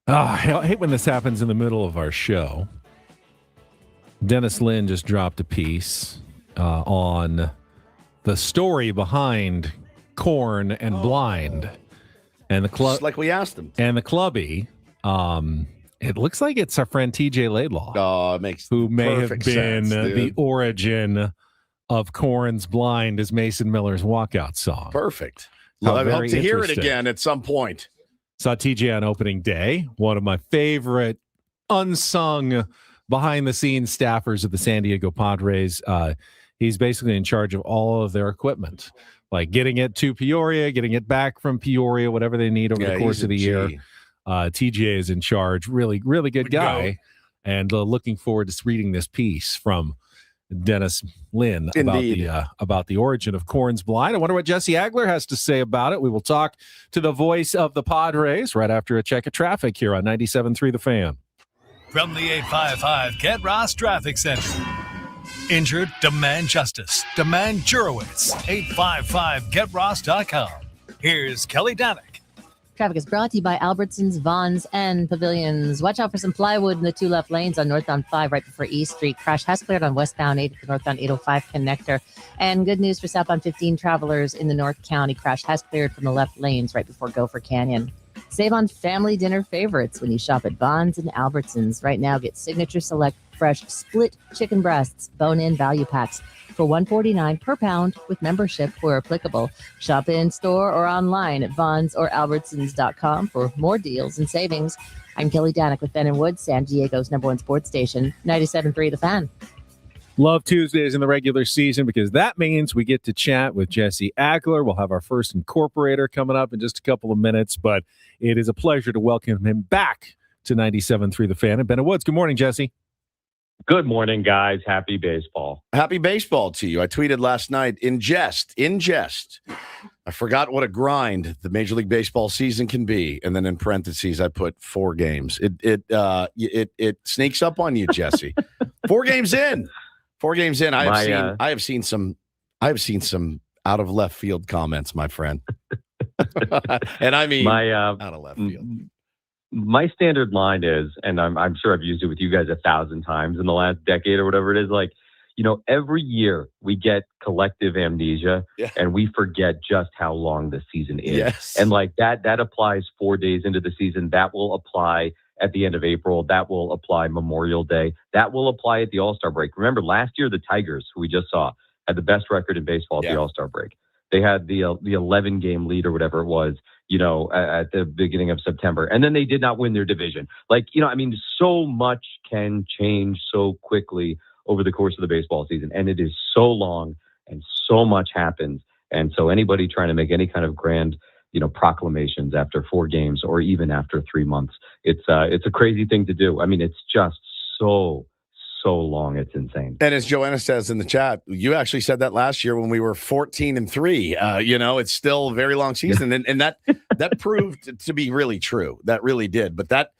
[SPEAKER 3] I hate when this happens in the middle of our show. Dennis Lin just dropped a piece on the story behind Korn and Blind, and the club,
[SPEAKER 1] just like we asked him,
[SPEAKER 3] and the clubby. It looks like it's our friend TJ Laidlaw.
[SPEAKER 1] Oh, it makes
[SPEAKER 3] who may have been
[SPEAKER 1] sense,
[SPEAKER 3] the origin of Korn's Blind as Mason Miller's walkout song.
[SPEAKER 1] Perfect.
[SPEAKER 3] So
[SPEAKER 1] I'd love
[SPEAKER 3] very
[SPEAKER 1] to hear it
[SPEAKER 3] interesting.
[SPEAKER 1] again at some point.
[SPEAKER 3] Saw TJ on opening day, one of my favorite unsung behind-the-scenes staffers of the San Diego Padres. He's basically in charge of all of their equipment, like getting it to Peoria, getting it back from Peoria, whatever they need over the course of the year. TJ is in charge. Really, really good guy. And looking forward to reading this piece from Dennis Lin about the origin of Korn's Blind. I wonder what Jesse Agler has to say about it. We will talk to the voice of the Padres right after a check of traffic here on 97.3 The Fan.
[SPEAKER 5] From the 855 Get Ross Traffic Center. Injured? Demand justice. Demand Jurowitz. 855GetRoss.com. Here's Kelly Danick.
[SPEAKER 6] Traffic is brought to you by Albertsons, Vons, and Pavilions. Watch out for some plywood in the two left lanes on northbound 5 right before East Street. Crash has cleared on westbound 8 at the northbound 805 connector. And good news for southbound 15 travelers in the North County. Crash has cleared from the left lanes right before Gopher Canyon. Save on family dinner favorites when you shop at Vons and Albertsons. Right now, get Signature Select Fresh Split Chicken Breasts Bone-In Value Packs for $149 per pound with membership where applicable. Shop in store or online at Vons or Albertsons.com for more deals and savings. I'm Kelly Danick with Ben and Woods, San Diego's #1 sports station, 97.3 The Fan.
[SPEAKER 3] Love Tuesdays in the regular season because that means we get to chat with Jesse Agler. We'll have our first incorporator coming up in just a couple of minutes, but it is a pleasure to welcome him back to 97.3 The Fan. And Ben and Woods, good morning, Jesse.
[SPEAKER 15] Good morning, guys. Happy baseball.
[SPEAKER 1] Happy baseball to you. I tweeted last night in jest. I forgot what a grind the Major League Baseball season can be, and then in parentheses I put 4 games. It sneaks up on you, Jesse. 4 games in. I have seen some out of left field comments, my friend. And I mean out of left field.
[SPEAKER 15] My standard line is, and I'm sure I've used it with you guys 1,000 times in the last decade or whatever it is, like, every year we get collective amnesia and we forget just how long the season is.
[SPEAKER 1] Yes.
[SPEAKER 15] And like that applies 4 days into the season. That will apply at the end of April. That will apply Memorial Day. That will apply at the All-Star break. Remember last year, the Tigers, who we just saw, had the best record in baseball at the All-Star break. They had the 11-game lead or whatever it was, at the beginning of September. And then they did not win their division. Like, so much can change so quickly over the course of the baseball season. And it is so long and so much happens. And so anybody trying to make any kind of grand, proclamations after 4 games or even after 3 months, it's a crazy thing to do. I mean, it's just so long. It's insane.
[SPEAKER 1] And as Joanna says in the chat, you actually said that last year when we were 14-3. It's still a very long season. And that proved to be really true. That really did. But that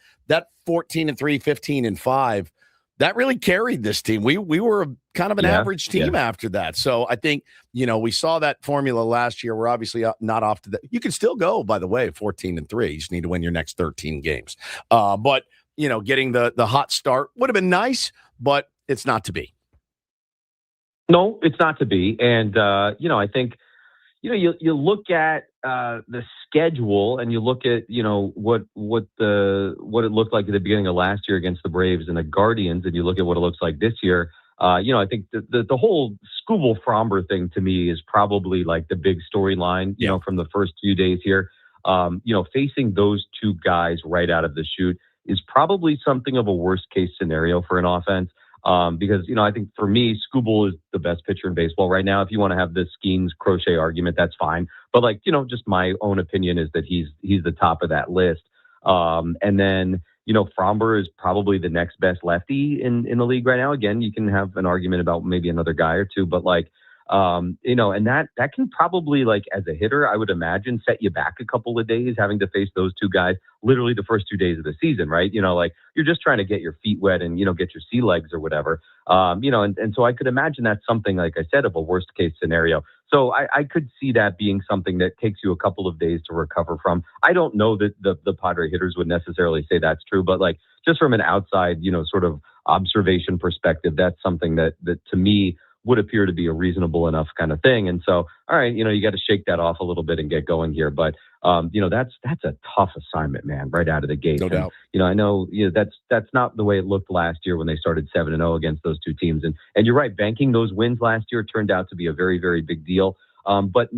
[SPEAKER 1] 14-3, 15-5, that really carried this team. We were kind of an average team after that. So I think, we saw that formula last year. We're obviously not off to that. You can still go, by the way, 14-3. You just need to win your next 13 games. But getting the hot start would have been nice, but it's not to be.
[SPEAKER 15] No, it's not to be. And, I think, you look at the schedule and you look at, what it looked like at the beginning of last year against the Braves and the Guardians, and you look at what it looks like this year. I think the whole Skubal-Fromber thing to me is probably like the big storyline, from the first few days here. Facing those 2 guys right out of the chute is probably something of a worst case scenario for an offense. Because, I think for me, Skubal is the best pitcher in baseball right now. If you want to have the Skeens Crochet argument, that's fine. But just my own opinion is that he's the top of that list. And then, Fromber is probably the next best lefty in the league right now. Again, you can have an argument about maybe another guy or two, but and that can probably, as a hitter, I would imagine, set you back a couple of days having to face those 2 guys literally the first 2 days of the season, right? You're just trying to get your feet wet and, get your sea legs or whatever. And so I could imagine that's something, like I said, of a worst case scenario. So I could see that being something that takes you a couple of days to recover from. I don't know that the Padre hitters would necessarily say that's true, but just from an outside, sort of observation perspective, that's something that to me would appear to be a reasonable enough kind of thing. And so, all right, you got to shake that off a little bit and get going here. But, that's a tough assignment, man, right out of the gate.
[SPEAKER 1] No doubt.
[SPEAKER 15] I know that's not the way it looked last year when they started 7-0 against those 2 teams. And you're right, banking those wins last year turned out to be a very, very big deal. But,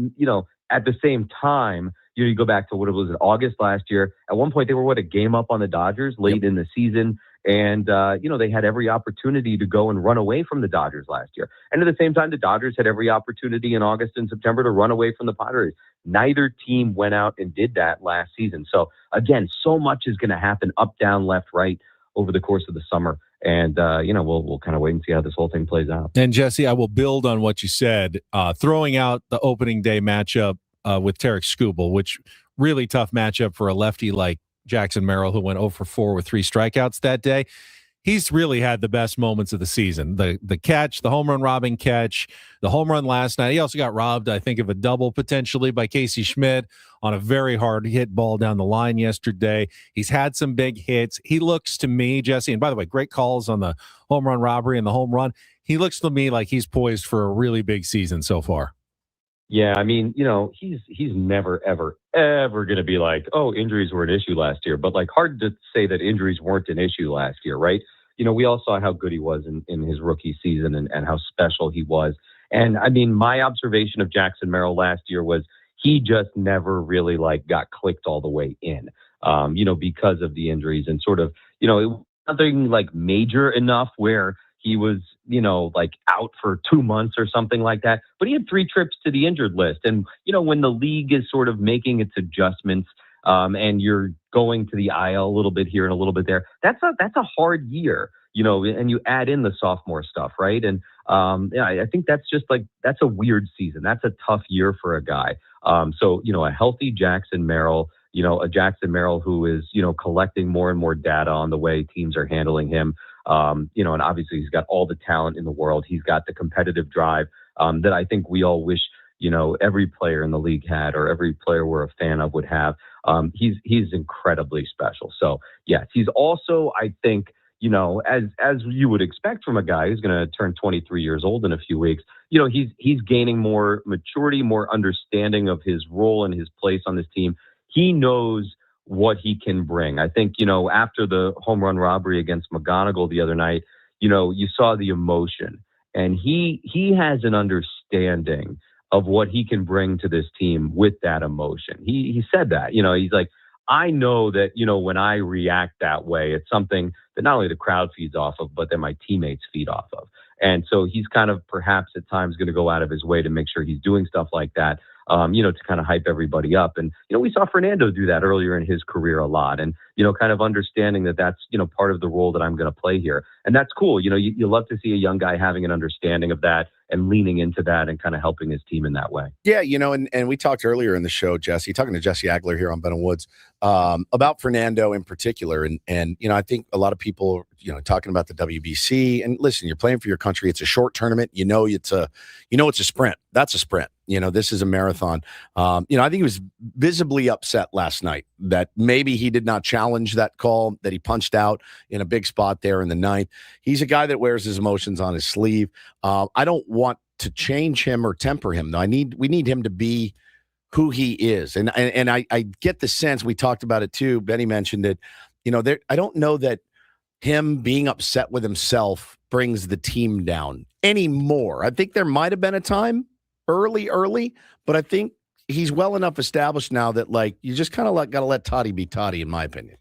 [SPEAKER 15] at the same time, you go back to what it was in August last year. At one point, they were, a game up on the Dodgers late in the season. And, they had every opportunity to go and run away from the Dodgers last year. And at the same time, the Dodgers had every opportunity in August and September to run away from the Padres. Neither team went out and did that last season. So, again, so much is going to happen up, down, left, right over the course of the summer. And, we'll kind of wait and see how this whole thing plays out.
[SPEAKER 3] And, Jesse, I will build on what you said, throwing out the opening day matchup with Tarek Skubal, which really tough matchup for a lefty like Jackson Merrill, who went 0 for 4 with 3 strikeouts that day. He's really had the best moments of the season. The catch, the home run robbing catch, the home run last night. He also got robbed, I think, of a double potentially by Casey Schmidt on a very hard hit ball down the line yesterday. He's had some big hits. He looks to me, Jesse, and by the way, great calls on the home run robbery and the home run. He looks to me like he's poised for a really big season so far.
[SPEAKER 15] Yeah, I mean, he's never, ever, ever going to be like, oh, injuries were an issue last year. But hard to say that injuries weren't an issue last year, right? We all saw how good he was in his rookie season and how special he was. And I mean, my observation of Jackson Merrill last year was he just never really got clicked all the way in, because of the injuries and sort of, it was nothing major enough where he was, out for 2 months or something like that. But he had 3 trips to the injured list. And, when the league is sort of making its adjustments and you're going to the IL a little bit here and a little bit there, that's a hard year, and you add in the sophomore stuff, right? And I think that's just that's a weird season. That's a tough year for a guy. So a healthy Jackson Merrill, a Jackson Merrill who is, collecting more and more data on the way teams are handling him. And obviously he's got all the talent in the world. He's got the competitive drive that I think we all wish, every player in the league had, or every player we're a fan of would have. He's incredibly special. So yes, he's also, I think, as you would expect from a guy who's going to turn 23 years old in a few weeks, he's gaining more maturity, more understanding of his role and his place on this team. He knows what he can bring. I think, after the home run robbery against McGonigal the other night, you saw the emotion, and he has an understanding of what he can bring to this team with that emotion. He said that, he's like, I know that, when I react that way, it's something that not only the crowd feeds off of, but that my teammates feed off of. And so he's kind of perhaps at times going to go out of his way to make sure he's doing stuff like that, to kind of hype everybody up. And, we saw Fernando do that earlier in his career a lot, and, kind of understanding that that's, part of the role that I'm going to play here. And that's cool. You love to see a young guy having an understanding of that and leaning into that and kind of helping his team in that way.
[SPEAKER 1] Yeah, and we talked earlier in the show, talking to Jesse Agler here on Ben and Woods, about Fernando in particular. And I think a lot of people, talking about the WBC, and listen, you're playing for your country. It's a short tournament. It's a sprint. That's a sprint. This is a marathon. I think he was visibly upset last night that maybe he did not challenge that call, that he punched out in a big spot there in the ninth. He's a guy that wears his emotions on his sleeve. I don't want to change him or temper him, though. We need him to be who he is. And I get the sense, we talked about it too, Benny mentioned it, I don't know that him being upset with himself brings the team down anymore. I think there might have been a time early, but I think he's well enough established now that you just kind of got to let Toddy be Toddy, in my opinion.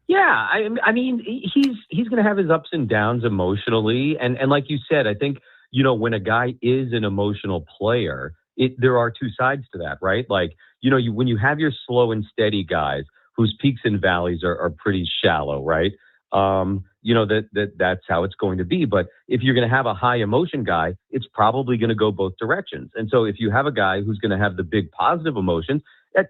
[SPEAKER 15] Yeah, I mean, he's going to have his ups and downs emotionally, and like you said, I think when a guy is an emotional player, there are two sides to that, right? When you have your slow and steady guys whose peaks and valleys are pretty shallow, right? That's how it's going to be. But if you're going to have a high emotion guy, it's probably going to go both directions. And so if you have a guy who's going to have the big positive emotions,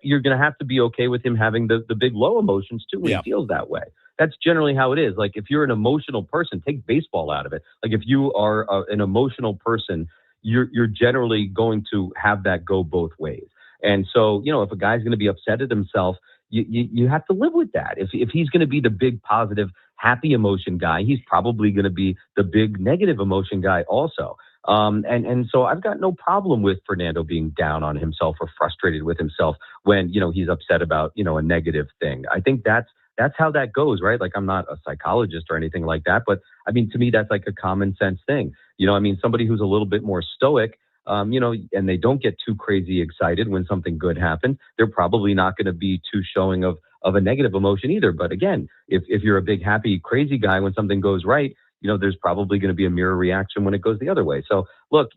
[SPEAKER 15] you're going to have to be okay with him having the big low emotions too when he feels that way. That's generally how it is. If you're an emotional person, take baseball out of it. If you are an emotional person, you're generally going to have that go both ways. And so, if a guy's going to be upset at himself, you have to live with that. If he's going to be the big positive, happy emotion guy, he's probably going to be the big negative emotion guy also. And so I've got no problem with Fernando being down on himself or frustrated with himself when, he's upset about, a negative thing. I think that's how that goes, right? I'm not a psychologist or anything like that, but I mean, to me, that's a common sense thing. Somebody who's a little bit more stoic, and they don't get too crazy excited when something good happens, they're probably not going to be too showing of a negative emotion either. But again, if you're a big, happy, crazy guy when something goes right, there's probably going to be a mirror reaction when it goes the other way. So look,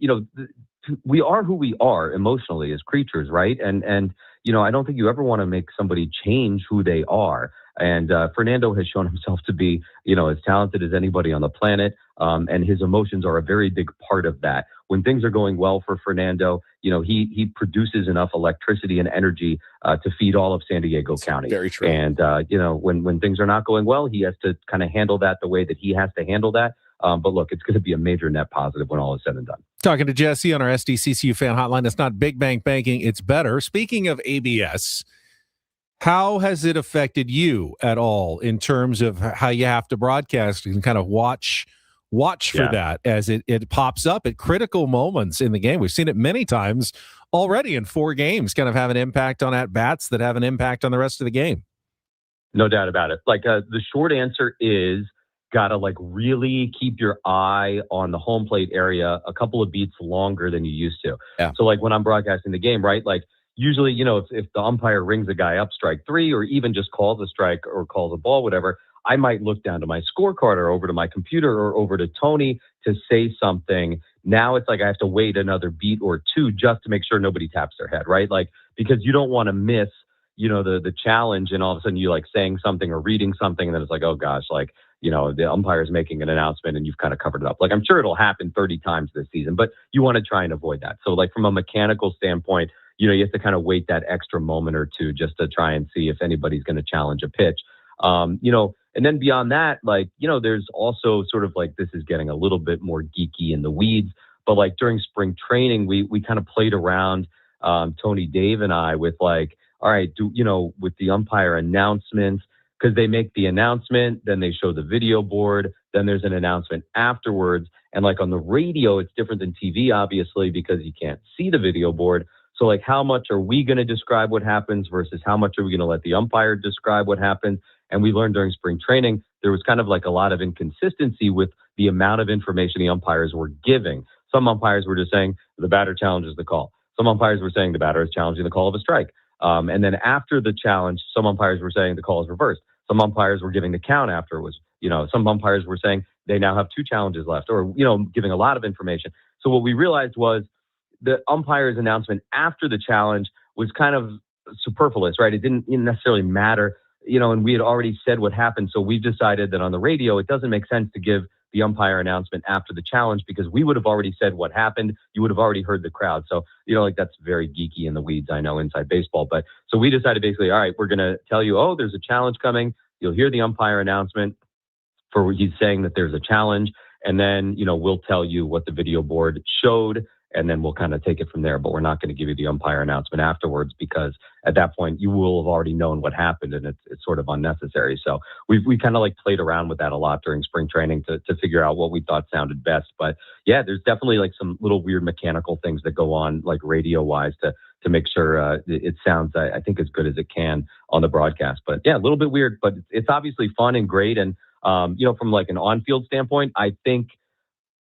[SPEAKER 15] we are who we are emotionally as creatures, right? And I don't think you ever want to make somebody change who they are. And Fernando has shown himself to be, as talented as anybody on the planet. And his emotions are a very big part of that. When things are going well for Fernando, he produces enough electricity and energy to feed all of San Diego County.
[SPEAKER 1] Very true.
[SPEAKER 15] And, when things are not going well, he has to kind of handle that the way that he has to handle that. But look, it's going to be a major net positive when all is said and done.
[SPEAKER 3] Talking to Jesse on our SDCCU fan hotline. It's not big bank banking, it's better. Speaking of ABS, how has it affected you at all in terms of how you have to broadcast and kind of watch for that as it pops up at critical moments in the game? We've seen it many times already in 4 games, kind of have an impact on at-bats that have an impact on the rest of the game.
[SPEAKER 15] No doubt about it. The short answer is gotta really keep your eye on the home plate area a couple of beats longer than you used to.
[SPEAKER 1] Yeah.
[SPEAKER 15] So when I'm broadcasting the game, right? Usually, if the umpire rings a guy up strike 3 or even just calls a strike or calls a ball, whatever, I might look down to my scorecard or over to my computer or over to Tony to say something. Now it's I have to wait another beat or 2 just to make sure nobody taps their head, right? Because you don't want to miss, the challenge, and all of a sudden you saying something or reading something, and then it's oh gosh, the umpire's making an announcement and you've kind of covered it up. Like, I'm sure it'll happen 30 times this season, but you want to try and avoid that. So like from a mechanical standpoint, you have to kind of wait that extra moment or two just to try and see if anybody's going to challenge a pitch. And then beyond that, there's also sort of like, this is getting a little bit more geeky in the weeds, but like during spring training, we kind of played around, Tony, Dave and I with like, all right, with the umpire announcements, because they make the announcement, then they show the video board, then there's an announcement afterwards. And like on the radio, it's different than TV, obviously, because you can't see the video board. So like, how much are we going to describe what happens versus how much are we going to let the umpire describe what happens? And we learned during spring training, there was kind of like a lot of inconsistency with the amount of information the umpires were giving. Some umpires were just saying the batter challenges the call. Some umpires were saying the batter is challenging the call of a strike. And then after the challenge, some umpires were saying the call is reversed. Some umpires were giving the count after it was, some umpires were saying they now have 2 challenges left, or, giving a lot of information. So what we realized was the umpire's announcement after the challenge was kind of superfluous, right? It didn't necessarily matter, and we had already said what happened. So we've decided that on the radio, it doesn't make sense to give the umpire announcement after the challenge because we would have already said what happened. You would have already heard the crowd. So, that's very geeky in the weeds, I know, inside baseball. But so we decided basically, all right, we're going to tell you, oh, there's a challenge coming. You'll hear the umpire announcement for he's saying that there's a challenge. And then, we'll tell you what the video board showed. And then we'll kind of take it from there. But we're not going to give you the umpire announcement afterwards because at that point you will have already known what happened and it's sort of unnecessary. So we kind of like played around with that a lot during spring training to figure out what we thought sounded best. But yeah, there's definitely like some little weird mechanical things that go on like radio wise to make sure it sounds, I think, as good as it can on the broadcast. But yeah, a little bit weird, but it's obviously fun and great. And, from like an on-field standpoint, I think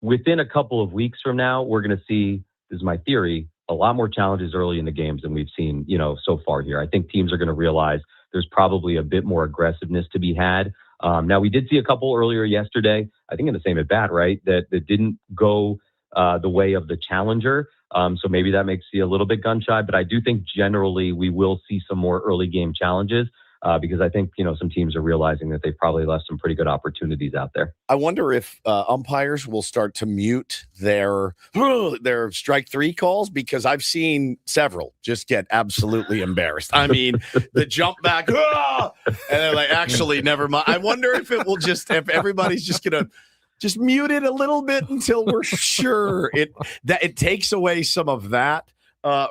[SPEAKER 15] within a couple of weeks from now, we're going to see, this is my theory, a lot more challenges early in the games than we've seen, so far here. I think teams are going to realize there's probably a bit more aggressiveness to be had. Now, we did see a couple earlier yesterday, I think in the same at bat, right, that didn't go the way of the challenger. So maybe that makes you a little bit gun shy, but I do think generally we will see some more early game challenges. Because I think, some teams are realizing that they've probably left some pretty good opportunities out there.
[SPEAKER 1] I wonder if umpires will start to mute their strike 3 calls because I've seen several just get absolutely embarrassed. I mean, the jump back, and they're like, actually, never mind. I wonder if it will if everybody's just going to just mute it a little bit until we're sure that it takes away some of that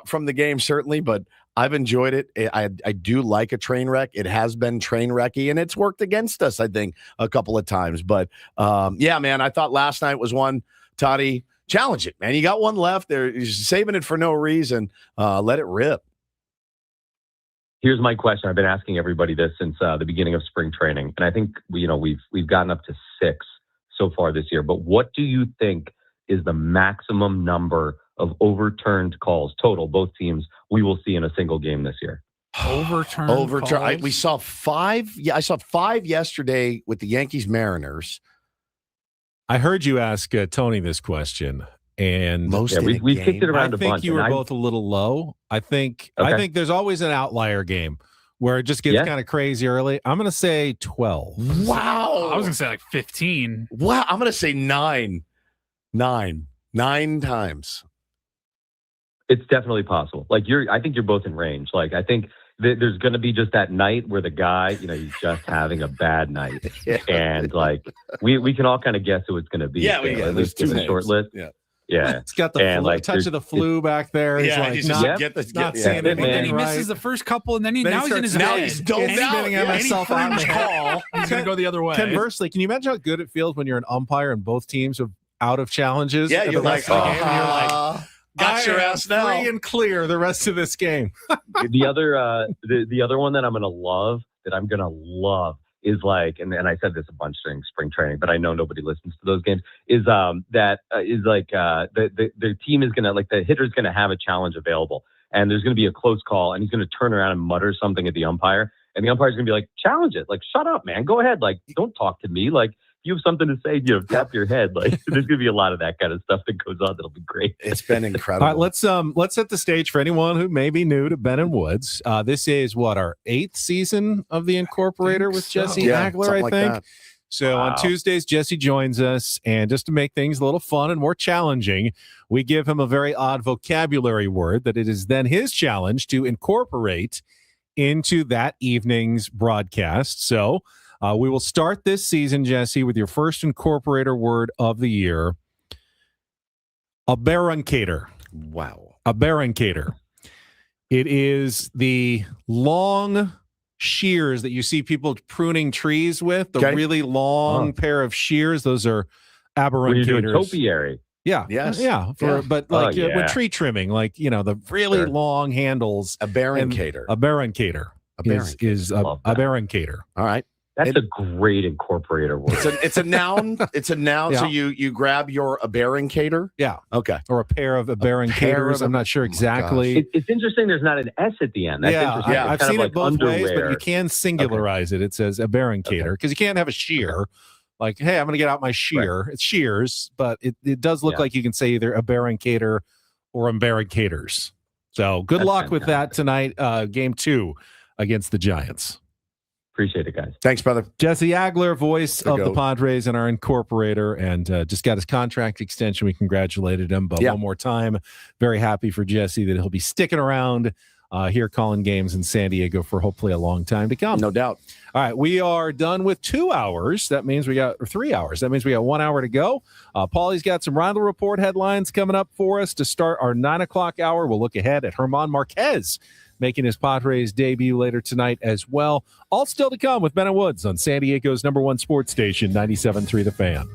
[SPEAKER 1] from the game, certainly, but I've enjoyed it. I do like a train wreck. It has been train wrecky, and it's worked against us, I think, a couple of times. But, yeah, man, I thought last night was one. Toddy, challenge it, man. You got one left there. You're saving it for no reason. Let it rip.
[SPEAKER 15] Here's my question. I've been asking everybody this since the beginning of spring training, and I think we've gotten up to 6 so far this year. But what do you think is the maximum number of overturned calls total, both teams, we will see in a single game this year?
[SPEAKER 2] Overturn.
[SPEAKER 1] We saw 5. Yeah, I saw 5 yesterday with the Yankees Mariners.
[SPEAKER 3] I heard you ask Tony this question, and
[SPEAKER 15] we kicked it around a bunch.
[SPEAKER 3] I think you were both a little low. I think there's always an outlier game where it just gets kind of crazy early. I'm going to say 12.
[SPEAKER 1] Wow.
[SPEAKER 2] I was going to say like 15.
[SPEAKER 1] Wow. I'm going to say 9. 9 times.
[SPEAKER 15] It's definitely possible. Like I think you're both in range. Like I think there's going to be just that night where the guy, he's just having a bad night, and like we can all kind of guess who it's going to be.
[SPEAKER 1] Yeah,
[SPEAKER 15] at least in the short list. Yeah,
[SPEAKER 3] it's got the touch of the flu back there. He's
[SPEAKER 1] not
[SPEAKER 3] saying it.
[SPEAKER 2] Then he misses the first couple, and then he's in his head.
[SPEAKER 1] He's doped out.
[SPEAKER 2] Any fringe call, he's going to go the other way.
[SPEAKER 3] Conversely, can you imagine how good it feels when you're an umpire and both teams are out of challenges?
[SPEAKER 1] Yeah, you're like, got your ass now.
[SPEAKER 3] Free and clear the rest of this game.
[SPEAKER 15] The other one that I'm going to love is like, and I said this a bunch during spring training, but I know nobody listens to those games, is the team is going to, like, the hitter's going to have a challenge available, and there's going to be a close call, and he's going to turn around and mutter something at the umpire, and the umpire's going to be like, challenge it. Like, shut up, man. Go ahead. Like, don't talk to me. Like, you have something to say, tap your head. Like, there's going to be a lot of that kind of stuff that goes on. That'll be great.
[SPEAKER 1] It's been incredible.
[SPEAKER 3] All right, let's set the stage for anyone who may be new to Ben and Woods. This is our 8th season of the Incorporator with Jesse Agler, I think. So on Tuesdays, Jesse joins us, and just to make things a little fun and more challenging, we give him a very odd vocabulary word that it is then his challenge to incorporate into that evening's broadcast. So we will start this season, Jesse, with your first incorporator word of the year, aberrancator.
[SPEAKER 1] Wow.
[SPEAKER 3] Aberrancator. It is the long shears that you see people pruning trees with, the really long pair of shears. Those are
[SPEAKER 15] When you're doing
[SPEAKER 3] aberrancators.
[SPEAKER 15] topiary.
[SPEAKER 3] Yeah.
[SPEAKER 1] Yes.
[SPEAKER 3] Yeah. But like with tree trimming, like, the really long handles.
[SPEAKER 1] Aberrancator.
[SPEAKER 3] Aberrancator is a aberrancator.
[SPEAKER 1] All right.
[SPEAKER 15] That's a great incorporator word.
[SPEAKER 1] It's a noun. It's a noun.
[SPEAKER 3] Yeah.
[SPEAKER 1] So you grab your aberrancator.
[SPEAKER 3] Yeah.
[SPEAKER 1] Okay.
[SPEAKER 3] Or a pair of aberrancators. I'm not sure exactly.
[SPEAKER 15] It's interesting there's not an S at the end. That's interesting.
[SPEAKER 3] I've
[SPEAKER 15] It's kind
[SPEAKER 3] seen
[SPEAKER 15] of
[SPEAKER 3] it both ways, but
[SPEAKER 15] underwear.
[SPEAKER 3] you can singularize it. It says aberrancator because you can't have a shear. Like, hey, I'm going to get out my shear. It's shears, but it does look like you can say either aberrancator or aberrancators. So good luck with that tonight. Game 2 against the Giants.
[SPEAKER 15] Appreciate it, guys.
[SPEAKER 1] Thanks, brother.
[SPEAKER 3] Jesse Agler, voice of the
[SPEAKER 1] goat.
[SPEAKER 3] Padres and our incorporator, and just got his contract extension. We congratulated him, but one more time, very happy for Jesse that he'll be sticking around here calling games in San Diego for hopefully a long time to come.
[SPEAKER 1] No doubt.
[SPEAKER 3] All right, we are done with 2 hours. That means we got 3 hours. That means we got 1 hour to go. Paulie's got some Reindl Report headlines coming up for us to start our 9 o'clock hour. We'll look ahead at Herman Marquez making his Padres debut later tonight as well. All still to come with Ben and Woods on San Diego's #1 sports station, 97.3 The Fan.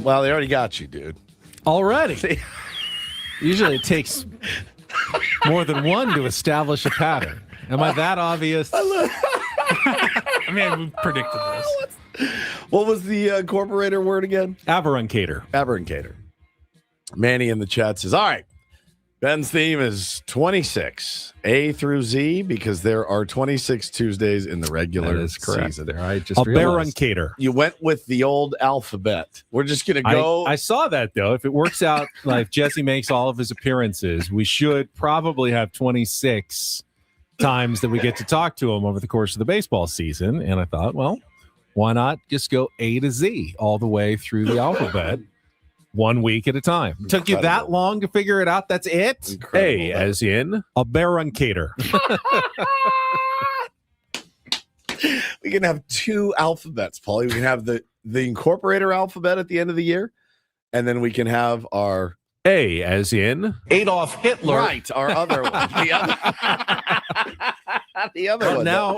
[SPEAKER 1] Well, they already got you, dude.
[SPEAKER 3] Already. Usually it takes more than one to establish a pattern. Am I that obvious?
[SPEAKER 2] I mean, we predicted this.
[SPEAKER 1] What was the incorporator word again?
[SPEAKER 3] Aberruncator.
[SPEAKER 1] Aberruncator. Manny in the chat says, all right, Ben's theme is 26, A through Z, because there are 26 Tuesdays in the regular season.
[SPEAKER 3] I just realized. Aberruncator.
[SPEAKER 1] You went with the old alphabet. We're just going to go.
[SPEAKER 3] I saw that, though. If it works out, like Jesse makes all of his appearances, we should probably have 26 times that we get to talk to him over the course of the baseball season. And I thought, well, why not just go A to Z all the way through the alphabet? 1 week at a time. Took you that long to figure it out? That's it?
[SPEAKER 1] Incredible.
[SPEAKER 3] A as in Aberruncator.
[SPEAKER 1] We can have 2 alphabets, Paulie. We can have the incorporator alphabet at the end of the year, and then we can have our
[SPEAKER 3] A as in
[SPEAKER 1] Adolf Hitler. Right, our other one. The other one.
[SPEAKER 3] Now,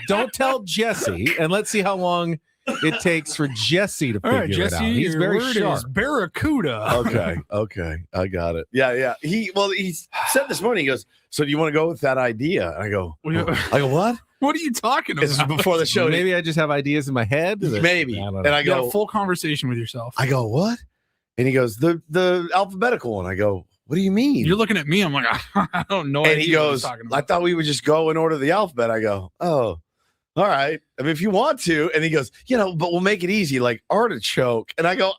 [SPEAKER 3] don't tell Jesse, and let's see how long it takes for Jesse to figure it out. He's very sharp.
[SPEAKER 2] Barracuda.
[SPEAKER 1] Okay. I got it. Yeah. He said this morning, he goes, so do you want to go with that idea? And I go, what?
[SPEAKER 2] What are you talking about?
[SPEAKER 1] This is before the show.
[SPEAKER 3] Maybe I just have ideas in my head.
[SPEAKER 1] Maybe.
[SPEAKER 3] And
[SPEAKER 1] I
[SPEAKER 2] You got
[SPEAKER 1] go,
[SPEAKER 2] a full conversation with yourself.
[SPEAKER 1] I go, what? And he goes, the alphabetical one. I go, what do you mean?
[SPEAKER 2] You're looking at me. I'm like, I don't know.
[SPEAKER 1] And he goes, I thought we would just go in order of the alphabet. I go, oh, all right. I mean, if you want to. And he goes, but we'll make it easy, like artichoke. And I go,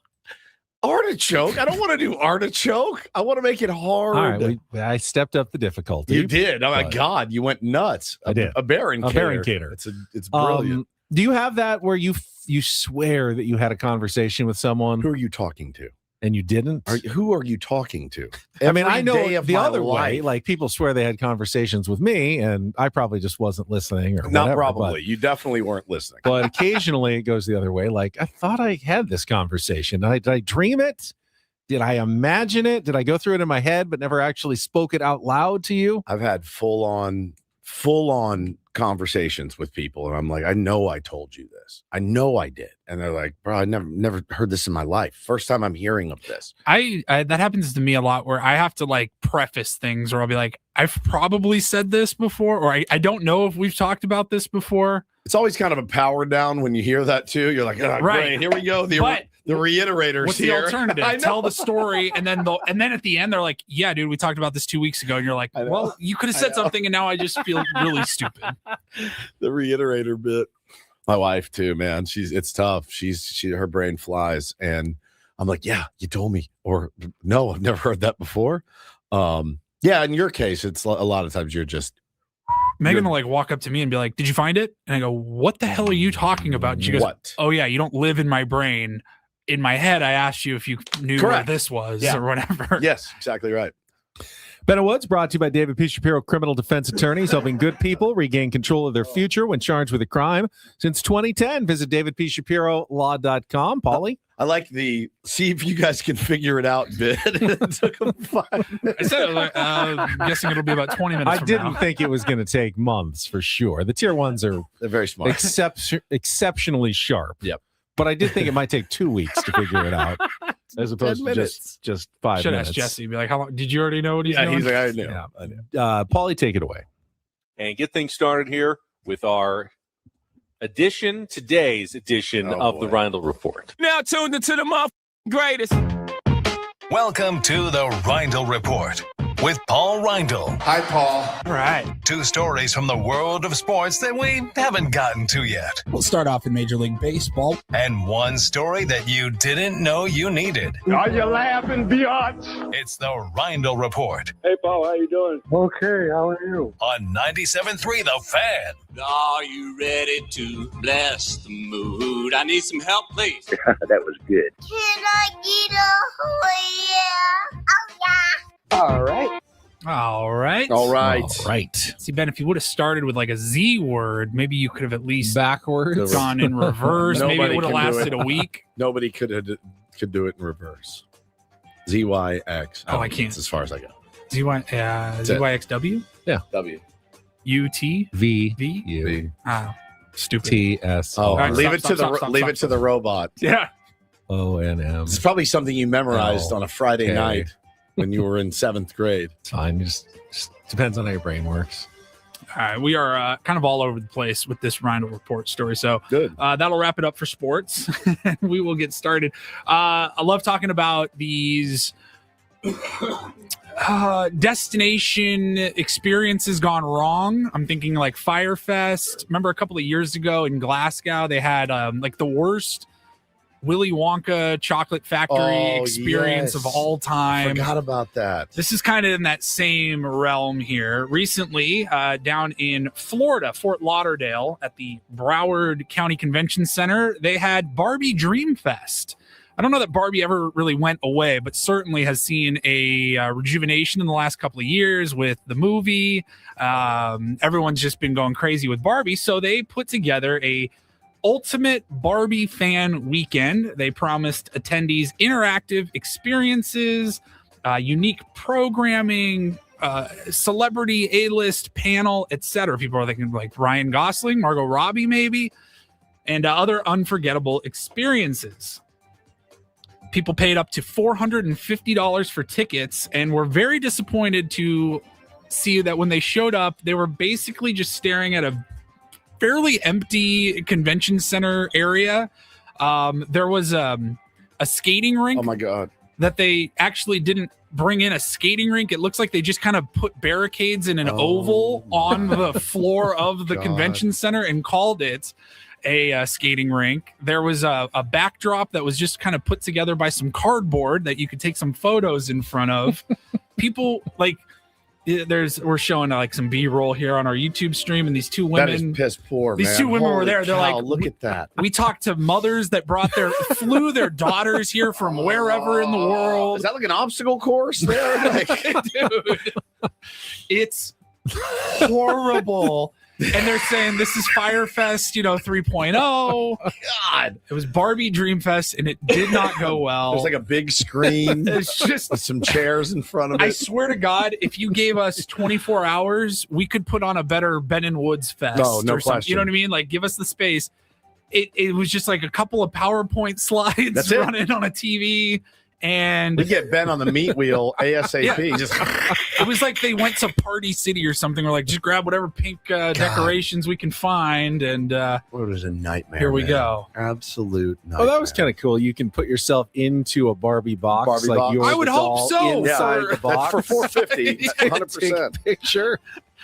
[SPEAKER 1] artichoke? I don't want to do artichoke. I want to make it hard.
[SPEAKER 3] All right. I stepped up the difficulty.
[SPEAKER 1] You did. Oh, my God. You went nuts.
[SPEAKER 3] I did.
[SPEAKER 1] A Barracuda. It's brilliant.
[SPEAKER 3] Do you have that where you swear that you had a conversation with someone?
[SPEAKER 1] Who are you talking to?
[SPEAKER 3] And you didn't?
[SPEAKER 1] Who are you talking to?
[SPEAKER 3] I mean, I know
[SPEAKER 1] day of
[SPEAKER 3] the
[SPEAKER 1] my
[SPEAKER 3] other
[SPEAKER 1] life.
[SPEAKER 3] way. Like people swear they had conversations with me, and I probably just wasn't listening. Or
[SPEAKER 1] Not
[SPEAKER 3] whatever,
[SPEAKER 1] probably. You definitely weren't listening.
[SPEAKER 3] But occasionally it goes the other way. Like I thought I had this conversation. Did I dream it? Did I imagine it? Did I go through it in my head but never actually spoke it out loud to you?
[SPEAKER 1] I've had full on conversations with people, and I'm like, I know I told you this. I know I did. And they're like, bro, I never heard this in my life. First time I'm hearing of this.
[SPEAKER 2] I that happens to me a lot where I have to like preface things, or I'll be like, I've probably said this before, or I don't know if we've talked about this before.
[SPEAKER 1] It's always kind of a power down when you hear that too. You're like, oh,
[SPEAKER 2] Right.
[SPEAKER 1] great, here we go. The reiterators
[SPEAKER 2] What's
[SPEAKER 1] here.
[SPEAKER 2] the alternative? Tell the story, and then at the end they're like, "Yeah, dude, we talked about this 2 weeks ago," and you're like, "Well, you could have said something, and now I just feel really stupid."
[SPEAKER 1] The reiterator bit. My wife too, man. It's tough. Her brain flies, and I'm like, "Yeah, you told me," or "No, I've never heard that before." Yeah, in your case, it's a lot of times you're just.
[SPEAKER 2] Megan will like walk up to me and be like, "Did you find it?" And I go, "What the hell are you talking about?" And she goes,
[SPEAKER 1] "What?
[SPEAKER 2] Oh yeah, you don't live in my brain. In my head, I asked you if you knew where this was or whatever."
[SPEAKER 1] Yes, exactly right.
[SPEAKER 3] Ben Woods brought to you by David P. Shapiro, criminal defense attorneys, helping good people regain control of their future when charged with a crime. Since 2010, visit davidpshapirolaw.com. Paulie?
[SPEAKER 1] I like the see if you guys can figure it out bit. It took them 5 minutes.
[SPEAKER 2] I said, I'm guessing it'll be about 20 minutes.
[SPEAKER 3] I didn't think it was going to take months for sure. The tier ones are
[SPEAKER 1] They're very smart.
[SPEAKER 3] exceptionally sharp.
[SPEAKER 1] Yep.
[SPEAKER 3] But I did think it might take 2 weeks to figure it out, as opposed to just 5
[SPEAKER 2] Should
[SPEAKER 3] minutes.
[SPEAKER 2] ask Jesse. Be like, "How long? Did you already know what he's doing?"
[SPEAKER 1] He's like, I knew.
[SPEAKER 3] Yeah.
[SPEAKER 1] I knew.
[SPEAKER 3] Paulie, take it away.
[SPEAKER 16] And get things started here with our today's edition of the Reindl Report.
[SPEAKER 17] Now tuned into the greatest.
[SPEAKER 5] Welcome to the Reindl Report with Paul Reindl.
[SPEAKER 14] Hi, Paul.
[SPEAKER 2] All right.
[SPEAKER 5] 2 stories from the world of sports that we haven't gotten to yet.
[SPEAKER 17] We'll start off in Major League Baseball.
[SPEAKER 5] And 1 story that you didn't know you needed.
[SPEAKER 13] Are you laughing, biatch?
[SPEAKER 5] It's the Reindl Report
[SPEAKER 13] Hey, Paul, how you doing? Okay, how are you?
[SPEAKER 5] on 97.3 The Fan.
[SPEAKER 17] Are you ready to bless the mood? I need some help, please.
[SPEAKER 14] That was good.
[SPEAKER 8] Can I get a oh yeah?
[SPEAKER 13] All right.
[SPEAKER 2] All right.
[SPEAKER 1] All right.
[SPEAKER 3] All right.
[SPEAKER 2] See, Ben, if you would have started with like a Z word, maybe you could have at least
[SPEAKER 3] Backwards.
[SPEAKER 2] gone in reverse. Maybe
[SPEAKER 1] Nobody
[SPEAKER 2] it would have
[SPEAKER 1] can do
[SPEAKER 2] lasted
[SPEAKER 1] it.
[SPEAKER 2] a week.
[SPEAKER 1] Nobody could do it in reverse. ZYX.
[SPEAKER 2] Oh, I can't.
[SPEAKER 1] That's as far as I go.
[SPEAKER 2] ZYXW?
[SPEAKER 1] W.
[SPEAKER 2] UT?
[SPEAKER 3] V.
[SPEAKER 2] V?
[SPEAKER 3] U.
[SPEAKER 2] Oh, stupid.
[SPEAKER 3] T. S.
[SPEAKER 1] Oh,
[SPEAKER 2] right,
[SPEAKER 1] leave
[SPEAKER 2] stop,
[SPEAKER 1] it to
[SPEAKER 2] stop,
[SPEAKER 1] the robot.
[SPEAKER 2] Yeah.
[SPEAKER 3] O-N-M.
[SPEAKER 1] It's probably something you memorized on a Friday night when you were in 7th grade.
[SPEAKER 3] It's fine. Just depends on how your brain works.
[SPEAKER 2] All right, we are kind of all over the place with this Reindl Report story. So
[SPEAKER 1] good.
[SPEAKER 2] That'll wrap it up for sports. We will get started. I love talking about these destination experiences gone wrong. I'm thinking like Firefest. Remember a couple of years ago in Glasgow, they had like the worst Willy Wonka chocolate factory experience of all time.
[SPEAKER 1] Forgot about that.
[SPEAKER 2] This is kind of in that same realm here. Recently, down in Florida, Fort Lauderdale, at the Broward County Convention Center, they had Barbie Dream Fest. I don't know that Barbie ever really went away, but certainly has seen a rejuvenation in the last couple of years with the movie. Everyone's just been going crazy with Barbie, so they put together a ultimate Barbie fan weekend. They promised attendees interactive experiences, unique programming, celebrity A-list panel, etc. People are thinking like Ryan Gosling, Margot Robbie maybe, and other unforgettable experiences. People paid up to $450 for tickets and were very disappointed to see that when they showed up, they were basically just staring at a fairly empty convention center area. There was a skating rink.
[SPEAKER 1] Oh my God.
[SPEAKER 2] That they actually didn't bring in a skating rink. It looks like they just kind of put barricades in an oval on the floor of the convention center and called it a skating rink. There was a backdrop that was just kind of put together by some cardboard that you could take some photos in front of. People like, we're showing like some B-roll here on our YouTube stream, and these two women,
[SPEAKER 1] that is piss poor.
[SPEAKER 2] These two women were there. They're like,
[SPEAKER 1] look at that.
[SPEAKER 2] We talked to mothers that flew their daughters here from wherever in the world.
[SPEAKER 1] Is that like an obstacle course there? Like,
[SPEAKER 2] dude, it's horrible. And they're saying this is Firefest, 3.0.
[SPEAKER 1] God,
[SPEAKER 2] it was Barbie Dream Fest, and it did not go well.
[SPEAKER 1] There's like a big screen.
[SPEAKER 2] It's just
[SPEAKER 1] with some chairs in front of it.
[SPEAKER 2] I swear to God, if you gave us 24 hours, we could put on a better Ben and Woods Fest.
[SPEAKER 1] No
[SPEAKER 2] or something.
[SPEAKER 1] question.
[SPEAKER 2] You know what I mean? Like, give us the space. It was just like a couple of PowerPoint slides running on a TV. And
[SPEAKER 1] we get Ben on the meat wheel ASAP.
[SPEAKER 2] Yeah.
[SPEAKER 1] Just
[SPEAKER 2] it was like they went to Party City or something. We're like, just grab whatever pink decorations we can find, and
[SPEAKER 1] it was a nightmare.
[SPEAKER 2] Here we go.
[SPEAKER 1] Absolute nightmare.
[SPEAKER 3] Oh, that was kind of cool. You can put yourself into a Barbie box.
[SPEAKER 2] I would hope so.
[SPEAKER 3] Inside the box.
[SPEAKER 1] That's for $450. 100%.
[SPEAKER 3] Picture.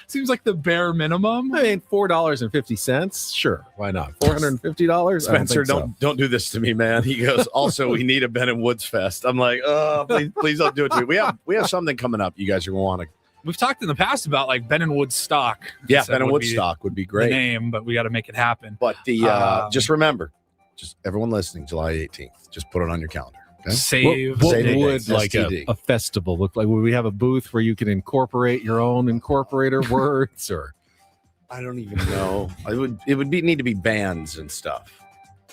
[SPEAKER 2] Seems like the bare minimum.
[SPEAKER 3] I mean, $4.50. Sure, why not? $450.
[SPEAKER 1] Spencer, don't do this to me, man. He goes, also, we need a Ben and Woods Fest. I'm like, oh, please don't do it to me. We have something coming up. You guys are going to want to.
[SPEAKER 2] We've talked in the past about like Ben and Woods stock.
[SPEAKER 1] Yeah, Ben and Woods stock would be great.
[SPEAKER 2] The name, but we got to make it happen.
[SPEAKER 1] But just remember, just everyone listening, July 18th, just put it on your calendar. Okay?
[SPEAKER 2] Save.
[SPEAKER 3] What would like a festival look like? Would we have a booth where you can incorporate your own incorporator words, or
[SPEAKER 1] I don't even know. It would need to be bands and stuff.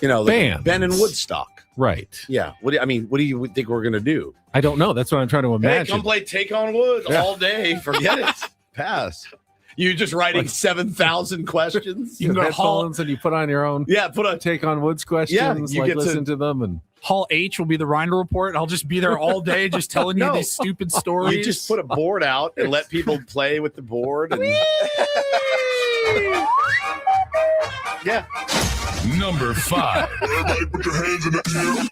[SPEAKER 1] Like
[SPEAKER 3] bands.
[SPEAKER 1] Ben and Woodstock.
[SPEAKER 3] Right.
[SPEAKER 1] Yeah. What do you think we're gonna do?
[SPEAKER 3] I don't know. That's what I'm trying to imagine.
[SPEAKER 1] Hey, come play Take on Wood all day. Forget it. Pass. You just writing 7,000 questions.
[SPEAKER 3] You get headphones and you put on your own.
[SPEAKER 1] Yeah, put on
[SPEAKER 3] Take on Woods questions.
[SPEAKER 1] Yeah, you
[SPEAKER 3] like
[SPEAKER 1] get
[SPEAKER 3] listen to them and.
[SPEAKER 2] Hall H will be the Reindl Report. I'll just be there all day just telling you these stupid stories.
[SPEAKER 1] You just put a board out and let people play with the board. And... yeah.
[SPEAKER 18] Number 5. Everybody put your hands in the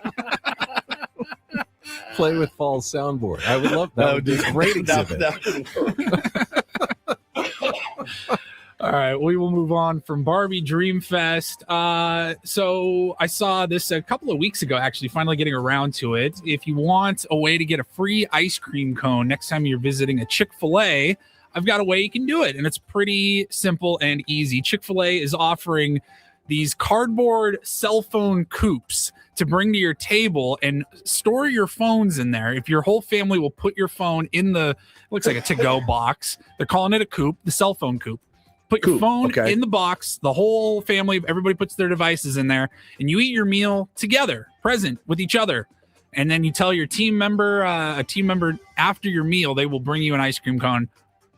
[SPEAKER 18] air.
[SPEAKER 3] Play with Fall's soundboard. I would love that. That would be a great exhibit.
[SPEAKER 1] That would work.
[SPEAKER 2] All right, we will move on from Barbie Dream Fest. So I saw this a couple of weeks ago, actually, finally getting around to it. If you want a way to get a free ice cream cone next time you're visiting a Chick-fil-A, I've got a way you can do it, and it's pretty simple and easy. Chick-fil-A is offering these cardboard cell phone coupes to bring to your table and store your phones in there. If your whole family will put your phone in it looks like a to-go box. They're calling it a coupe, the cell phone coupe. Put your phone in the box, the whole family, everybody puts their devices in there, and you eat your meal together, present with each other. And then you tell your team member, after your meal, they will bring you an ice cream cone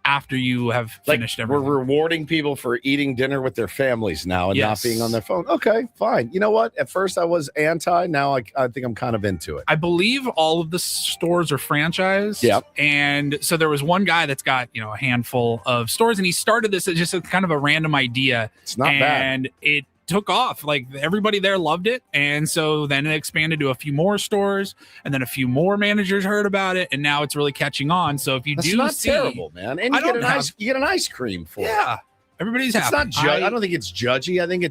[SPEAKER 2] after you have finished everything.
[SPEAKER 1] We're rewarding people for eating dinner with their families now and
[SPEAKER 2] Yes.
[SPEAKER 1] not being on their phone. Okay, fine. You know what? At first I was anti. Now I think I'm kind of into it.
[SPEAKER 2] I believe all of the stores are franchised.
[SPEAKER 1] Yep.
[SPEAKER 2] And so there was one guy that's got, a handful of stores, and he started this as just a kind of a random idea.
[SPEAKER 1] It's not bad.
[SPEAKER 2] And it took off. Like, everybody there loved it. And so then it expanded to a few more stores, and then a few more managers heard about it, and now it's really catching on. So if you
[SPEAKER 1] That's
[SPEAKER 2] do
[SPEAKER 1] not
[SPEAKER 2] see,
[SPEAKER 1] terrible, man. And you get an ice cream for it.
[SPEAKER 2] Yeah. Everybody's
[SPEAKER 1] It's
[SPEAKER 2] happy.
[SPEAKER 1] not I don't think it's judgy. I think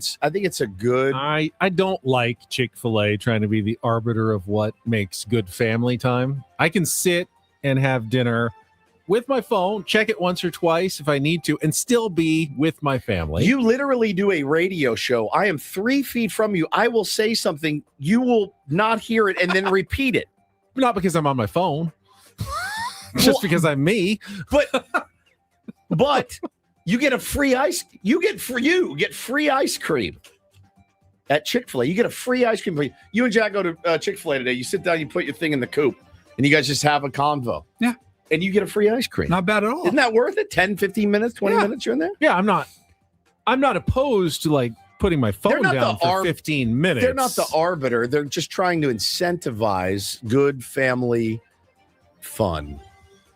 [SPEAKER 1] it's a good.
[SPEAKER 3] I don't like Chick-fil-A trying to be the arbiter of what makes good family time. I can sit and have dinner with my phone, check it once or twice if I need to, and still be with my family.
[SPEAKER 1] You literally do a radio show. I am 3 feet from you. I will say something. You will not hear it and then repeat it.
[SPEAKER 3] Not because I'm on my phone. Just because I'm me.
[SPEAKER 1] But you get a free ice. You get free ice cream at Chick-fil-A. You get a free ice cream. You and Jack go to Chick-fil-A today. You sit down, you put your thing in the coop, and you guys just have a convo.
[SPEAKER 2] Yeah.
[SPEAKER 1] And you get a free ice cream.
[SPEAKER 2] Not bad at all.
[SPEAKER 1] Isn't that worth it? 10, 15 minutes, 20 minutes, you're in there?
[SPEAKER 3] Yeah, I'm not opposed to like putting my phone down for 15 minutes.
[SPEAKER 1] They're not the arbiter. They're just trying to incentivize good family fun.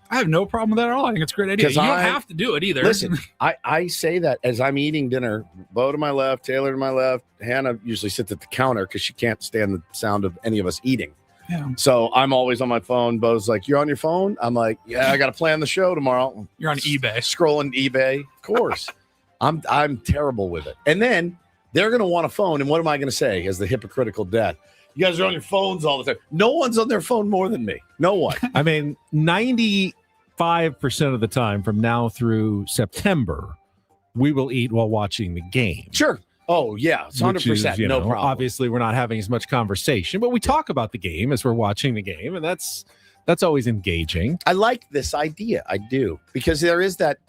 [SPEAKER 2] I have no problem with that at all. I think it's a great idea. You don't have to do it either.
[SPEAKER 1] Listen, I say that as I'm eating dinner. Bo to my left, Taylor to my left. Hannah usually sits at the counter because she can't stand the sound of any of us eating.
[SPEAKER 2] Yeah.
[SPEAKER 1] So I'm always on my phone. Bo's like, "You're on your phone?" I'm like, "Yeah, I got to plan the show tomorrow."
[SPEAKER 2] You're on eBay.
[SPEAKER 1] Scrolling eBay. Of course. I'm terrible with it. And then they're going to want a phone. And what am I going to say as the hypocritical dad? You guys are on your phones all the time. No one's on their phone more than me. No one.
[SPEAKER 3] I mean, 95% of the time from now through September, we will eat while watching the game.
[SPEAKER 1] Sure. Oh, yeah. It's 100%. No problem.
[SPEAKER 3] Obviously, we're not having as much conversation, but we talk about the game as we're watching the game, and that's always engaging.
[SPEAKER 1] I like this idea. I do. Because there is that,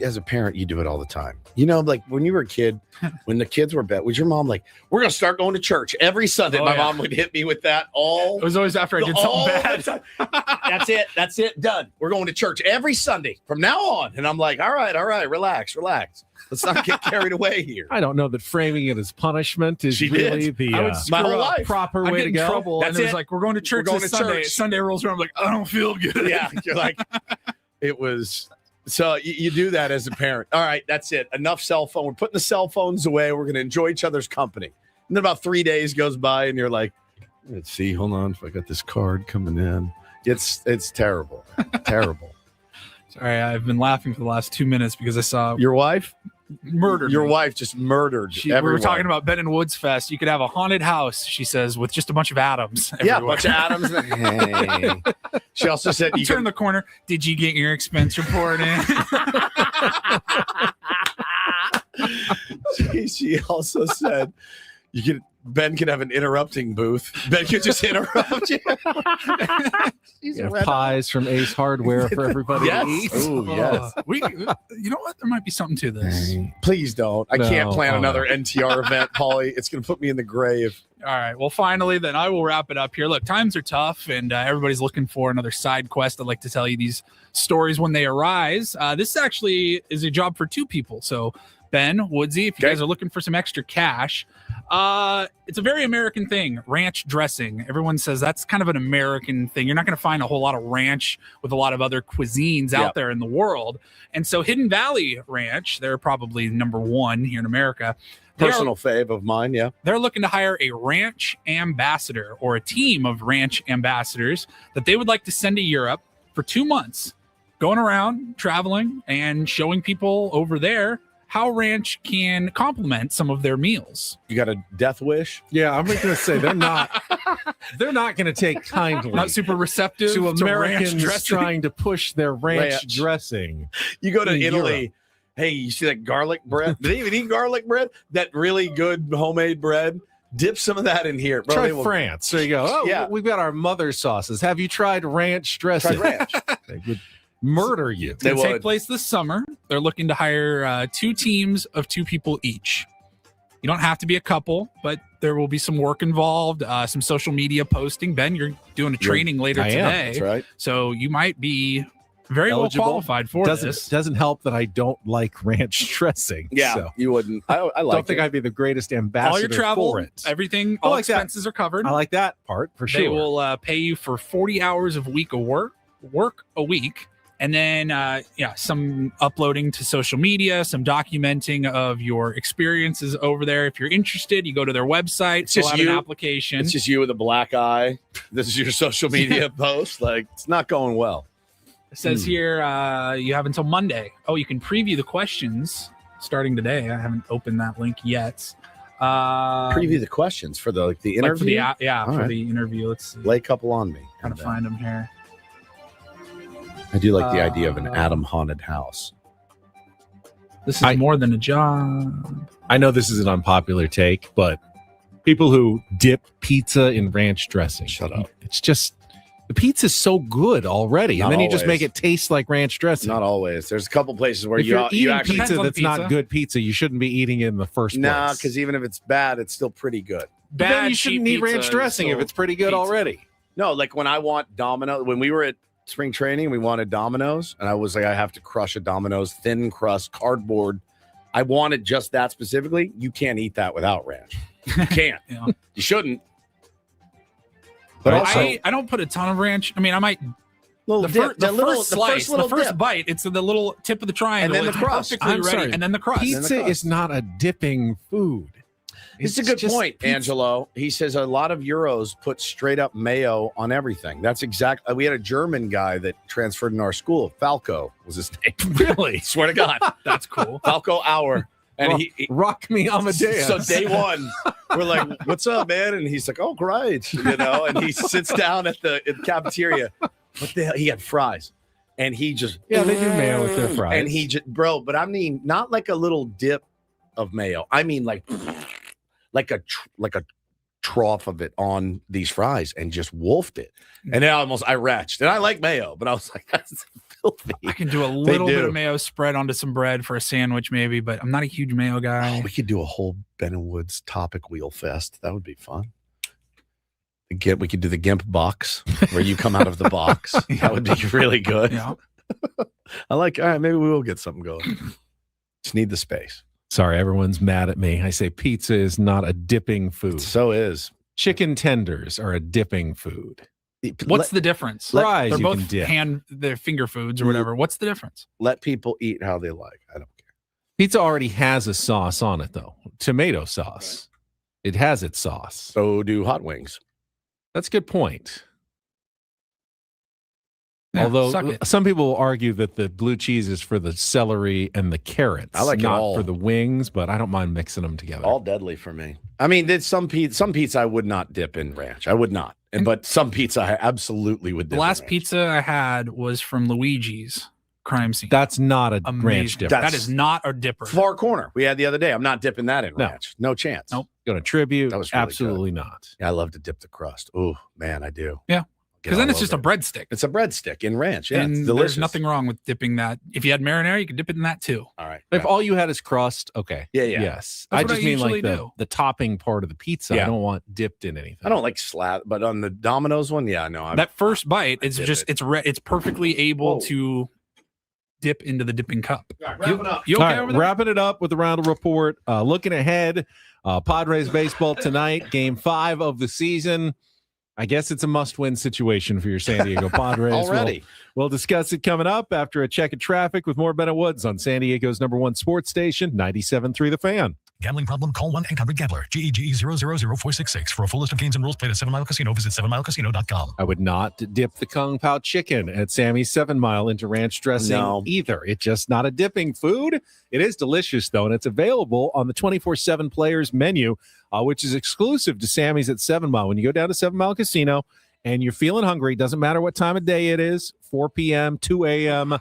[SPEAKER 1] as a parent, you do it all the time. You know, like when you were a kid, when the kids were bad, was your mom like, "We're going to start going to church every Sunday"? My mom would hit me with that
[SPEAKER 2] It was always after I did something bad.
[SPEAKER 1] That's it. Done. We're going to church every Sunday from now on. And I'm like, all right. Relax. Let's not get carried away here.
[SPEAKER 3] I don't know that framing it as punishment is really the proper way to go.
[SPEAKER 2] Trouble, and it was like, we're going to church this Sunday. Sunday rolls around. I'm like, I don't feel good.
[SPEAKER 1] Yeah. You're like, it was. So you do that as a parent. All right, that's it. Enough cell phone. We're putting the cell phones away. We're going to enjoy each other's company. And then about 3 days goes by, and you're like, let's see. Hold on. If I got this card coming in. It's terrible. Terrible.
[SPEAKER 2] Sorry, I've been laughing for the last 2 minutes because I saw
[SPEAKER 1] your wife
[SPEAKER 2] murdered.
[SPEAKER 1] Your wife just murdered everyone.
[SPEAKER 2] We were talking about Ben and Woods Fest. You could have a haunted house, she says, with just a bunch of atoms.
[SPEAKER 1] Yeah, a bunch of atoms. Hey. She also said,
[SPEAKER 2] you turn the corner. Did you get your expense report in?
[SPEAKER 1] She also said, Ben could have an interrupting booth. Ben could just interrupt you.
[SPEAKER 3] Pies from Ace Hardware for everybody to eat.
[SPEAKER 1] Oh, yes.
[SPEAKER 2] You know what? There might be something to this.
[SPEAKER 1] Please don't. I can't plan another NTR event, Paulie. It's going to put me in the grave.
[SPEAKER 2] All right. Well, finally, then I will wrap it up here. Look, times are tough, and everybody's looking for another side quest. I'd like to tell you these stories when they arise. This actually is a job for two people. So, Ben, Woodsy, if you guys are looking for some extra cash, it's a very American thing, ranch dressing. Everyone says that's kind of an American thing. You're not going to find a whole lot of ranch with a lot of other cuisines out there in the world. And so Hidden Valley Ranch, they're probably number one here in America.
[SPEAKER 1] Personal fave of mine, yeah.
[SPEAKER 2] They're looking to hire a ranch ambassador or a team of ranch ambassadors that they would like to send to Europe for 2 months, going around, traveling, and showing people over there how ranch can complement some of their meals.
[SPEAKER 1] You got a death wish?
[SPEAKER 3] Yeah, I'm going to say they're not going to take kindly.
[SPEAKER 2] Not super receptive
[SPEAKER 3] to Americans
[SPEAKER 2] ranch
[SPEAKER 3] trying to push their ranch dressing.
[SPEAKER 1] You go to Italy.
[SPEAKER 3] Europe.
[SPEAKER 1] Hey, you see that garlic bread? Do they even eat garlic bread? That really good homemade bread? Dip some of that in here. Bro,
[SPEAKER 3] Try France. There you go. Oh, yeah. We've got our mother sauces. Have you tried ranch dressing?
[SPEAKER 1] Try ranch.
[SPEAKER 3] They would murder you.
[SPEAKER 2] It's going to take place this summer. They're looking to hire 2 teams of 2 people each. You don't have to be a couple, but there will be some work involved, some social media posting. Ben, you're doing a training later today.
[SPEAKER 1] That's right.
[SPEAKER 2] So you might be Very
[SPEAKER 3] eligible.
[SPEAKER 2] well qualified for this.
[SPEAKER 3] Doesn't help that I don't like ranch dressing.
[SPEAKER 1] Yeah,
[SPEAKER 3] so.
[SPEAKER 1] you wouldn't. I like
[SPEAKER 3] don't think I'd be the greatest ambassador
[SPEAKER 2] All your travel,
[SPEAKER 3] for it.
[SPEAKER 2] everything,
[SPEAKER 3] I
[SPEAKER 2] all
[SPEAKER 3] like that.
[SPEAKER 2] expenses are covered.
[SPEAKER 3] I like that part for sure.
[SPEAKER 2] They will pay you for 40 hours of work a week. And then, some uploading to social media, some documenting of your experiences over there. If you're interested, you go to their website, fill out an application.
[SPEAKER 1] It's just you with a black eye. This is your social media post. Like, it's not going well.
[SPEAKER 2] It says here you have until Monday. Oh, you can preview the questions starting today. I haven't opened that link yet.
[SPEAKER 1] Preview the questions for the interview.
[SPEAKER 2] For the interview. Let's see.
[SPEAKER 1] Lay a couple on me.
[SPEAKER 2] Trying to find them here.
[SPEAKER 1] I do like the idea of an Adam haunted house.
[SPEAKER 2] This is more than a job.
[SPEAKER 3] I know this is an unpopular take, but people who dip pizza in ranch dressing.
[SPEAKER 1] Shut up.
[SPEAKER 3] It's just the pizza's so good already, and then you just make it taste like ranch dressing.
[SPEAKER 1] Not always. There's a couple places where
[SPEAKER 3] if you're eating
[SPEAKER 1] actually
[SPEAKER 3] pizza that's not good pizza, you shouldn't be eating it in the first place.
[SPEAKER 1] Nah, because even if it's bad, it's still pretty good.
[SPEAKER 3] But then you shouldn't eat ranch dressing if it's pretty good already.
[SPEAKER 1] No, like when I want Domino, when we were at spring training, we wanted Domino's, and I was like, I have to crush a Domino's thin crust cardboard. I wanted just that specifically. You can't eat that without ranch. You can't. You shouldn't.
[SPEAKER 2] But also, I don't put a ton of ranch. I mean, I might. The first bite, it's the little tip of the triangle,
[SPEAKER 1] and then the crust.
[SPEAKER 2] I'm sorry, and then the crust.
[SPEAKER 3] Pizza is not a dipping food.
[SPEAKER 1] It's a good point, pizza. Angelo. He says a lot of Euros put straight up mayo on everything. That's exactly. We had a German guy that transferred in our school. Falco was his name.
[SPEAKER 3] Really?
[SPEAKER 1] Swear to God.
[SPEAKER 2] That's cool.
[SPEAKER 1] Falco Hour. And he
[SPEAKER 3] rock me Amadeus.
[SPEAKER 1] So day one, we're like, "What's up, man?" And he's like, "Oh, great," And he sits down in the cafeteria. What the hell? He had fries, and he just
[SPEAKER 3] they do mayo with their fries.
[SPEAKER 1] And he just, but I mean, not like a little dip of mayo. I mean, like a trough of it on these fries, and just wolfed it. And then I retched, and I like mayo, but I was like, that's filthy.
[SPEAKER 2] I can do a little bit of mayo spread onto some bread for a sandwich, maybe, but I'm not a huge mayo guy.
[SPEAKER 1] Oh, we could do a whole Ben and Woods topic wheel fest. That would be fun. We could do the GIMP box where you come out of the box. That would be really good.
[SPEAKER 2] Yeah.
[SPEAKER 1] All right, maybe we will get something going. Just need the space.
[SPEAKER 3] Sorry, everyone's mad at me. I say pizza is not a dipping food.
[SPEAKER 1] So is.
[SPEAKER 3] Chicken tenders are a dipping food.
[SPEAKER 2] What's the difference?
[SPEAKER 3] Fries,
[SPEAKER 2] they're
[SPEAKER 3] you
[SPEAKER 2] both
[SPEAKER 3] can dip.
[SPEAKER 2] they're finger foods or whatever. What's the difference?
[SPEAKER 1] Let people eat how they like. I don't care.
[SPEAKER 3] Pizza already has a sauce on it, though. Tomato sauce. Right. It has its sauce.
[SPEAKER 1] So do hot wings.
[SPEAKER 3] That's a good point.
[SPEAKER 2] Yeah,
[SPEAKER 3] although some people will argue that the blue cheese is for the celery and the carrots.
[SPEAKER 1] I like
[SPEAKER 3] not
[SPEAKER 1] it all
[SPEAKER 3] for the wings, but I don't mind mixing them together.
[SPEAKER 1] All deadly for me. I mean, there's some pizza I would not dip in ranch. I would not. But some pizza I absolutely would dip
[SPEAKER 2] The last
[SPEAKER 1] in ranch.
[SPEAKER 2] pizza I had was from Luigi's Crime Scene.
[SPEAKER 3] That's not a ranch dip.
[SPEAKER 2] That is not a dipper.
[SPEAKER 1] Far corner we had the other day. I'm not dipping that in ranch. No chance.
[SPEAKER 2] Nope.
[SPEAKER 3] Going to tribute.
[SPEAKER 1] That was really
[SPEAKER 3] absolutely
[SPEAKER 1] good.
[SPEAKER 3] not.
[SPEAKER 1] Yeah, I love to dip the crust. Oh man, I do.
[SPEAKER 2] Yeah. Because then it's just a breadstick.
[SPEAKER 1] It's a breadstick in ranch. Yeah,
[SPEAKER 2] and
[SPEAKER 1] it's
[SPEAKER 2] there's
[SPEAKER 1] delicious.
[SPEAKER 2] nothing wrong with dipping that. If you had marinara, you could dip it in that too.
[SPEAKER 1] All right.
[SPEAKER 3] If all you had is crust, okay.
[SPEAKER 1] Yeah.
[SPEAKER 3] Yes.
[SPEAKER 2] That's
[SPEAKER 3] I
[SPEAKER 2] what
[SPEAKER 3] just
[SPEAKER 2] I
[SPEAKER 3] mean like
[SPEAKER 2] usually
[SPEAKER 3] the topping part of the pizza.
[SPEAKER 1] Yeah.
[SPEAKER 3] I don't want dipped in anything.
[SPEAKER 1] I don't like slab, but on the Domino's one, yeah, no.
[SPEAKER 2] That first bite, it's just it's perfectly able to dip into the dipping cup.
[SPEAKER 1] Wrap it up.
[SPEAKER 2] You okay
[SPEAKER 3] All right,
[SPEAKER 2] over there?
[SPEAKER 3] wrapping it up with the Reindl Report. Looking ahead, Padres baseball tonight, Game 5 of the season. I guess it's a must-win situation for your San Diego Padres.
[SPEAKER 1] Already.
[SPEAKER 3] We'll discuss it coming up after a check of traffic with more Ben and Woods on San Diego's #1 sports station, 97.3 The Fan.
[SPEAKER 19] Gambling problem? Call 1-800-GAMBLER. GEGE 000-466. For a full list of games and rules, play at 7 Mile Casino. Visit 7milecasino.com.
[SPEAKER 3] I would not dip the Kung Pao chicken at Sammy's 7 Mile into ranch dressing either. It's just not a dipping food. It is delicious, though, and it's available on the 24/7 Players menu, which is exclusive to Sammy's at 7 Mile. When you go down to 7 Mile Casino and you're feeling hungry, doesn't matter what time of day it is, 4 p.m., 2 a.m.,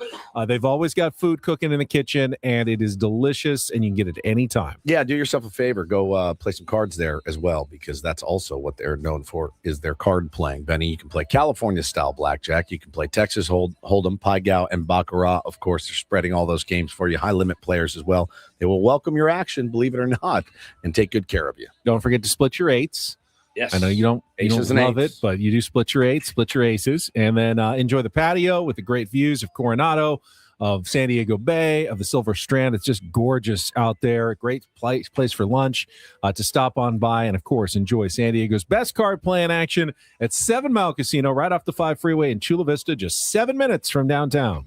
[SPEAKER 3] they've always got food cooking in the kitchen, and it is delicious, and you can get it any time.
[SPEAKER 1] Yeah, do yourself a favor. Go play some cards there as well, because that's also what they're known for is their card playing. Benny, you can play California-style blackjack. You can play Texas Hold'em, Pai Gow, and Baccarat. Of course, they're spreading all those games for you. High-limit players as well. They will welcome your action, believe it or not, and take good care of you.
[SPEAKER 3] Don't forget to split your eights.
[SPEAKER 1] Yes.
[SPEAKER 3] I know you don't
[SPEAKER 1] Aces and
[SPEAKER 3] love it,
[SPEAKER 1] eights.
[SPEAKER 3] but you do split your eights, split your aces, and then enjoy the patio with the great views of Coronado, of San Diego Bay, of the Silver Strand. It's just gorgeous out there. A great place for lunch to stop on by, and of course, enjoy San Diego's best card playing action at 7 Mile Casino, right off the 5 freeway in Chula Vista, just 7 minutes from downtown.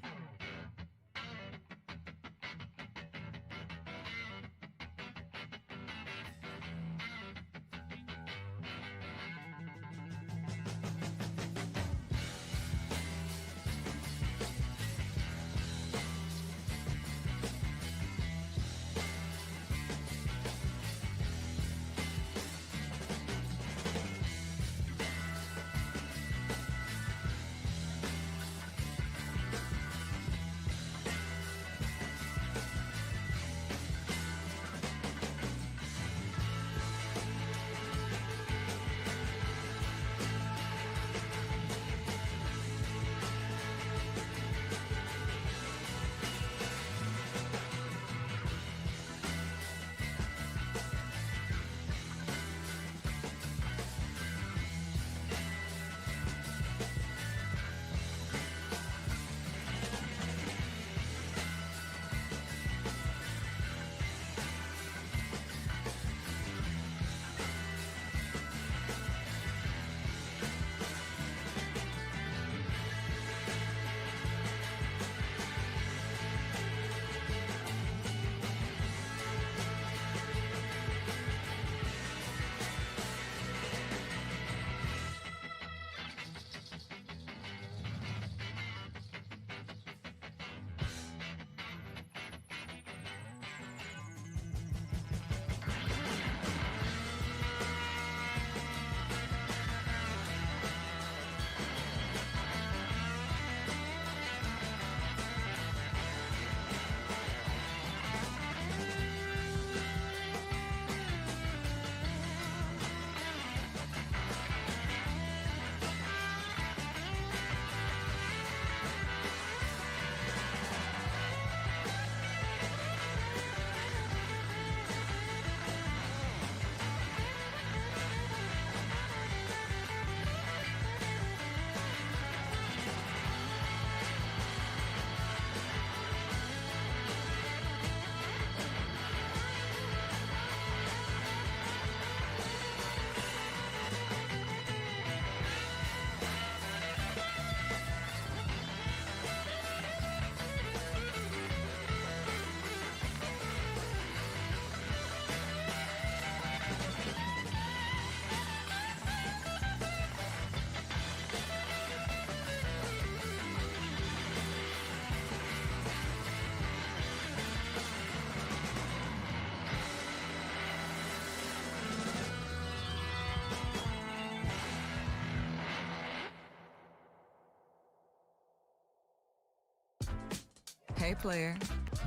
[SPEAKER 4] Hey player,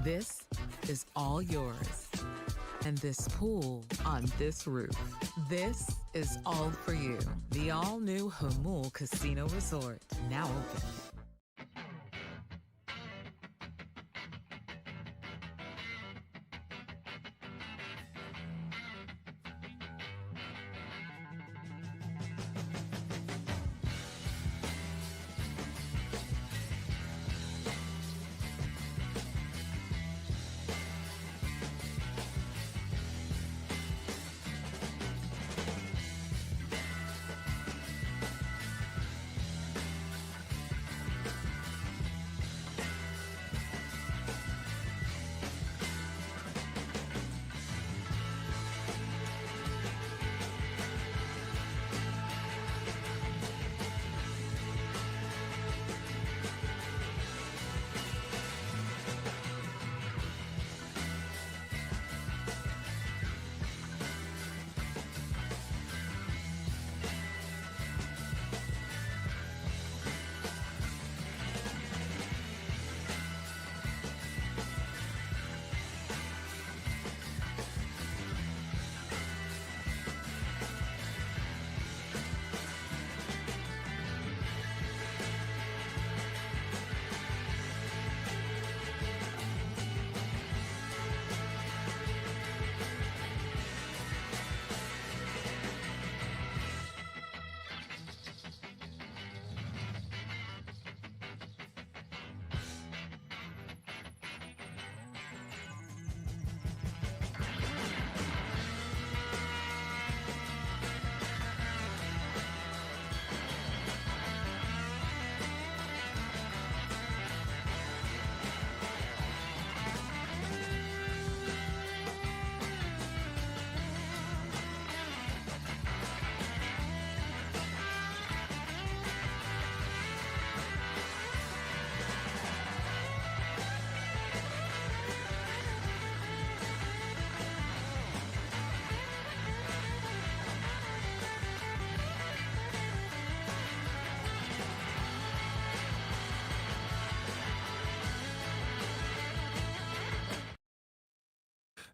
[SPEAKER 4] this is all yours. And this pool on this roof, this is all for you. The all-new Hamul Casino Resort, now open.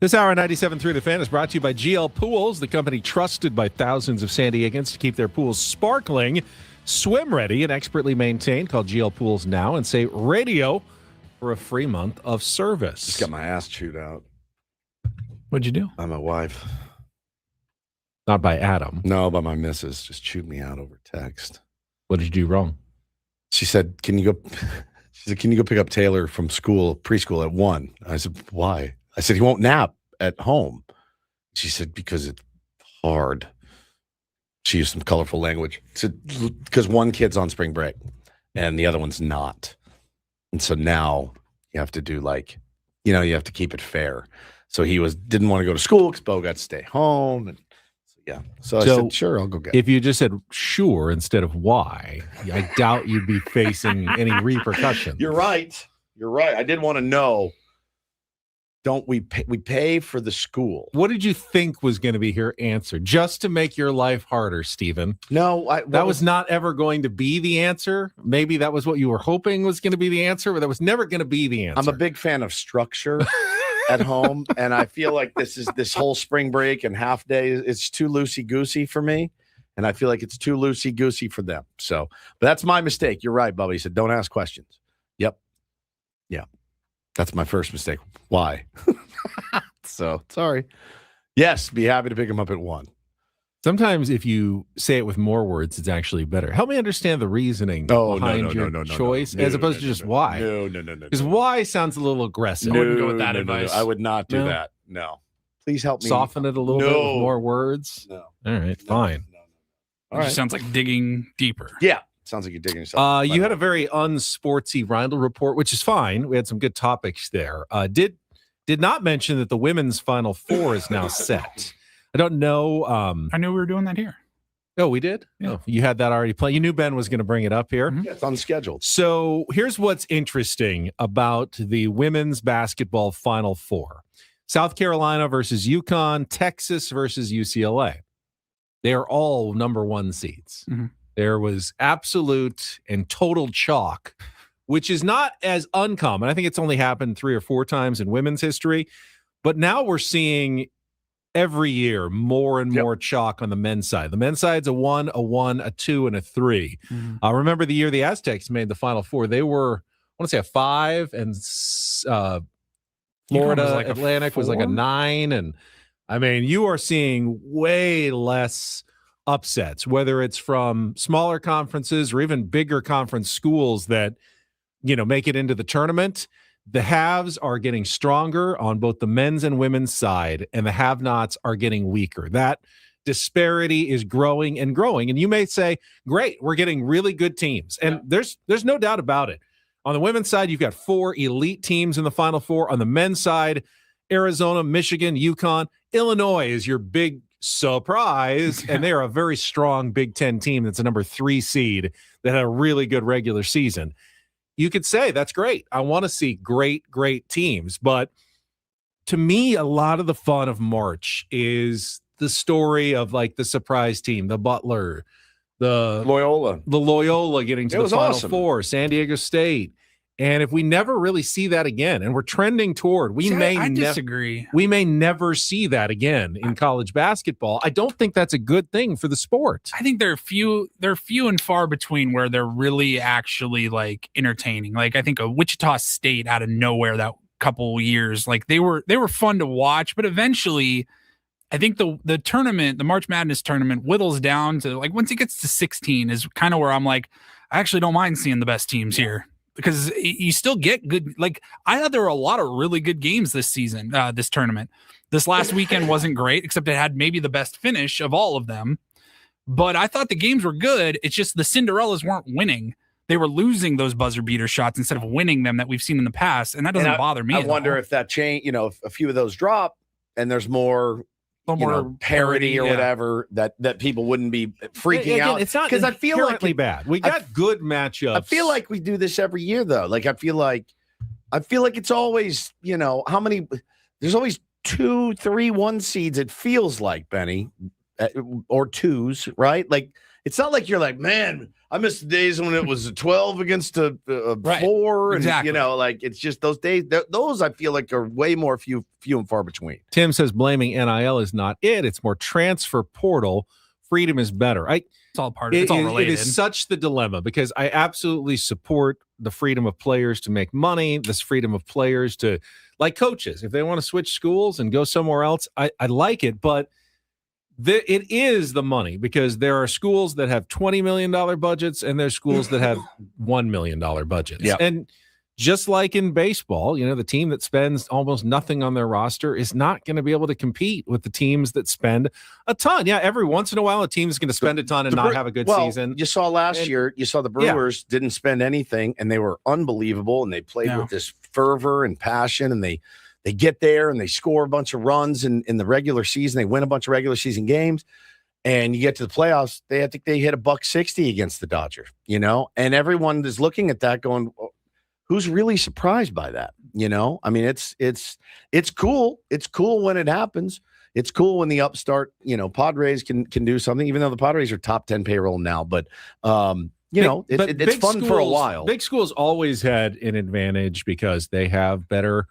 [SPEAKER 3] This hour, 97.3 The Fan, is brought to you by GL Pools, the company trusted by thousands of San Diegans to keep their pools sparkling, swim ready, and expertly maintained. Call GL Pools now and say radio for a free month of service.
[SPEAKER 1] Just got my ass chewed out.
[SPEAKER 2] What'd you do?
[SPEAKER 1] By my wife.
[SPEAKER 3] Not by Adam.
[SPEAKER 1] No, by my missus. Just chewed me out over text.
[SPEAKER 3] What did you do wrong?
[SPEAKER 1] She said, can you go pick up Taylor from preschool at 1? I said, why? I said, he won't nap at home. She said, because it's hard. She used some colorful language. Because one kid's on spring break and the other one's not. And so now you have to do you have to keep it fair. So he didn't want to go to school because Bo got to stay home. And so I said, sure, I'll go get it.
[SPEAKER 3] If you just said sure instead of why, I doubt you'd be facing any repercussions.
[SPEAKER 1] You're right. I did want to know. Don't we pay for the school?
[SPEAKER 3] What did you think was going to be your answer? Just to make your life harder, Stephen?
[SPEAKER 1] No,
[SPEAKER 3] that was not ever going to be the answer. Maybe that was what you were hoping was going to be the answer, but that was never going to be the answer.
[SPEAKER 1] I'm a big fan of structure at home, and I feel like this whole spring break and half day, it's too loosey-goosey for me, and I feel like it's too loosey-goosey for them. So, but that's my mistake. You're right, Bubba. He said, don't ask questions. Yep. Yeah. That's my first mistake. Why? So, sorry. Yes, be happy to pick him up at 1.
[SPEAKER 3] Sometimes if you say it with more words, it's actually better. Help me understand the reasoning behind your choice as opposed to just why.
[SPEAKER 1] No.
[SPEAKER 3] Because why sounds a little aggressive.
[SPEAKER 2] I wouldn't go with that advice.
[SPEAKER 1] I would not do that. No. Please help me.
[SPEAKER 3] Soften it a little bit with more words.
[SPEAKER 1] No.
[SPEAKER 3] All right, fine.
[SPEAKER 2] It just sounds like digging deeper.
[SPEAKER 1] Yeah. Sounds like you're digging yourself.
[SPEAKER 3] You had a very unsportsy Reindl report, which is fine. We had some good topics there. Did not mention that the women's Final Four is now set. I don't know.
[SPEAKER 2] I knew we were doing that here.
[SPEAKER 3] Oh, we did?
[SPEAKER 2] Yeah.
[SPEAKER 3] Oh, you had that already planned. You knew Ben was going to bring it up here.
[SPEAKER 1] Yeah, it's unscheduled.
[SPEAKER 3] So here's what's interesting about the women's basketball Final Four. South Carolina versus UConn, Texas versus UCLA. They are all number 1 seeds.
[SPEAKER 2] Mm-hmm.
[SPEAKER 3] There was absolute and total chalk, which is not as uncommon. I think it's only happened 3 or 4 times in women's history. But now we're seeing every year more and more chalk on the men's side. The men's side's a 1, a 2, and a 3.
[SPEAKER 2] Mm-hmm.
[SPEAKER 3] Remember the year the Aztecs made the Final Four? They were, I want to say, a 5, and Florida Atlantic was like a 9. And I mean, you are seeing way less upsets, whether it's from smaller conferences or even bigger conference schools that, make it into the tournament. The haves are getting stronger on both the men's and women's side, and the have-nots are getting weaker. That disparity is growing and growing. And you may say, great, we're getting really good teams. And there's no doubt about it. On the women's side, you've got 4 elite teams in the Final Four. On the men's side, Arizona, Michigan, UConn, Illinois is your big surprise, and they're a very strong Big Ten team that's a number 3 seed that had a really good regular season. You could say that's great. I want to see great teams. But to me, a lot of the fun of March is the story of the surprise team, the Buehler, the Loyola getting to the Final Four, San Diego State. And if we never really see that again, and we're trending toward,
[SPEAKER 2] I disagree.
[SPEAKER 3] We may never see that again in college basketball. I don't think that's a good thing for the sport.
[SPEAKER 2] I think they're few and far between where they're really actually entertaining. I think a Wichita State out of nowhere that couple years, they were fun to watch, but eventually I think the tournament, the March Madness tournament, whittles down to once it gets to 16 is kind of where I'm I actually don't mind seeing the best teams here. Because you still get good, I thought there were a lot of really good games this season, this tournament. This last weekend wasn't great, except it had maybe the best finish of all of them. But I thought the games were good. It's just the Cinderellas weren't winning. They were losing those buzzer beater shots instead of winning them that we've seen in the past. And that doesn't bother me.
[SPEAKER 1] I wonder if that change, if a few of those drop and there's more parity or whatever that people wouldn't be freaking out.
[SPEAKER 3] It's not
[SPEAKER 1] because I feel like
[SPEAKER 3] bad. We got good matchups.
[SPEAKER 1] I feel like we do this every year though. I feel like it's always, how many, there's always 2, 3, 1 seeds. It feels like, Benny, or 2s, right? Like, it's not like you're like, man, I miss the days when it was a 12 against a 4. And,
[SPEAKER 2] Exactly.
[SPEAKER 1] like, it's just those days. Those I feel like are way more few and far between.
[SPEAKER 3] Tim says blaming NIL is not it. It's more transfer portal. Freedom is better.
[SPEAKER 2] It's all part of it. It's all related.
[SPEAKER 3] It is such the dilemma because I absolutely support the freedom of players to make money, this freedom of players to, like coaches, if they want to switch schools and go somewhere else, I like it. But it is the money because there are schools that have $20 million budgets and there's schools that have $1 million budgets.
[SPEAKER 1] Yeah.
[SPEAKER 3] And just like in baseball, the team that spends almost nothing on their roster is not going to be able to compete with the teams that spend a ton. Yeah, every once in a while, a team is going to spend a ton and not have a good season.
[SPEAKER 1] You saw last year, you saw the Brewers didn't spend anything, and they were unbelievable, and they played with this fervor and passion, and they get there, and they score a bunch of runs in the regular season. They win a bunch of regular season games, and you get to the playoffs, I think they hit $160 against the Dodgers, and everyone is looking at that going, who's really surprised by that? I mean, it's cool. It's cool when it happens. It's cool when the upstart, Padres can do something, even though the Padres are top 10 payroll now. But, it's fun for a while.
[SPEAKER 3] Big schools always had an advantage because they have better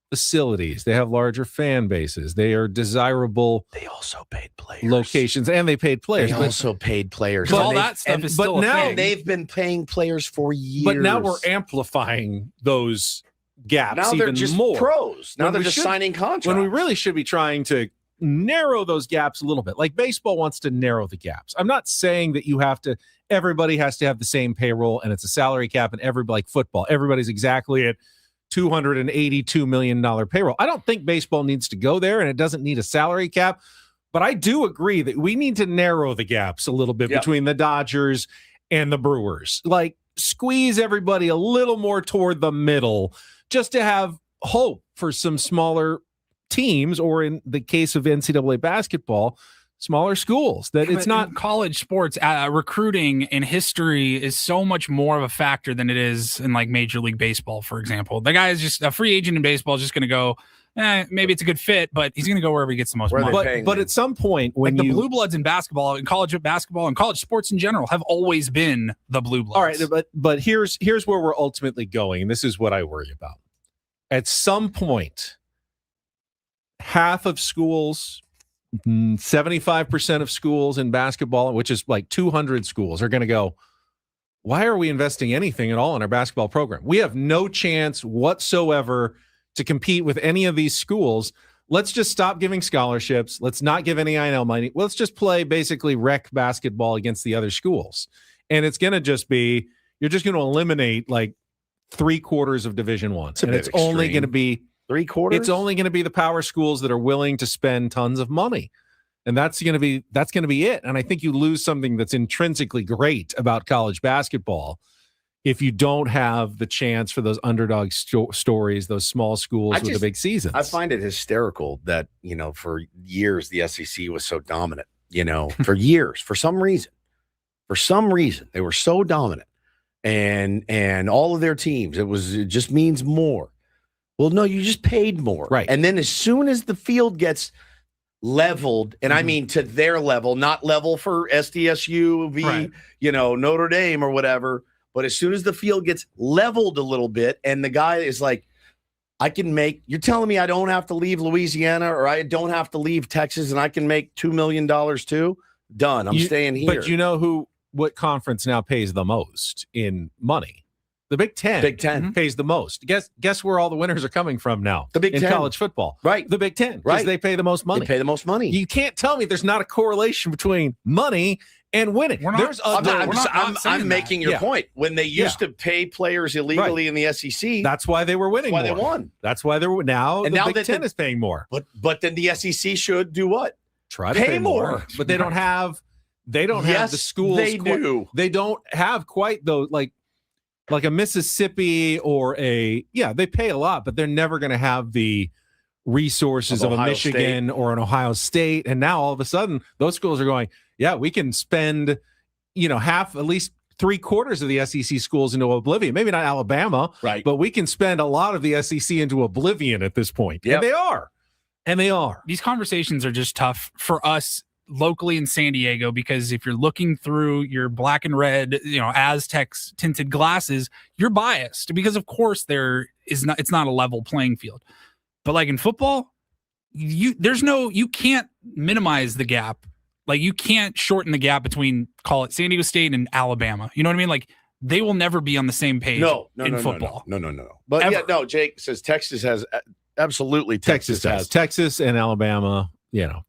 [SPEAKER 3] facilities. They have larger fan bases. They are desirable.
[SPEAKER 1] They also paid players.
[SPEAKER 3] Locations, and they paid players.
[SPEAKER 1] They also paid players.
[SPEAKER 2] But all that stuff is still a thing.
[SPEAKER 1] They've been paying players for years.
[SPEAKER 3] But now we're amplifying those gaps
[SPEAKER 1] now they're
[SPEAKER 3] even
[SPEAKER 1] just
[SPEAKER 3] more.
[SPEAKER 1] Pros. Now they're just signing contracts.
[SPEAKER 3] When we really should be trying to narrow those gaps a little bit. Like baseball wants to narrow the gaps. I'm not saying that everybody has to have the same payroll and it's a salary cap and everybody, like football, everybody's exactly at $282 million payroll. I don't think baseball needs to go there and it doesn't need a salary cap, but I do agree that we need to narrow the gaps a little bit between the Dodgers and the Brewers. Like squeeze everybody a little more toward the middle just to have hope for some smaller teams, or in the case of NCAA basketball, smaller schools. That it's not
[SPEAKER 2] college sports. Recruiting in history is so much more of a factor than it is in like Major League Baseball, for example. The guy is just a free agent in baseball, is just going to go, maybe it's a good fit, but he's going to go wherever he gets the most money.
[SPEAKER 3] But at some point, when
[SPEAKER 2] the blue bloods in basketball and college basketball and college sports in general have always been the blue bloods.
[SPEAKER 3] All right, but here's where we're ultimately going, and this is what I worry about. At some point, half of schools, 75% of schools in basketball, which is like 200 schools, are going to go, why are we investing anything at all in our basketball program? We have no chance whatsoever to compete with any of these schools. Let's just stop giving scholarships. Let's not give any INL money. Let's just play basically rec basketball against the other schools. And it's going to just be, you're just going to eliminate like 3/4 of Division I. And it's only going to be
[SPEAKER 1] 3/4.
[SPEAKER 3] It's only going to be the power schools that are willing to spend tons of money. And that's going to be it. And I think you lose something that's intrinsically great about college basketball if you don't have the chance for those underdog stories, those small schools with the big seasons.
[SPEAKER 1] I find it hysterical that, for years the SEC was so dominant, for years, for some reason they were so dominant, and all of their teams, it just means more. Well, no, you just paid more.
[SPEAKER 3] Right.
[SPEAKER 1] And then as soon as the field gets leveled, and I mean to their level, not level for SDSU v, Notre Dame or whatever, but as soon as the field gets leveled a little bit and the guy is like, you're telling me I don't have to leave Louisiana or I don't have to leave Texas and I can make $2 million too? Done. I'm staying here.
[SPEAKER 3] But you know what conference now pays the most in money? The Big Ten.
[SPEAKER 1] Big Ten
[SPEAKER 3] pays the most. Guess where all the winners are coming from now?
[SPEAKER 1] The Big Ten.
[SPEAKER 3] In college football.
[SPEAKER 1] Right.
[SPEAKER 3] The Big Ten. Right. Because they pay the most money.
[SPEAKER 1] They pay the most money.
[SPEAKER 3] You can't tell me there's not a correlation between money and winning.
[SPEAKER 1] I'm making your point. When they used to pay players illegally in the SEC,
[SPEAKER 3] that's why they were winning.
[SPEAKER 1] That's why they won.
[SPEAKER 3] That's why they're now. And the Big Ten is paying more.
[SPEAKER 1] But then the SEC should do what?
[SPEAKER 3] Try to pay more. But they don't have. They don't have the schools.
[SPEAKER 1] They do.
[SPEAKER 3] They don't have quite those like a Mississippi or they pay a lot, but they're never going to have the resources of a Michigan or an Ohio State. And now all of a sudden those schools are going, we can spend, at least 3/4 of the SEC schools into oblivion. Maybe not Alabama,
[SPEAKER 1] right?
[SPEAKER 3] But we can spend a lot of the SEC into oblivion at this point.
[SPEAKER 1] Yep.
[SPEAKER 3] And they are.
[SPEAKER 2] These conversations are just tough for us. locally in San Diego, because if you're looking through your black and red, Aztecs tinted glasses, you're biased because of course it's not a level playing field. But like in football, you can't minimize the gap. Like you can't shorten the gap between, call it San Diego State and Alabama. You know what I mean? Like they will never be on the same page in football.
[SPEAKER 1] No. But Jake says Texas has absolutely
[SPEAKER 3] Texas and Alabama.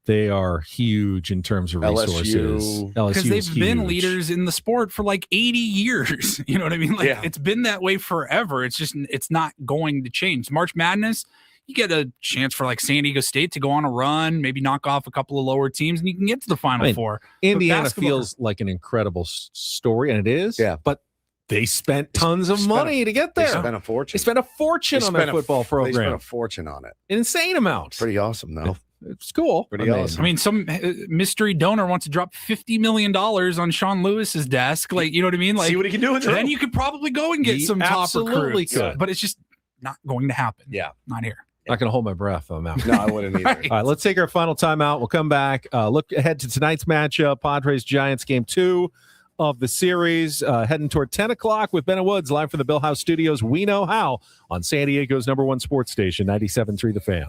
[SPEAKER 3] They are huge in terms of resources. LSU
[SPEAKER 2] because they've been leaders in the sport for like 80 years. You know what I mean? Like it's been that way forever. It's not going to change. March Madness, you get a chance for like San Diego State to go on a run, maybe knock off a couple of lower teams, and you can get to the Final Four.
[SPEAKER 3] Indiana feels like an incredible story, and it is.
[SPEAKER 1] Yeah,
[SPEAKER 3] but they spent tons of money to get there.
[SPEAKER 1] They spent a fortune.
[SPEAKER 3] They spent a fortune on their football program.
[SPEAKER 1] They spent a fortune on it.
[SPEAKER 3] An insane amount.
[SPEAKER 1] Pretty awesome, though.
[SPEAKER 3] It's cool.
[SPEAKER 1] Pretty awesome.
[SPEAKER 2] I mean, some mystery donor wants to drop $50 million on Sean Lewis's desk. Like, you know what I mean? Like,
[SPEAKER 1] see what he can do with it.
[SPEAKER 2] Then you could probably go and get some top recruits.
[SPEAKER 3] Could.
[SPEAKER 2] But it's just not going to happen.
[SPEAKER 1] Yeah.
[SPEAKER 2] Not here.
[SPEAKER 3] Not going to hold my breath on that.
[SPEAKER 1] No, I wouldn't either.
[SPEAKER 2] Right.
[SPEAKER 3] All right, let's take our final timeout. We'll come back. Look ahead to tonight's matchup, Padres-Giants, Game 2 of the series. Heading toward 10 o'clock with Ben and Woods, live from the Bill House Studios. We know how on San Diego's #1 sports station, 97.3 The Fan.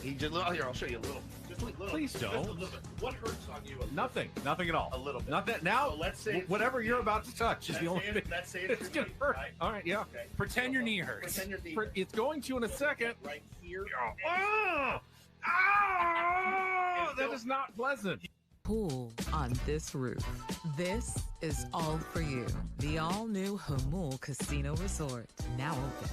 [SPEAKER 1] He just here. I'll show you a little. Just a little.
[SPEAKER 3] Please don't.
[SPEAKER 1] Just a little bit. What hurts on you?
[SPEAKER 3] Nothing at all.
[SPEAKER 1] A little bit.
[SPEAKER 3] Not that now.
[SPEAKER 1] So let's say
[SPEAKER 3] whatever you're about to touch is the only thing.
[SPEAKER 1] Let's say
[SPEAKER 3] It's gonna hurt.
[SPEAKER 1] Right?
[SPEAKER 3] All right, yeah.
[SPEAKER 1] Okay.
[SPEAKER 2] Pretend your knee hurts.
[SPEAKER 1] Pretend your knee.
[SPEAKER 3] It's going to in a second.
[SPEAKER 1] Right here.
[SPEAKER 3] That is not pleasant.
[SPEAKER 4] Pool on this roof. This is all for you. The all-new Hamul Casino Resort, now open.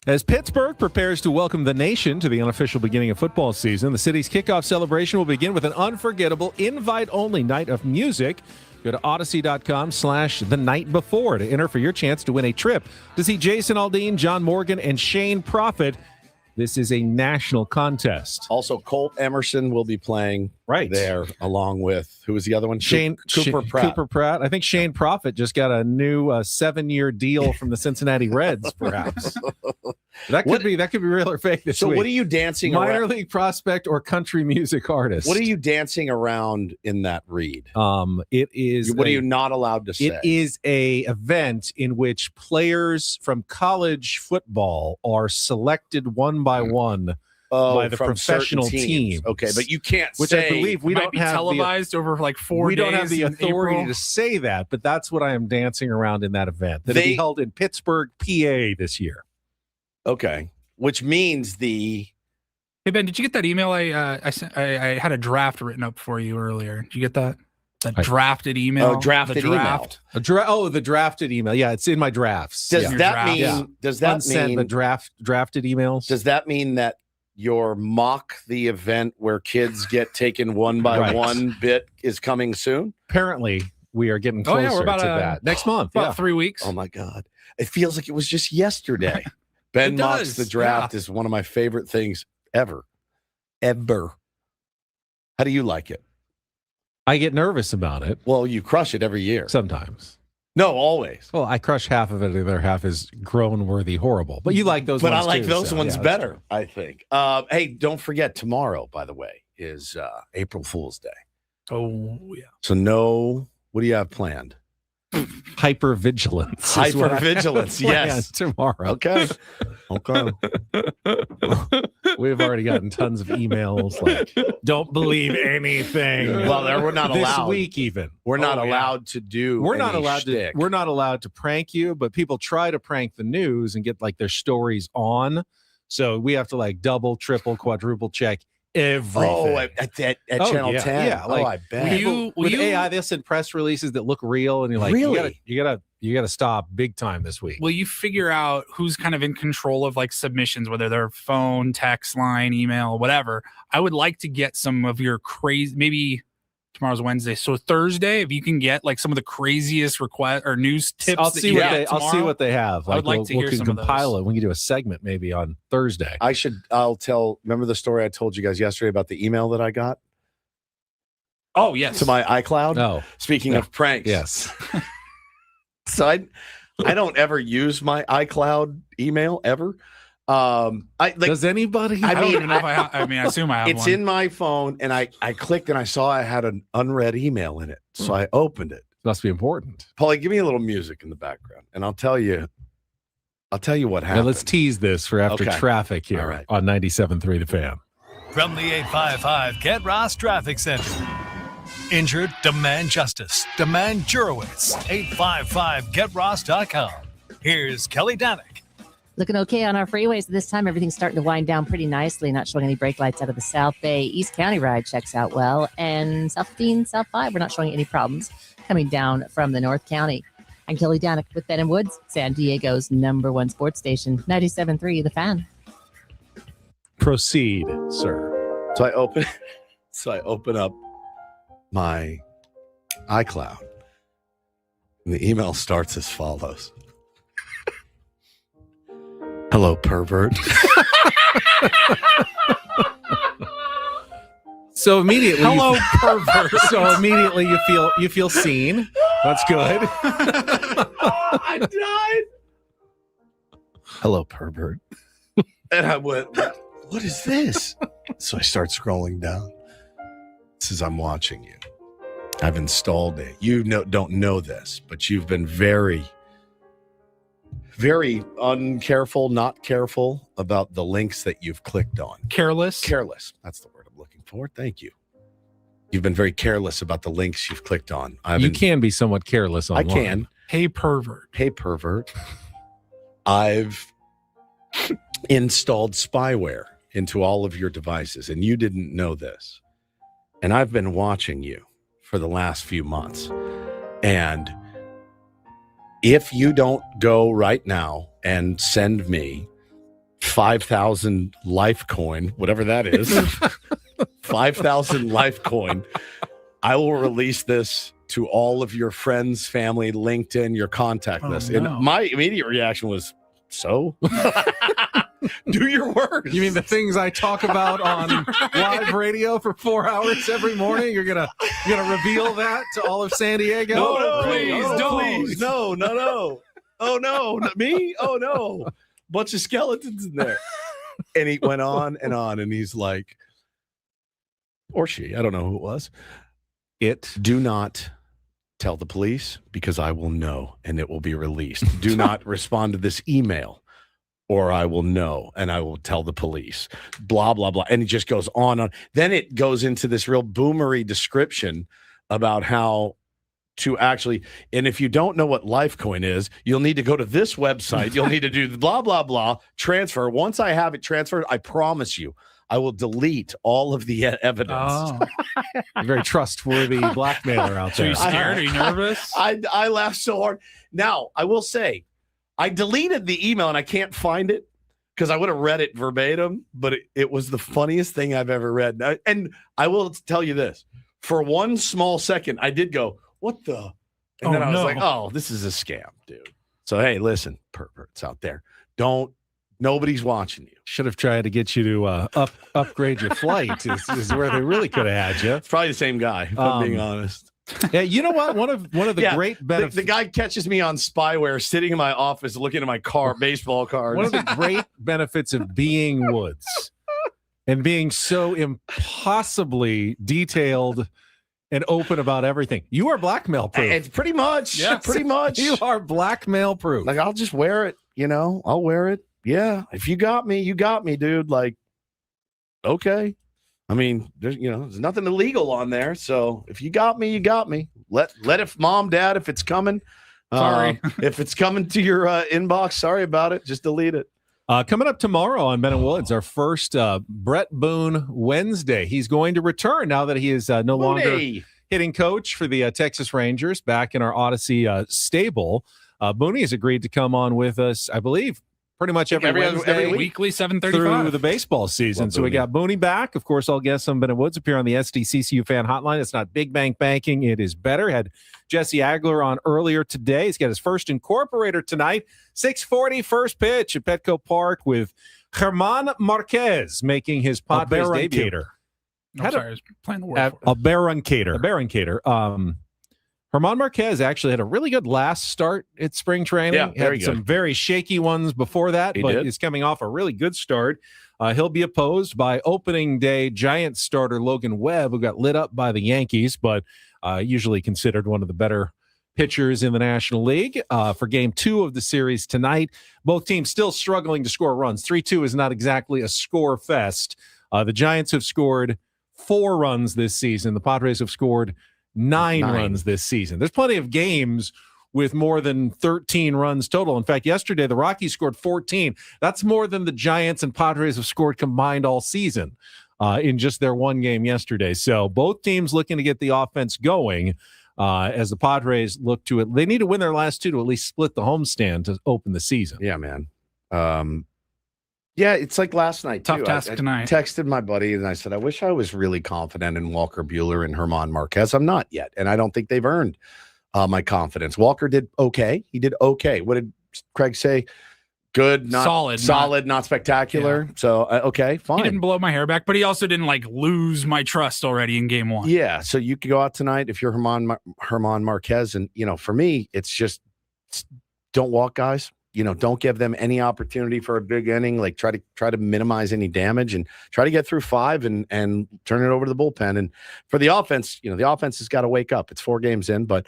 [SPEAKER 3] As Pittsburgh prepares to welcome the nation to the unofficial beginning of football season, the city's kickoff celebration will begin with an unforgettable invite-only night of music. Go to Odyssey.com/the night before to enter for your chance to win a trip to see Jason Aldean, John Morgan, and Shane Prophet. This is a national contest.
[SPEAKER 1] Also, Colt Emerson will be playing there along with, who was the other one? Cooper Pratt.
[SPEAKER 3] Cooper Pratt. I think Shane Prophet just got a new 7-year deal from the Cincinnati Reds, perhaps. That could be real or fake this week.
[SPEAKER 1] So what are you dancing around?
[SPEAKER 3] Minor league prospect or country music artist?
[SPEAKER 1] What are you dancing around in that read?
[SPEAKER 3] It is.
[SPEAKER 1] What are you not allowed to say?
[SPEAKER 3] It is a event in which players from college football are selected one by one by the professional teams.
[SPEAKER 1] Okay, but you can't
[SPEAKER 3] which
[SPEAKER 1] say.
[SPEAKER 3] I believe we don't have
[SPEAKER 2] televised over like 4 days.
[SPEAKER 3] We don't have the
[SPEAKER 2] in
[SPEAKER 3] authority
[SPEAKER 2] April.
[SPEAKER 3] to say that, but that's what I am dancing around in that event. That'll be held in Pittsburgh, PA this year.
[SPEAKER 1] Okay, which means the.
[SPEAKER 2] Hey Ben, did you get that email I sent? I had a draft written up for you earlier. Did you get that? That drafted email.
[SPEAKER 1] Oh, drafted email.
[SPEAKER 3] The drafted email. Yeah, it's in my drafts.
[SPEAKER 1] Does that mean? Yeah. Does that
[SPEAKER 3] mean the drafted emails?
[SPEAKER 1] Does that mean that your mock the event where kids get taken one by one bit is coming soon?
[SPEAKER 3] Apparently, we are getting closer
[SPEAKER 2] we're about
[SPEAKER 3] to that next month.
[SPEAKER 2] About 3 weeks.
[SPEAKER 1] Oh my God, it feels like it was just yesterday. Ben mocks the draft is one of my favorite things ever. How do you like it?
[SPEAKER 3] I get nervous about it.
[SPEAKER 1] Well, you crush it every year.
[SPEAKER 3] Sometimes.
[SPEAKER 1] No, always.
[SPEAKER 3] Well, I crush half of it. The other half is groan-worthy horrible. But you like those ones
[SPEAKER 1] But I like
[SPEAKER 3] too,
[SPEAKER 1] those
[SPEAKER 3] so,
[SPEAKER 1] ones
[SPEAKER 3] yeah,
[SPEAKER 1] better, I think. Hey, don't forget, tomorrow, by the way, is April Fool's Day.
[SPEAKER 2] Oh, yeah.
[SPEAKER 1] So what do you have planned?
[SPEAKER 3] Hypervigilance.
[SPEAKER 1] Hypervigilance, yes.
[SPEAKER 3] Tomorrow.
[SPEAKER 1] Okay.
[SPEAKER 3] We've already gotten tons of emails like, don't believe anything.
[SPEAKER 1] Well, we're not allowed.
[SPEAKER 3] This week even.
[SPEAKER 1] We're not allowed to do
[SPEAKER 3] We're not
[SPEAKER 1] any
[SPEAKER 3] allowed
[SPEAKER 1] shtick.
[SPEAKER 3] to. We're not allowed to prank you, but people try to prank the news and get like their stories on. So we have to like double, triple, quadruple check everything.
[SPEAKER 1] Oh, at Channel 10.
[SPEAKER 3] Yeah, like
[SPEAKER 1] I bet.
[SPEAKER 3] with AI, they'll send press releases that look real, and you're like,
[SPEAKER 1] Really?
[SPEAKER 3] you gotta You got to stop big time this week.
[SPEAKER 2] Will you figure out who's kind of in control of like submissions, whether they're phone, text line, email, whatever? I would like to get some of your crazy, maybe tomorrow's Wednesday. So Thursday, if you can get like some of the craziest request or news tips.
[SPEAKER 3] I'll see what they have.
[SPEAKER 2] I would like to hear some of those.
[SPEAKER 3] Compile it. We can do a segment maybe on Thursday.
[SPEAKER 1] Remember the story I told you guys yesterday about the email that I got?
[SPEAKER 2] Oh, yes.
[SPEAKER 1] To my iCloud?
[SPEAKER 3] Oh.
[SPEAKER 1] Speaking of pranks.
[SPEAKER 3] Yes.
[SPEAKER 1] So I don't ever use my iCloud email ever.
[SPEAKER 3] Does anybody?
[SPEAKER 2] I don't even know if I assume I have
[SPEAKER 1] it's
[SPEAKER 2] one.
[SPEAKER 1] in my phone, and I clicked and I saw I had an unread email in it. So I opened it.
[SPEAKER 3] Must be important.
[SPEAKER 1] Paulie, give me a little music in the background, and I'll tell you what happened.
[SPEAKER 3] Now let's tease this for after
[SPEAKER 1] Okay.
[SPEAKER 3] traffic here
[SPEAKER 1] All right.
[SPEAKER 3] on 97.3 The Fan.
[SPEAKER 5] From the 855 Get Ross Traffic Center. Injured? Demand justice. Demand Jurowitz. 855GetRoss.com. Here's Kelly Danick.
[SPEAKER 6] Looking okay on our freeways this time. Everything's starting to wind down pretty nicely. Not showing any brake lights out of the South Bay. East County ride checks out well. And South 15, South 5, we're not showing any problems coming down from the North County. I'm Kelly Danick with Ben and Woods, San Diego's #1 sports station, 97.3 The Fan.
[SPEAKER 3] Proceed, sir.
[SPEAKER 1] So I open up my iCloud, and the email starts as follows. Hello, pervert.
[SPEAKER 3] So immediately,
[SPEAKER 2] Hello, pervert.
[SPEAKER 3] So immediately you feel seen. That's good.
[SPEAKER 1] I died. Hello, pervert. And I went, what is this? So I start scrolling down. It says, I'm watching you. I've installed it. You don't know this, but you've been very, very uncareful, not careful about the links that you've clicked on.
[SPEAKER 2] Careless.
[SPEAKER 1] That's the word I'm looking for. Thank you. You've been very careless about the links you've clicked on.
[SPEAKER 3] You can be somewhat careless online.
[SPEAKER 1] I can.
[SPEAKER 2] Hey, pervert.
[SPEAKER 1] I've installed spyware into all of your devices, and you didn't know this. And I've been watching you for the last few months. And if you don't go right now and send me 5,000 Lifecoin, whatever that is, 5,000 Lifecoin, I will release this to all of your friends, family, LinkedIn, your contact list.
[SPEAKER 2] No.
[SPEAKER 1] And my immediate reaction was, so? Do your work.
[SPEAKER 3] You mean the things I talk about on live radio for 4 hours every morning? You're gonna reveal that to all of San Diego?
[SPEAKER 1] No,
[SPEAKER 2] please, don't.
[SPEAKER 1] Please, no. Oh no, not me. Oh no, bunch of skeletons in there. And he went on, and he's like, or she, I don't know who it was. Do not tell the police because I will know and it will be released. Do not respond to this email, or I will know and I will tell the police, blah, blah, blah. And it just goes on. Then it goes into this real boomery description about how to actually, and if you don't know what Lifecoin is, you'll need to go to this website. You'll need to do blah, blah, blah, transfer. Once I have it transferred, I promise you, I will delete all of the evidence.
[SPEAKER 2] Oh.
[SPEAKER 3] Very trustworthy blackmailer out
[SPEAKER 2] So
[SPEAKER 3] there.
[SPEAKER 2] you scared? Are you nervous?
[SPEAKER 1] I laughed so hard. Now, I will say, I deleted the email and I can't find it because I would have read it verbatim, but it was the funniest thing I've ever read. And I will tell you this. For one small second, I did go, what the? And then I was like, oh, this is a scam, dude. So, hey, listen, perverts out there. Nobody's watching you.
[SPEAKER 3] Should have tried to get you to upgrade your flight is where they really could have had you.
[SPEAKER 1] It's probably the same guy, if I'm being honest.
[SPEAKER 3] Yeah, you know what? One of the great benefits.
[SPEAKER 1] The guy catches me on spyware sitting in my office looking at my baseball cards.
[SPEAKER 3] One of the great benefits of being Woods and being so impossibly detailed and open about everything. You are blackmail proof.
[SPEAKER 1] It's pretty much.
[SPEAKER 3] Yes.
[SPEAKER 1] Pretty much.
[SPEAKER 3] You are blackmail proof.
[SPEAKER 1] Like, I'll just wear it, I'll wear it. Yeah. If you got me, you got me, dude. Like, okay. I mean, there's nothing illegal on there. So if you got me, you got me. Let if mom, dad, if it's coming.
[SPEAKER 2] Sorry.
[SPEAKER 1] If it's coming to your inbox, sorry about it. Just delete it.
[SPEAKER 3] Coming up tomorrow on Ben and Woods, our first Brett Boone Wednesday. He's going to return now that he is no longer hitting coach for the Texas Rangers back in our Odyssey stable. Booney has agreed to come on with us, I believe, pretty much every Wednesday,
[SPEAKER 2] weekly 7:35
[SPEAKER 3] through the baseball season.
[SPEAKER 1] Love
[SPEAKER 3] so we
[SPEAKER 1] Booney.
[SPEAKER 3] got Booney back. Of course, all guests on Ben and Woods appear on the SDCCU fan hotline. It's not big bank banking. It is better. Had Jesse Agler on earlier today. He's got his first incorporator tonight. 6:40 first pitch at Petco Park with German Marquez making his Padres debut.
[SPEAKER 2] I'm sorry, I was playing the word.
[SPEAKER 3] A Barrancator. German Marquez actually had a really good last start at spring training.
[SPEAKER 1] Yeah, very
[SPEAKER 3] had
[SPEAKER 1] good.
[SPEAKER 3] some very shaky ones before that,
[SPEAKER 1] He
[SPEAKER 3] but
[SPEAKER 1] did.
[SPEAKER 3] is coming off a really good start. He'll be opposed by opening day Giants starter Logan Webb, who got lit up by the Yankees, but usually considered one of the better pitchers in the National League for game 2 of the series tonight. Both teams still struggling to score runs. 3-2 is not exactly a score fest. The Giants have scored 4 runs this season. The Padres have scored 9 runs this season. There's plenty of games with more than 13 runs total. In fact, yesterday, the Rockies scored 14. That's more than the Giants and Padres have scored combined all season in just their one game yesterday. So both teams looking to get the offense going as the Padres look to it. They need to win their last 2 to at least split the homestand to open the season.
[SPEAKER 1] Yeah, man. Yeah, it's like last night,
[SPEAKER 2] Tough
[SPEAKER 1] too.
[SPEAKER 2] task
[SPEAKER 1] I
[SPEAKER 2] tonight.
[SPEAKER 1] texted my buddy, and I said, I wish I was really confident in Walker Buehler and German Marquez. I'm not yet, and I don't think they've earned my confidence. Walker did okay. He did okay. What did Craig say? Good, not solid, not spectacular.
[SPEAKER 2] Yeah.
[SPEAKER 1] So, okay, fine.
[SPEAKER 2] He didn't blow my hair back, but he also didn't lose my trust already in game 1.
[SPEAKER 1] Yeah, so you could go out tonight if you're German Marquez, and for me, it's just don't walk guys. Don't give them any opportunity for a big inning. Like try to minimize any damage and try to get through 5 and turn it over to the bullpen. And for the offense, the offense has got to wake up. It's 4 games in, but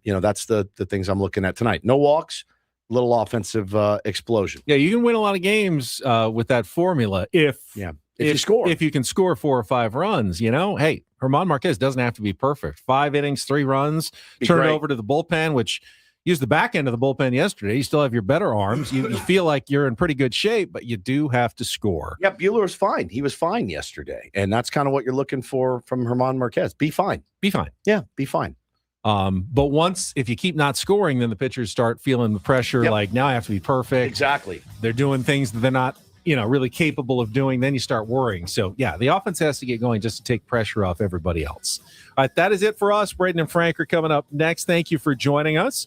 [SPEAKER 1] that's the things I'm looking at tonight. No walks, little offensive explosion.
[SPEAKER 3] Yeah, you can win a lot of games with that formula if
[SPEAKER 1] you score.
[SPEAKER 3] If you can score 4 or 5 runs, hey, German Marquez doesn't have to be perfect. 5 innings, 3 runs, turn it over to the bullpen, which used the back end of the bullpen yesterday. You still have your better arms. You feel like you're in pretty good shape, but you do have to score.
[SPEAKER 1] Yeah, Buehler was fine. He was fine yesterday. And that's kind of what you're looking for from German Marquez. Be fine.
[SPEAKER 3] Be fine.
[SPEAKER 1] Yeah, be fine.
[SPEAKER 3] But if you keep not scoring, then the pitchers start feeling the pressure. Like, now I have to be perfect.
[SPEAKER 1] Exactly.
[SPEAKER 3] They're doing things that they're not, really capable of doing. Then you start worrying. So, yeah, the offense has to get going just to take pressure off everybody else. All right, that is it for us. Braden and Frank are coming up next. Thank you for joining us.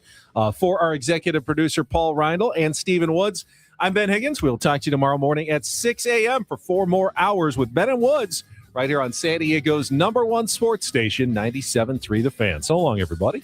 [SPEAKER 3] For our executive producer, Paul Reindl and Stephen Woods, I'm Ben Higgins. We'll talk to you tomorrow morning at 6 a.m. for 4 more hours with Ben and Woods right here on San Diego's #1 sports station, 97.3 The Fan. So long, everybody.